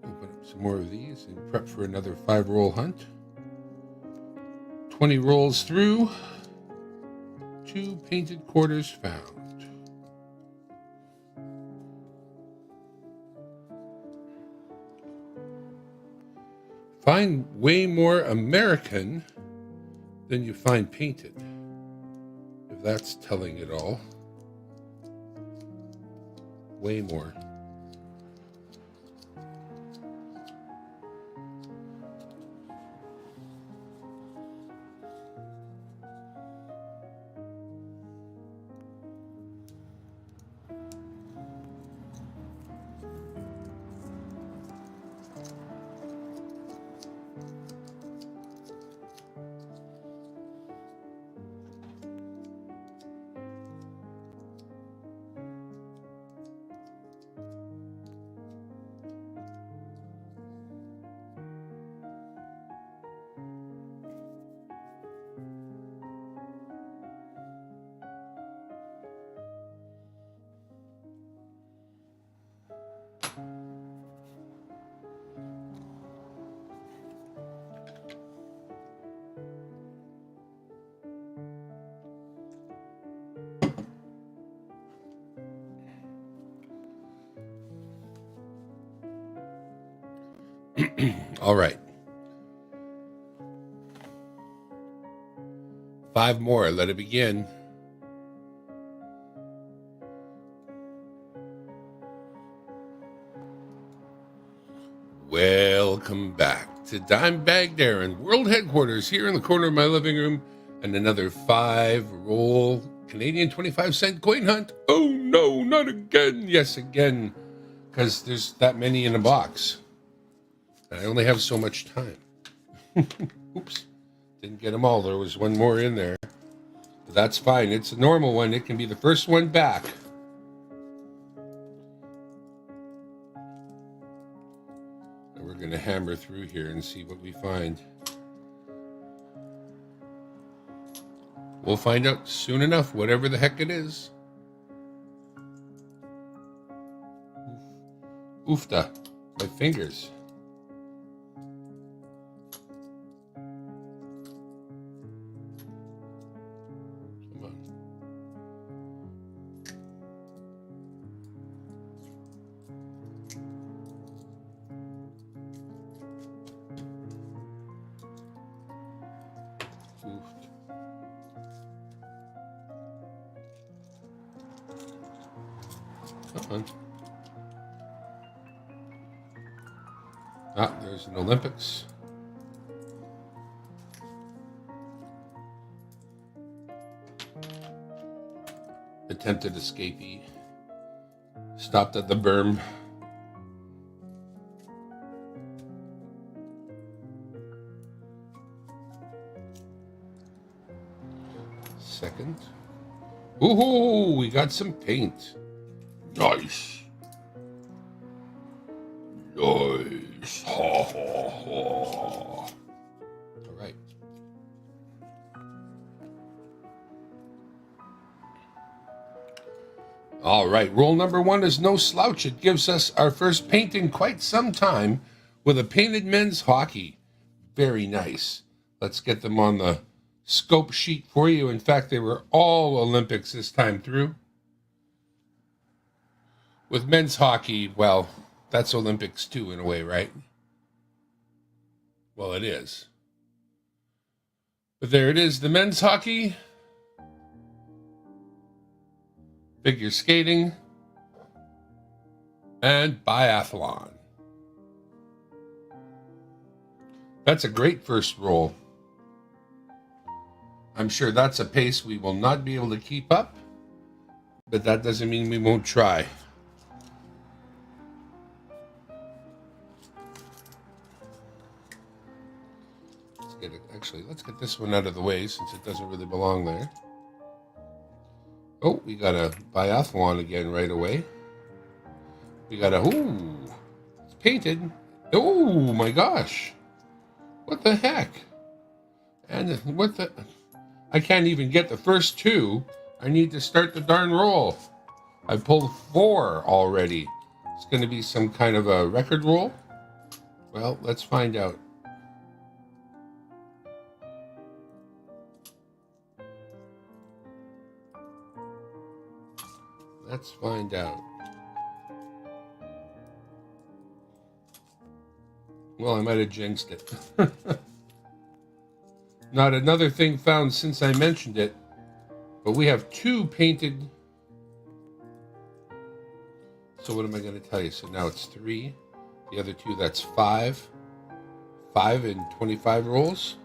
Open up some more of these and prep for another 5-roll hunt. 20 rolls through. 2 painted quarters found. Find way more American than you find painted, if that's telling it all. Way more. All right. 5 more. Let it begin. Welcome back to Dimebag Darren, World Headquarters, here in the corner of my living room, and another 5-roll Canadian 25-cent coin hunt. Oh no, not again. Yes, again, because there's that many in a box. I only have so much time. Oops. Didn't get them all. There was one more in there. But that's fine. It's a normal one. It can be the first one back. And we're going to hammer through here and see what we find. We'll find out soon enough, whatever the heck it is. Oofta. My fingers. Ah, there's an Olympics. Attempted escapee. Stopped at the berm. Second. Ooh, we got some paint. Nice. Nice. Ha, ha, ha. All right. All right. Roll number 1 is no slouch. It gives us our first paint in quite some time with a painted men's hockey. Very nice. Let's get them on the scope sheet for you. In fact, they were all Olympics this time through. With men's hockey, well, that's Olympics too, in a way, right? Well, it is. But there it is, the men's hockey, figure skating, and biathlon. That's a great first roll. I'm sure that's a pace we will not be able to keep up, but that doesn't mean we won't try. Let's get this one out of the way since it doesn't really belong there. Oh, we got a biathlon again right away. We got a, ooh, it's painted. Oh my gosh. What the heck? And what the... I can't even get the first two. I need to start the darn roll. I pulled 4 already. It's going to be some kind of a record roll? Well, let's find out. Let's find out. Well, I might have jinxed it. Not another thing found since I mentioned it, but we have 2 painted. So what am I going to tell you? So now it's 3. The other 2, that's 5. 5 and 25 rolls.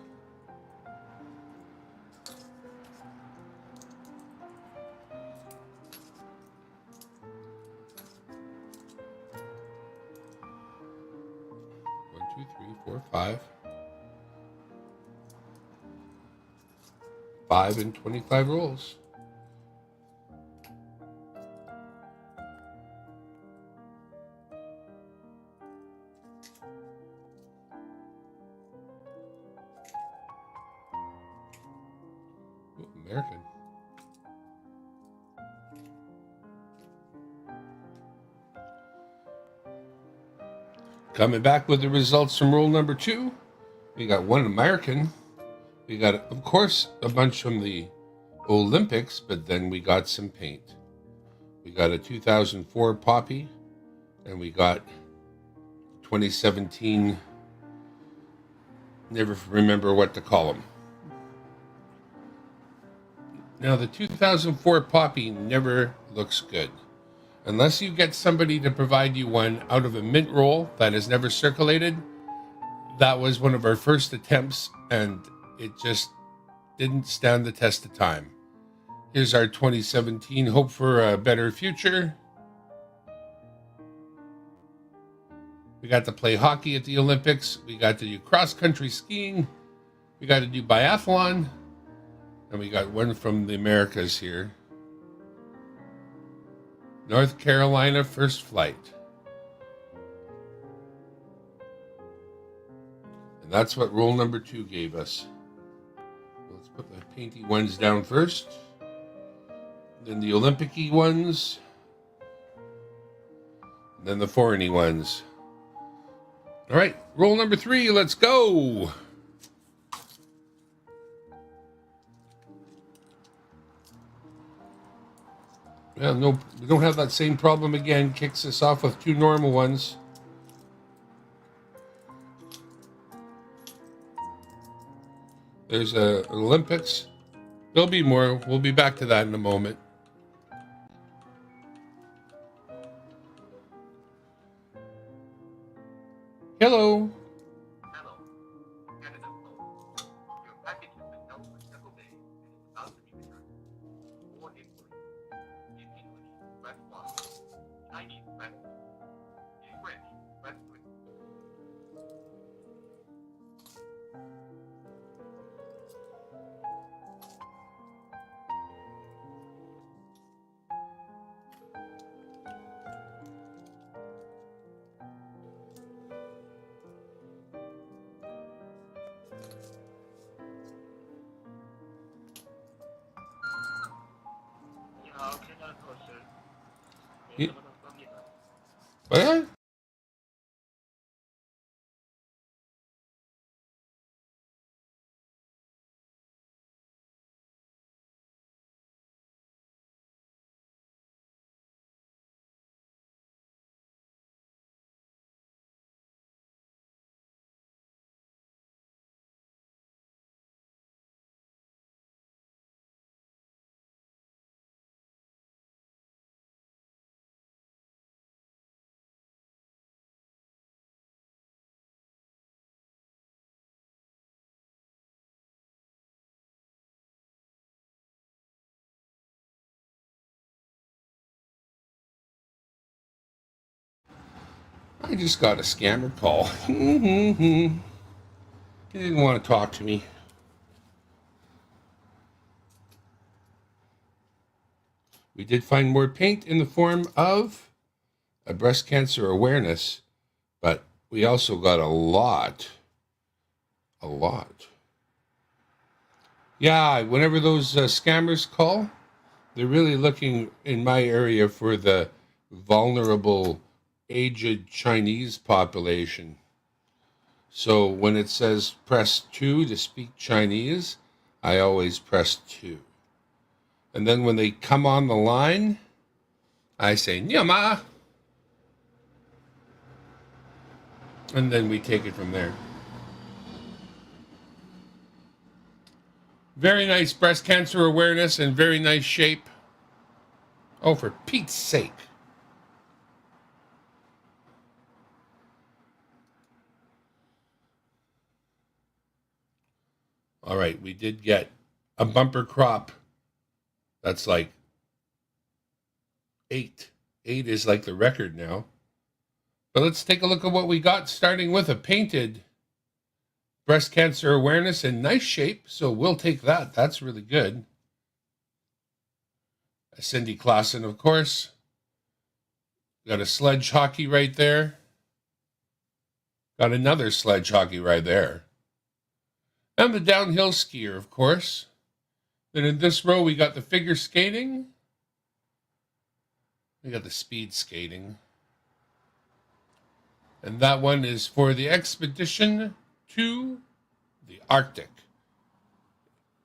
One, 2, 3, 4, 5. 5 and 25 rolls. Ooh, American. Coming back with the results from roll number 2. We got 1 American. We got, of course, a bunch from the Olympics, but then we got some paint. We got a 2004 Poppy, and we got 2017, never remember what to call them. Now, the 2004 Poppy never looks good. Unless you get somebody to provide you one out of a mint roll that has never circulated. That was one of our first attempts, and it just didn't stand the test of time. Here's our 2017 Hope for a Better Future. We got to play hockey at the Olympics. We got to do cross-country skiing. We got to do biathlon. And we got one from the Americas here. North Carolina First Flight. And that's what roll number 2 gave us. Let's put the painty ones down first. Then the Olympic-y ones. And then the foreign-y ones. All right, roll number 3, let's go. Well, no, we don't have that same problem again. Kicks us off with 2 normal ones. There's an Olympics. There'll be more. We'll be back to that in a moment. Hello. Hello. Canada Post. Your package has been held for several days and is about to be returned. Or English. In English, press 1. Chinese, press 2. In French, press 3. Canada Post, sir. Yeah. What? I just got a scammer call. He didn't want to talk to me. We did find more paint in the form of a breast cancer awareness, but we also got a lot a lot. Yeah, whenever those scammers call, they're really looking in my area for the vulnerable, aged Chinese population. So when it says press 2 to speak Chinese, I always press 2. And then when they come on the line, I say, Nyama. And then we take it from there. Very nice breast cancer awareness and very nice shape. Oh, for Pete's sake. All right, we did get a bumper crop. That's like 8. 8 is like the record now. But let's take a look at what we got, starting with a painted breast cancer awareness in nice shape. So we'll take that. That's really good. A Cindy Klassen, of course. Got a sledge hockey right there. Got another sledge hockey right there. And the downhill skier, of course. Then in this row, we got the figure skating. We got the speed skating. And that one is for the expedition to the Arctic.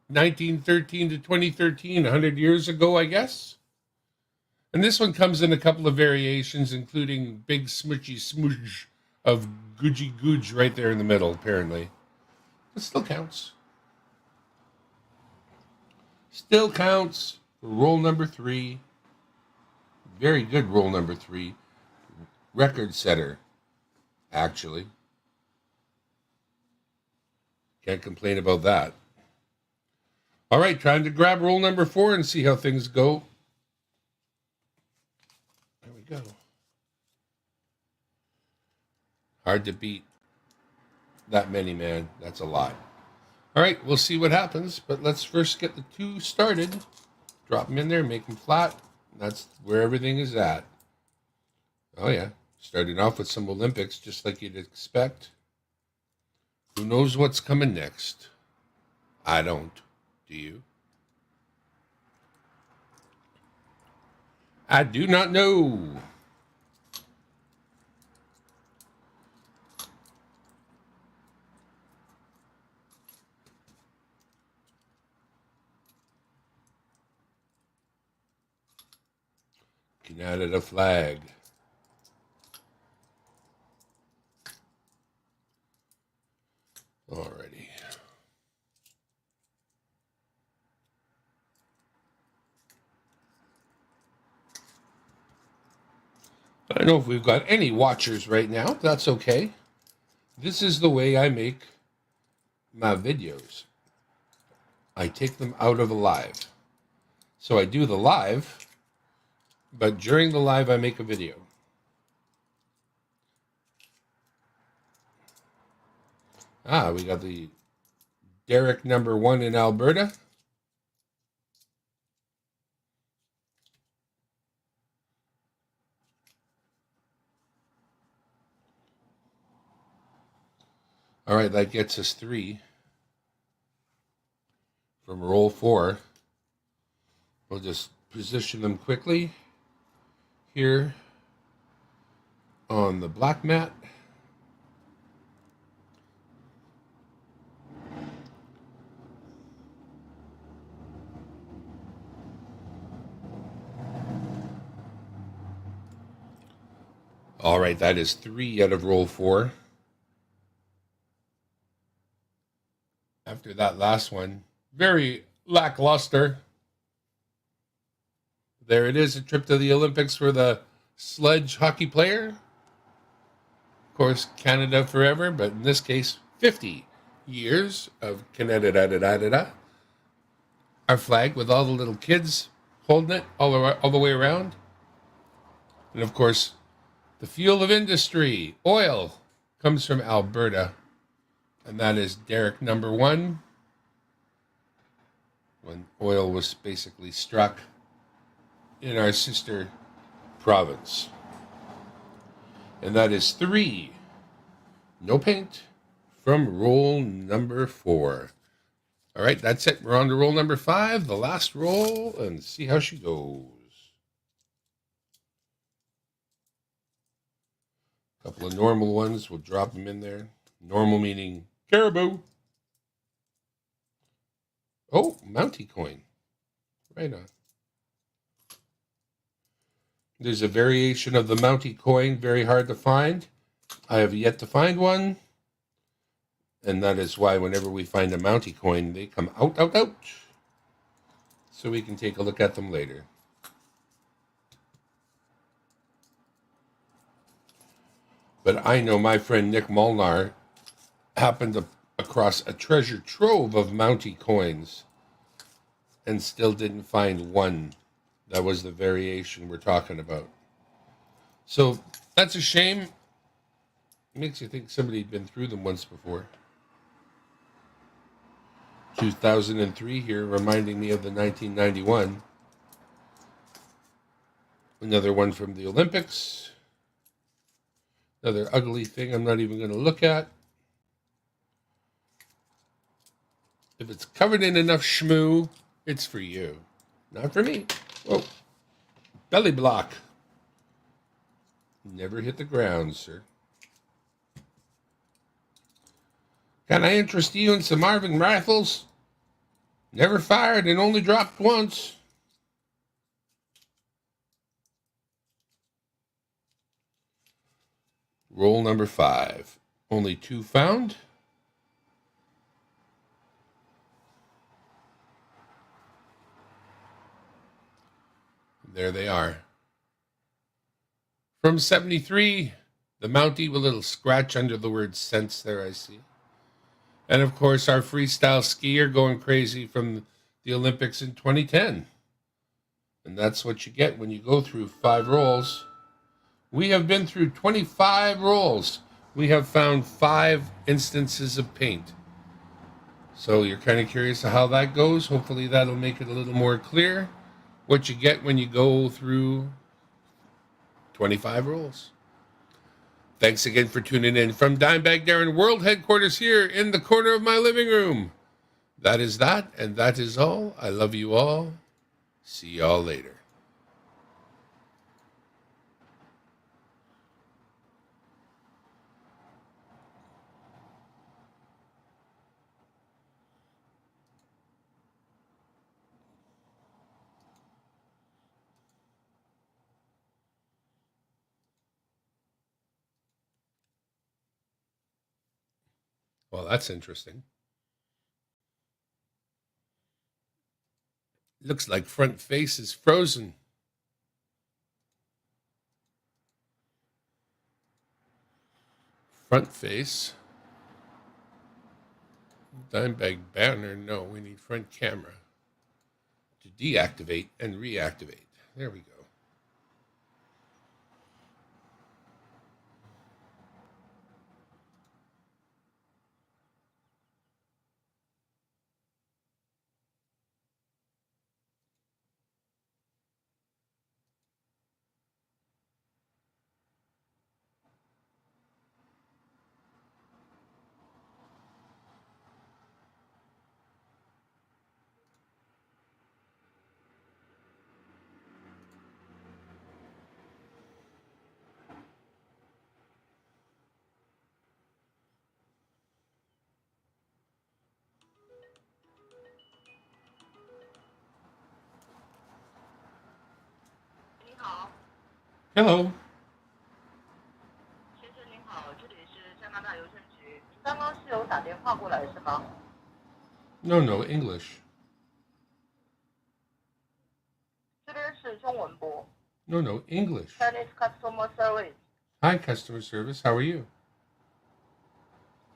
1913 to 2013, 100 years ago, I guess. And this one comes in a couple of variations, including big smoochy smooch of Googie Googe right there in the middle, apparently. It still counts. Still counts for roll number 3. Very good roll number 3. Record setter, actually. Can't complain about that. All right, trying to grab roll number 4 and see how things go. There we go. Hard to beat that many, man. That's a lot. All right, we'll see what happens, but let's first get the 2 started. Drop them in there, make them flat. That's where everything is at. Oh, yeah. Starting off with some Olympics, just like you'd expect. Who knows what's coming next? I don't. Do you? I do not know. Canada flag. Alrighty. I don't know if we've got any watchers right now. That's okay. This is the way I make my videos. I take them out of a live. So I do the live, but during the live I make a video. We got the Derek number 1 in Alberta. All right, that gets us 3 from roll 4. We'll just position them quickly here on the black mat. All right, that is 3 out of roll 4. After that last one, very lackluster. There it is, a trip to the Olympics for the sledge hockey player. Of course, Canada forever, but in this case, 50 years of Canada. Our flag with all the little kids holding it all the way around. And of course, the fuel of industry, oil, comes from Alberta. And that is Derek number 1. When oil was basically struck in our sister province. And that is 3. No paint from roll number 4. All right, that's it. We're on to roll number 5, the last roll, and see how she goes. A couple of normal ones. We'll drop them in there. Normal meaning caribou. Oh, Mountie coin. Right on. There's a variation of the Mountie coin, very hard to find. I have yet to find one. And that is why whenever we find a Mountie coin, they come out. So we can take a look at them later. But I know my friend Nick Molnar happened across a treasure trove of Mountie coins and still didn't find one. That was the variation we're talking about. So that's a shame. It makes you think somebody had been through them once before. 2003 here, reminding me of the 1991. Another one from the Olympics. Another ugly thing I'm not even going to look at. If it's covered in enough schmoo, it's for you. Not for me. Whoa. Belly block. Never hit the ground, sir. Can I interest you in some Marvin rifles? Never fired and only dropped once. Roll number 5. Only 2 found. There they are. From 73, the Mountie with a little scratch under the word cents there, I see. And of course, our freestyle skier going crazy from the Olympics in 2010. And that's what you get when you go through 5 rolls. We have been through 25 rolls. We have found 5 instances of paint. So you're kind of curious how that goes. Hopefully that'll make it a little more clear what you get when you go through 25 rolls. Thanks again for tuning in from Dimebag Darren World Headquarters here in the corner of my living room. That is that, and that is all. I love you all. See y'all later. Well, that's interesting. Looks like front face is frozen. Front face. Dimebag banner. No, we need front camera to deactivate and reactivate. There we go. Hello. 先生您好，这里是加拿大邮政局。您刚刚是有打电话过来是吗？ No, English. 这边是中文部。No, English. Chinese customer service. Hi, customer service. How are you?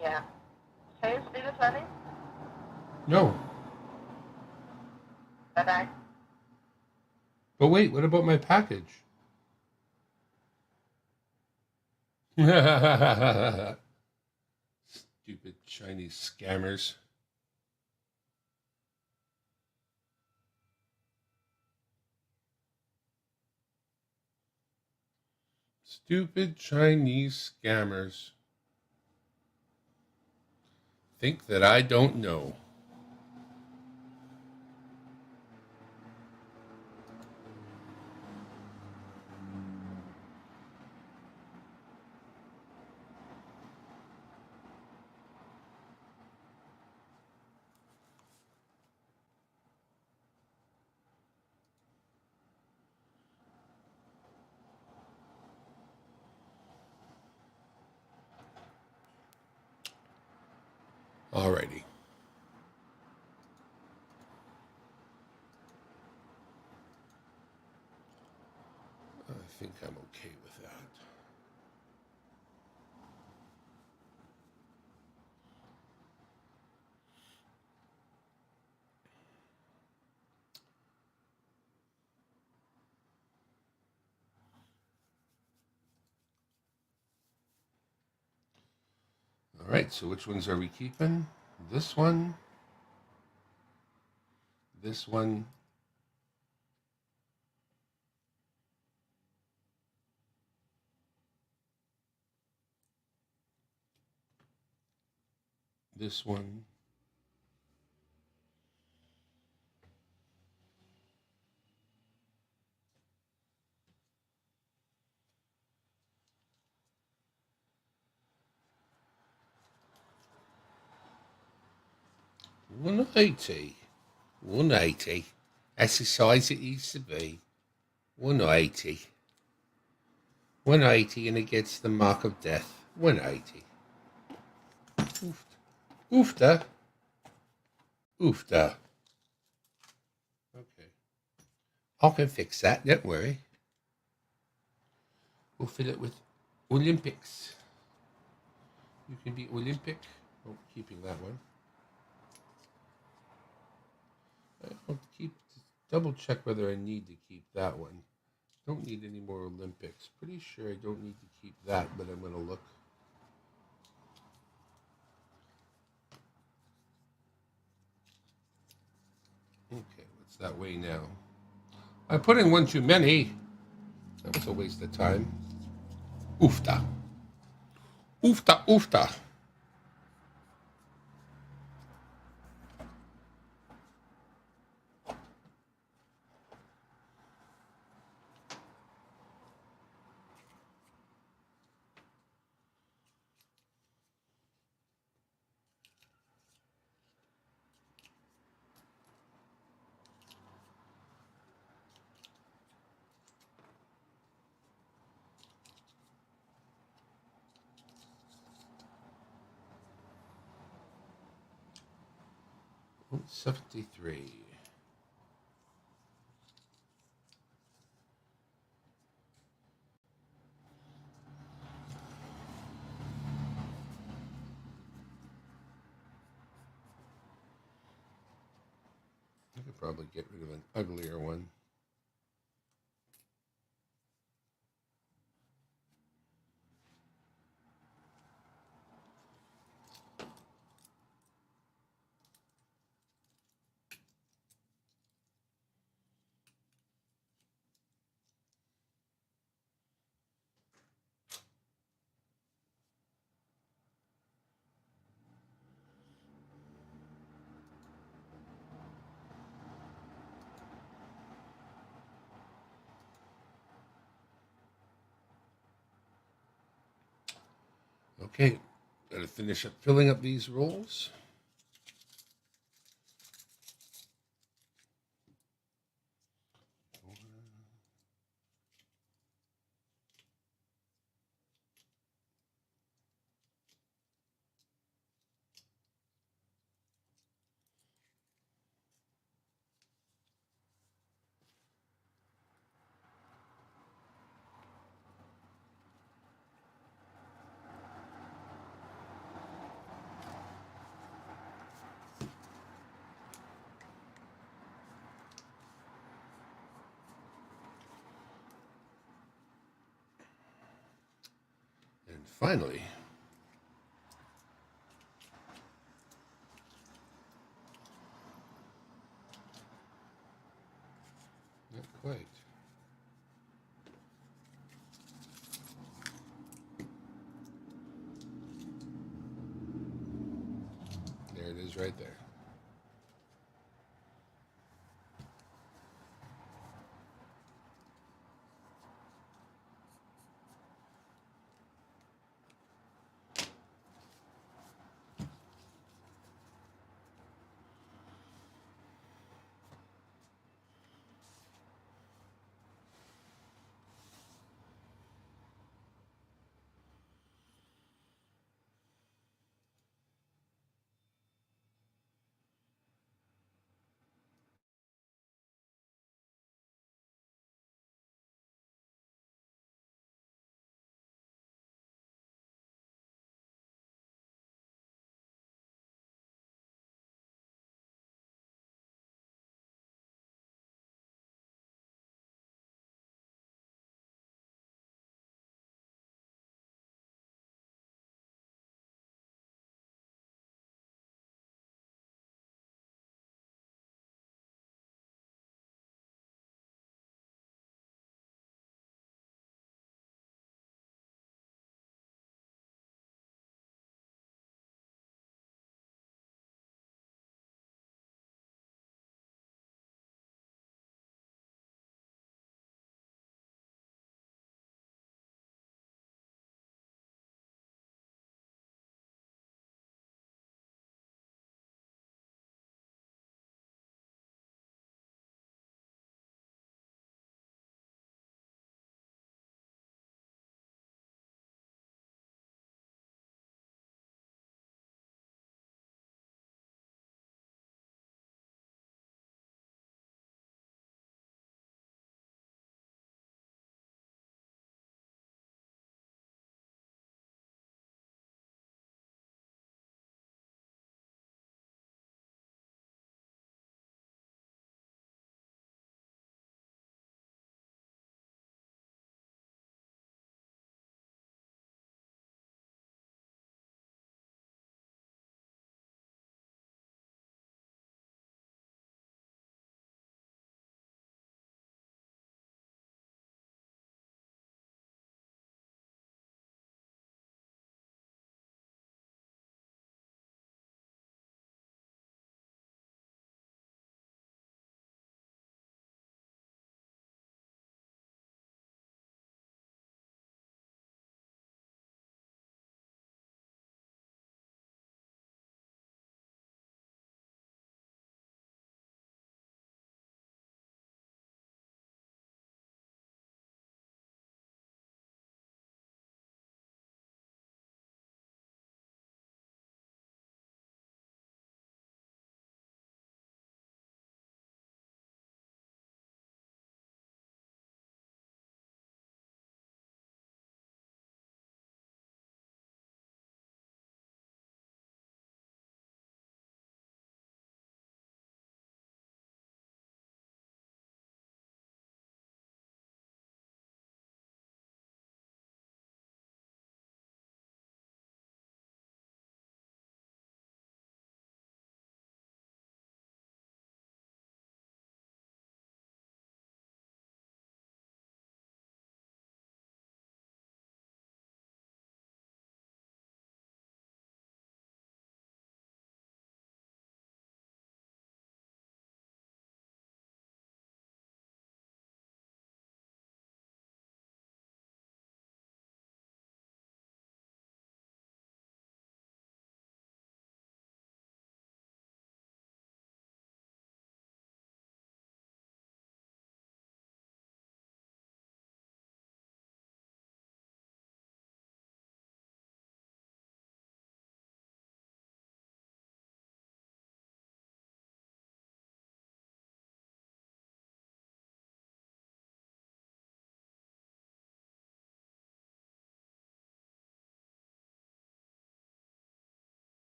Yeah. Can you speak Chinese? No. Bye bye. But wait, what about my package? Stupid Chinese scammers. Stupid Chinese scammers. think that I don't know. Alrighty. I think I'm okay with that. All right, so which ones are we keeping? This one, this one, this one, $180. $180. That's the size it used to be. $180. $180, and it gets the mark of death. $180. Oofta. Oofta. Okay. I can fix that, don't worry. We'll fill it with Olympics. You can be Olympic. Oh, keeping that one. I'll double check whether I need to keep that one. Don't need any more Olympics. Pretty sure I don't need to keep that, but I'm going to look. Okay, what's that weigh now? I put in one too many. That was a waste of time. Oofta. Oofta, oofta. Oh, 73. I could probably get rid of an uglier one. Okay, gotta finish up filling up these rolls. And finally, not quite. is right there.